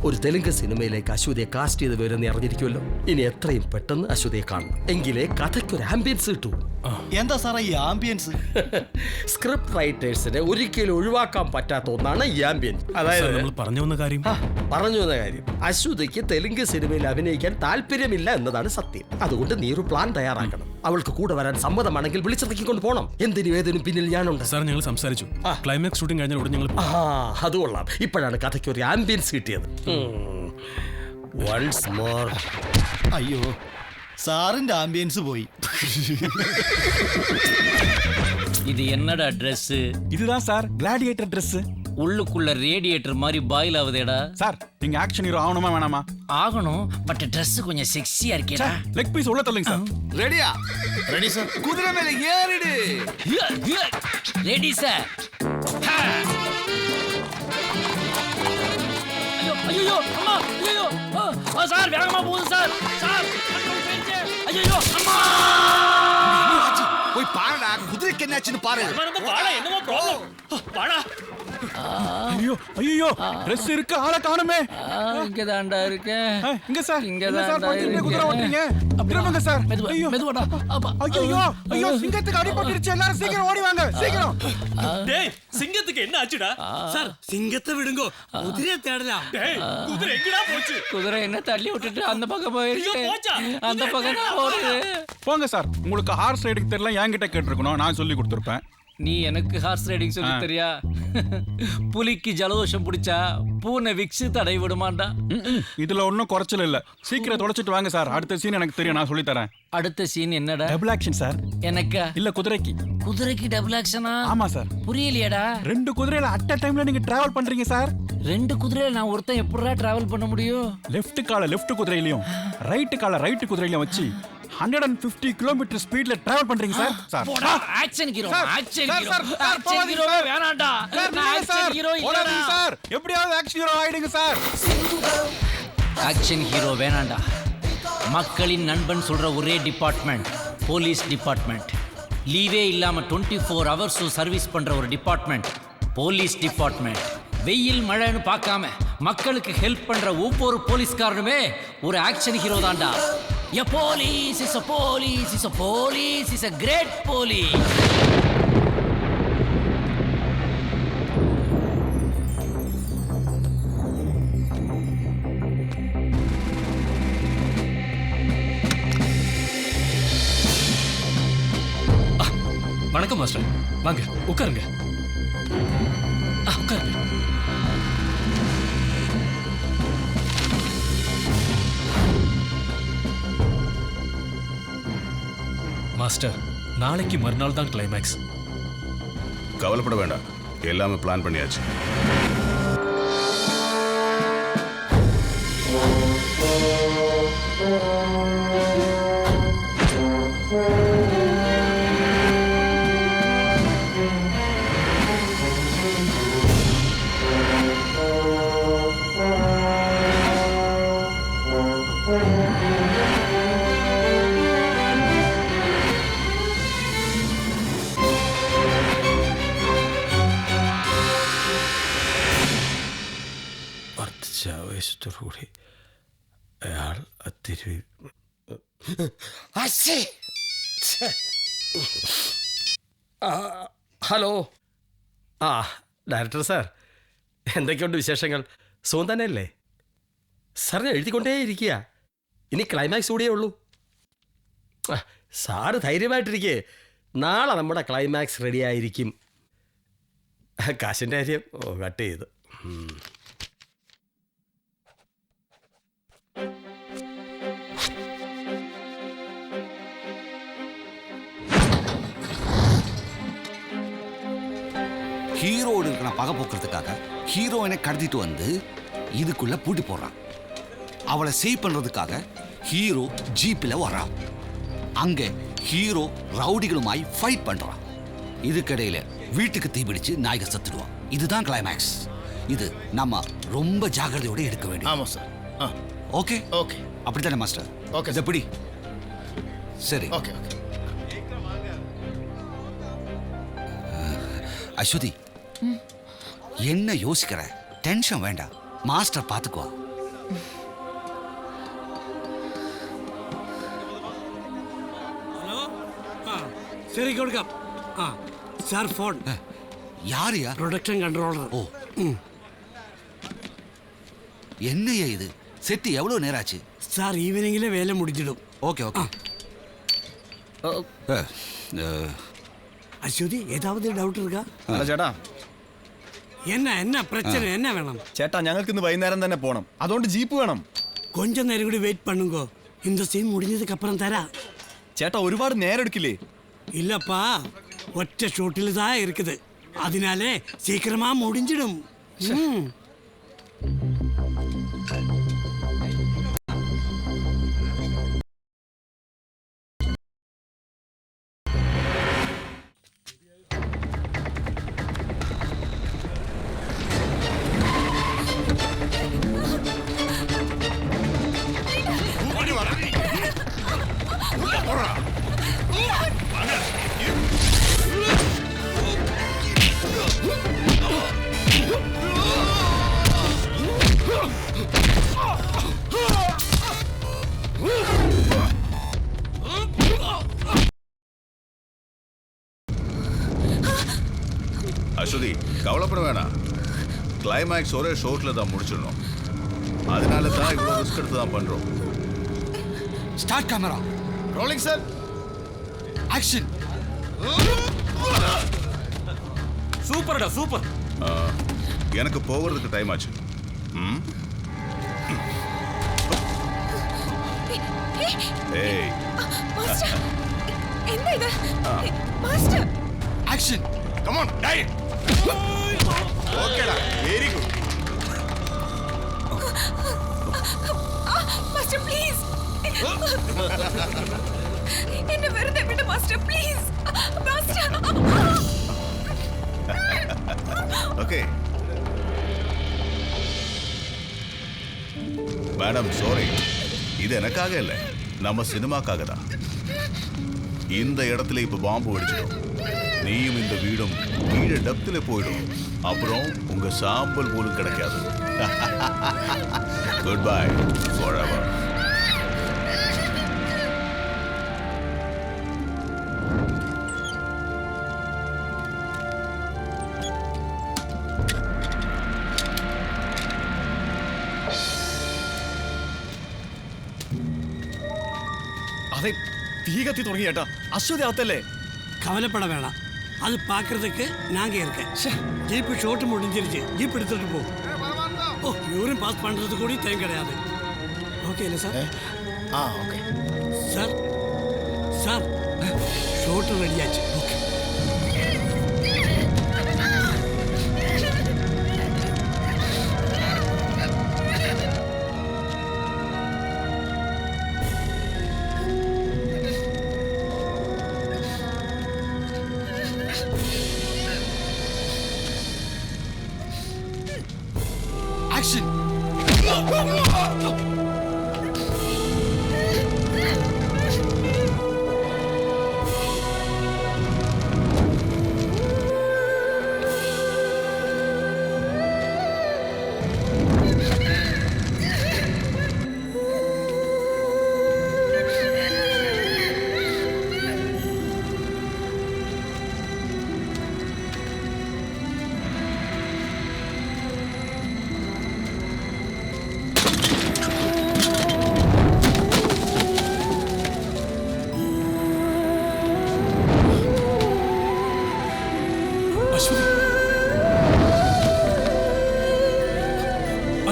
ഒരു തെലുങ്ക് സിനിമയിലേക്ക് അശ്വതിയെ കാസ്റ്റ് ചെയ്ത് വരും നീ അറിഞ്ഞിരിക്കുമല്ലോ. ഇനി എത്രയും പെട്ടെന്ന് അശ്വതിയെ കാണണം, എങ്കിലേ കഥയ്ക്കൊരു ആംബിയൻസ് കിട്ടൂ. എന്താ സാറേ ഈ ആംബിയൻസ്? സ്ക്രിപ്റ്റ് റൈറ്റേഴ്സിനെ ഒരിക്കലും ഒഴിവാക്കാൻ പറ്റാത്ത ഒന്നാണ് ഈ ആംബിയൻസ്. അതായത് നമ്മൾ പറഞ്ഞു വന്ന കാര്യം അശ്വതിക്ക് തെലുങ്ക് സിനിമയിൽ അഭിനയിക്കാൻ താല്പര്യമില്ല എന്നതാണ് സത്യം. അതുകൊണ്ട് നീ ഒരു പ്ലാൻ തയ്യാറാക്കണം. അവൾക്ക് കൂടെ വരാൻ സമ്മതമാണെങ്കിൽ വിളിച്ചിറക്കിക്കൊണ്ട് പോകണം. എന്തിനും ഏതിനും പിന്നിൽ ഞാനുണ്ട്. സാർ, ഞങ്ങൾ സംസാരിച്ചു. ക്ലൈമാക്സ് ഷൂട്ടിംഗ് കഴിഞ്ഞാൽ ഉടനെ ഞങ്ങൾ അത് കൊള്ളാം. ഇപ്പോഴാണ് കഥയ്ക്ക് ഒരു ആംബിയൻസ് കിട്ടിയത്. Once more. അയ്യോ, സാറിന്റെ ആംബിയൻസ് പോയി. இது என்னடா Dress? இதுதான் சார் கிளாடியேட்டர் Dress. உள்ளுக்குள்ள ரேடியேட்டர் மாதிரி பாயில் ஆகுதேடா. சார், நீங்க ஆக்ஷன் ஹீரோ ஆகணுமா வேணாமா? ஆகணும், பட் Dress கொஞ்சம் செக்ஸியா இருக்கேடா. லெக் பீஸ் உள்ள தள்ளுங்க சார். ரெடியா? Ready sir. குதிரை மேல ஏறிடு. Ready sir. ஐயோ அம்மா, ஐயோ சார், வேகமா போகுது சார். சார், கண்ட்ரோல் பண்ணிச்சு. ஐயோ அம்மா, போய் பாருடா, குதிரைக்கு என்னாச்சுன்னு பாரு. வாடா, என்னமோ ப்ராப்ளம். வாடா. ஐயோ ஐயோ, Dress இருக்கு, ஆளை காணுமே. இங்க தான்டா இருக்கேன். இங்க சார், இங்க சார் தான்டா பக்கத்துல குதிரை ஓட்டுறீங்க. அப்படியே சார். ஐயோ மெதுவாடா. ஐயோ ஐயோ, சிங்கத்துக்கு அடிபட்டுருச்சு. எல்லாரும் சீக்கிரம் ஓடி வாங்க, சீக்கிரம். டேய், சிங்கத்துக்கு என்ன ஆச்சுடா? சார், சிங்கத்தை விடுங்கோ, குதிரையை தேடலாம். டேய், குதிரை எங்கடா போச்சு? குதிரை என்ன தள்ளி விட்டுட்டு அந்த பக்கம் போயிருக்கு. அந்த பக்கம் தான் போகுது. போங்க சார், உங்களுக்கு ஹார்ஸ் ரைடிங் தெரியல, என்கிட்ட கேட்டிருக்கணும், நான் சொல்லி கொடுத்துருப்பேன். நீ எனக்கு ஹார்ஸ் ரைடிங் சொல்லி தெரியா? புலிக்கு ஜலதோஷம் பிடிச்சா பூனை விக்ஸ் தடை விடுமாண்டா. இதுல ஒன்றும் குறைச்சல் இல்ல. சீக்கிரம் தொடச்சிட்டு வாங்க சார். அடுத்த சீன் எனக்கு தெரியும், நான் சொல்லி தரேன். அடுத்த சீன் என்னடா? Double action sir. எனக்கா? இல்ல குதிரைக்கு. குதிரைக்கு டபுள் ஆக்ஷனா? ஆமா சார். புரியலையடா. 2 குதிரையில அட் அ டைம்ல நீங்க டிராவல் பண்றீங்க சார். 2 குதிரையில நான் ஒருத்தன் எப்படிடா டிராவல் பண்ண முடியும்? லெஃப்ட் கால லெஃப்ட் குதிரையிலயும் ரைட் கால ரைட் குதிரையிலயும் வச்சு 150 கிலோமீட்டர் ஸ்பீட்ல டிராவல் பண்றீங்க சார். சார் போடா, action hero, action hero. Action hero வேணாம்டா. ஆக்ஷன் ஹீரோ இல்லடா சார். எப்படியாவது ஆக்ஷன் ஹீரோ ஆயிடுங்க சார். ஆக்ஷன் ஹீரோ வேணாம்டா. மக்களின் நண்பன் சொல்ற ஒரே டிபார்ட்மெண்ட் போலீஸ் டிபார்ட்மெண்ட். லீவே இல்லாம 24 ஹவர்ஸ் சர்வீஸ் பண்ற ஒரு டிபார்ட்மெண்ட் போலீஸ் டிபார்ட்மெண்ட். வெயில் மழைன்னு பார்க்காம மக்களுக்கு ஹெல்ப் பண்ற ஒவ்வொரு போலீஸ்காரனுமே ஒரு ஆக்ஷன் ஹீரோ தான்டா. A police is a police is a police is a great police. வணக்கம் மாஸ்டர், வாங்க உட்காருங்க. உட்காருங்க. மாஸ்டர், நாளைக்கு மறுநாள் தான் கிளைமேக்ஸ். கவலைப்பட வேண்டாம், எல்லாமே பிளான் பண்ணியாச்சு. കൂടി അയാൾ തിരുവി ഹലോ ആ ഡയറക്ടർ സാർ, എന്തൊക്കെയുണ്ട് വിശേഷങ്ങൾ? സുഖം തന്നെയല്ലേ സാർ? ഞാൻ എഴുതിക്കൊണ്ടേ ഇരിക്കുക. ഇനി ക്ലൈമാക്സ് കൂടിയേ ഉള്ളൂ. സാറ് ധൈര്യമായിട്ടിരിക്കേ, നാളെ നമ്മുടെ ക്ലൈമാക്സ് റെഡി ആയിരിക്കും. കാശിൻ്റെ കാര്യം കട്ട് ചെയ്ത്. ஹீரோடு இருக்கிற பகை போக்குறதுக்காக ஹீரோயினை கடத்திட்டு வந்து இதுக்குள்ள பூட்டி போடுறான். அவளை சேவ் பண்றதுக்காக ஹீரோ ஜீப்பில் வர்றான். அங்க ஹீரோ ரவுடிகளுமாய் ஃபைட் பண்றான். இதுக்கிடையில வீட்டுக்கு தீபிடிச்சு நாயக சத்துடுவான். இதுதான் கிளைமேக்ஸ். இது நம்ம ரொம்ப ஜாகிரதையோட எடுக்க வேண்டியது. ஆமாம் சார். ஓகே ஓகே, அப்படித்தானே மாஸ்டர்? ஓகே, எப்படி? சரி. Okay okay. அஸ்வதி, என்ன யோசிக்கிற? டென்ஷன் வேண்டாம், மாஸ்டர் பார்த்துக்குவா. ഹലോ, ശരി കൊടുക്കാം. Sir phone. யாரையா? Production controller. ஓ, என்னையா இது? செட்டு எவ்வளவு நேரம் ஆச்சு? சார் ஈவினிங்கில் வேலை முடிஞ்சிடும். Okay okay. அஸ்வதி, ஏதாவது டவுட் இருக்கா? ചേട്ടാ, என்ன பிரச்சனை, என்ன வேணும்? ചേട്ടാ ഞങ്ങൾക്ക് ഇന്ന് വൈകുന്നേരം തന്നെ പോണം, അതുകൊണ്ട് ജീപ്പ് വേണം. கொஞ்ச நேரம் கூட வெயிட் பண்ணுங்க, இந்த சீன் முடிஞ்சதுக்கு அப்புறம் தரா. ചേട്ടാ ഒരുപാട് നേരം എടുക്കില്ലേ? இல்லப்பா, ஒற்ற ஷூட்டில் தான் இருக்குது, அதனாலே சீக்கிரமா முடிஞ்சிடும். அஸ்வதி, கவலைப்பட வேணாம். கிளைமேக்ஸ் ஒரே ஷோட்டில் தான் முடிச்சிடணும். அதனால தான் இவ்வளோ ரிஸ்க் எடுத்து தான் பண்ணுறோம். Start camera rolling sir. Action. சூப்பர்டா, சூப்பர். எனக்கு போகிறதுக்கு டைம் ஆச்சு. ஏய் மாஸ்டர், என்ன இது? Master, action. கம் ஆன், டை. ஓகேடா, வெரி குட். மாஸ்டர் ப்ளீஸ், என்ன வெறுതെ விடு master, please master. Okay madam, sorry, இது எனக்காக இல்லை, நம்ம சினிமாக்காக தான். இந்த இடத்துல இப்ப பாம்பு வெடிச்சிடும், நீயும் இந்த வீடும் கீழே டப்தில போயிடும், அப்புறம் உங்க சாம்பல் போலும் கிடைக்காது. Good bye forever. അതെ, തീ കത്തി തുടങ്ങി ചേട്ടാ. അശ്വതി അകത്തല്ലേ? கவலைப்பட வேணாம், அது பார்க்கறதுக்கு நாங்க இருக்கேன். ஜீப்பு ஷோட்டு முடிஞ்சிருச்சு, ஜீப் எடுத்துட்டு போ. ஓ, யூரின் பாஸ் பண்றதுக்கு கூட டைம் கிடையாது. ஓகே இல்லை sir? Okay sir. Sir, shot ரெடியாச்சு. ஓகே. ஆக்ஷன்.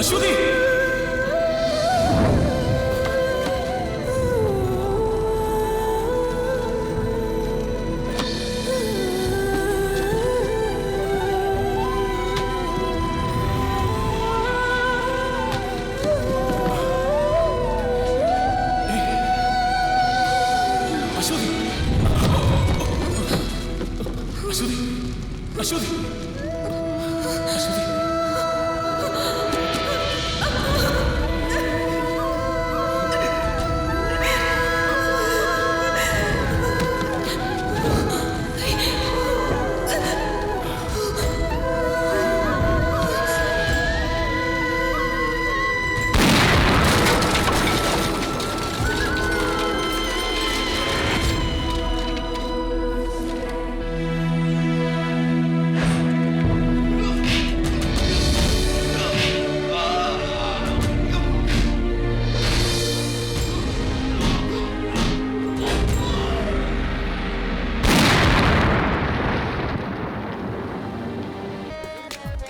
അശ്വതി അശ്വതി അശ്വതി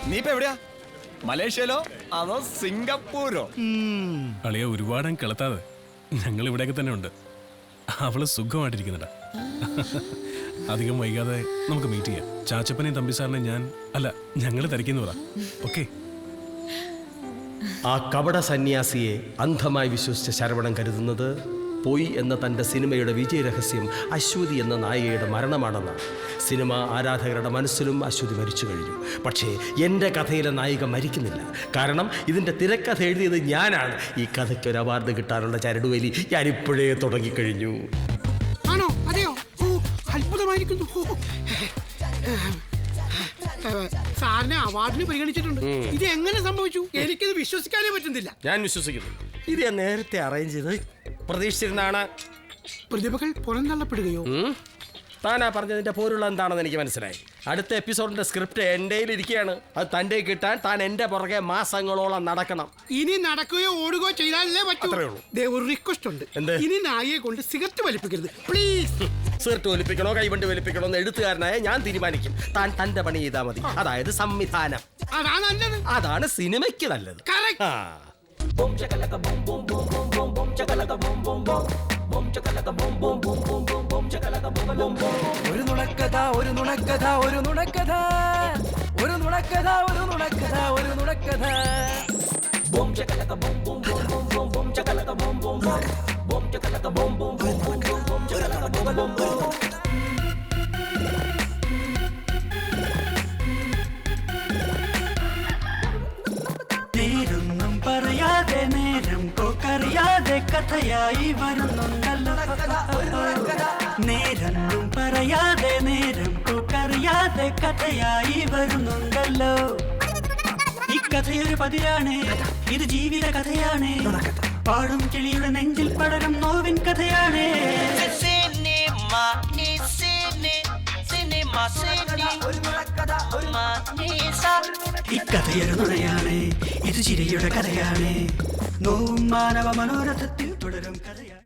നീ ഇപ്പൊ എവിടെയാ? മലേഷ്യയിലോ അതോ സിംഗപ്പൂരോ? അളിയ ഒരുപാട് കിളത്താതെ, ഞങ്ങൾ ഇവിടെയൊക്കെ തന്നെ ഉണ്ട്. അവള് സുഖമായിട്ടിരിക്കുന്നുണ്ട്. അധികം വൈകാതെ നമുക്ക് മീറ്റ് ചെയ്യാം. ചാച്ചപ്പനെയും തമ്പി സാറിനെ ഞങ്ങൾ തിരക്കുന്നു പറ. ഓക്കെ. ആ കപട സന്യാസിയെ അന്ധമായി വിശ്വസിച്ച ശരവണൻ കരുതുന്നത് പോയി എന്ന തൻ്റെ സിനിമയുടെ വിജയരഹസ്യം അശ്വതി എന്ന നായികയുടെ മരണമാണെന്നാണ്. സിനിമ ആരാധകരുടെ മനസ്സിലും അശ്വതി മരിച്ചു കഴിഞ്ഞു. പക്ഷേ എൻ്റെ കഥയിലെ നായിക മരിക്കുന്നില്ല. കാരണം ഇതിൻ്റെ തിരക്കഥ എഴുതിയത് ഞാനാണ്. ഈ കഥയ്ക്ക് ഒരു അവാർഡ് കിട്ടാനുള്ള ചരടുവലി ഞാനിപ്പോഴേ തുടങ്ങിക്കഴിഞ്ഞു. ആണോ? അതെയോ? അത്ഭുതമായിരിക്കുന്നു. സാറിനെ അവാർഡിന് പരിഗണിച്ചിട്ടുണ്ട്. ഇത് എങ്ങനെ സംഭവിച്ചു? എനിക്കിത് വിശ്വസിക്കാനേ പറ്റുന്നില്ല. ഞാൻ വിശ്വസിക്കുന്നു. ഇത് ഞാൻ നേരത്തെ അറേഞ്ച് ചെയ്ത് പ്രതീക്ഷിച്ചിരുന്നാണ്. പ്രതിഭകൾ പുറന്തള്ളപ്പെടുകയോ? താനാ പറഞ്ഞതിന്റെ പോലുള്ള എന്താണെന്ന് എനിക്ക് മനസ്സിലായി. അടുത്ത എപ്പിസോഡിന്റെ സ്ക്രിപ്റ്റ് എൻ്റെ ഇരിക്കുകയാണ്. അത് തൻ്റെ കിട്ടാൻ താൻ എൻ്റെ പുറകെ മാസങ്ങളോളം നടക്കണം. ഇനി നടക്കുകയോ ഓടുകയോ ചെയ്താലേ പറ്റൂ. അത്രേ ഉള്ളൂ. ഒരു റിക്വസ്റ്റ് ഉണ്ട്. എന്ത്? ഇനി നായയെ കൊണ്ട് സിഗരറ്റ് വലിപ്പിക്കരുത് പ്ലീസ്. സിഗരറ്റ് വലിപ്പിക്കണോ കൈവണ്ടി വലിപ്പിക്കണോ എന്ന് എഴുത്തുകാരനായ ഞാൻ തീരുമാനിക്കും. താൻ തന്റെ പണി ചെയ്താൽ മതി. അതായത് സംവിധാനം. അതാണ് സിനിമയ്ക്ക് നല്ലത്. ഒരു നുണക്കഥ ഒരു നുണക്കഥ ഒരു നുണക്കഥ ഒരു നുണക്കഥ ഒരു നുണക്കഥ ഒരു നുണക്കഥ ബോം ചകലക ബോം ബോം ബോം ബോം ബോം ചകലക ബോം ബോം ബോം ചകലക ബോം ബോം ബോം ബോം ബോം ചകലക ബോം ബോം ബോം. നേരൊന്നും പറയാതെ നേരം പോക്കറിയാതെ കഥയായി വരുന്നുണ്ടല്ലോ. നേരൊന്നും പറയാതെ നേരം പോക്കറിയാതെ കഥയായി വരുന്നുണ്ടല്ലോ. ഈ കഥയൊരു പതിരാണ്, ഇത് ജീവിത കഥയാണ്. പാടും കിളിയുടെ നെഞ്ചിൽ പടരും നോവിൻ കഥയാണ്. ഈ കഥയൊരു നുണയാണ്, ഇത് ചിരിയുടെ കഥയാണ്. നോവും മാനവ മനോരഥത്തിൽ തുടരും കഥയാണ്.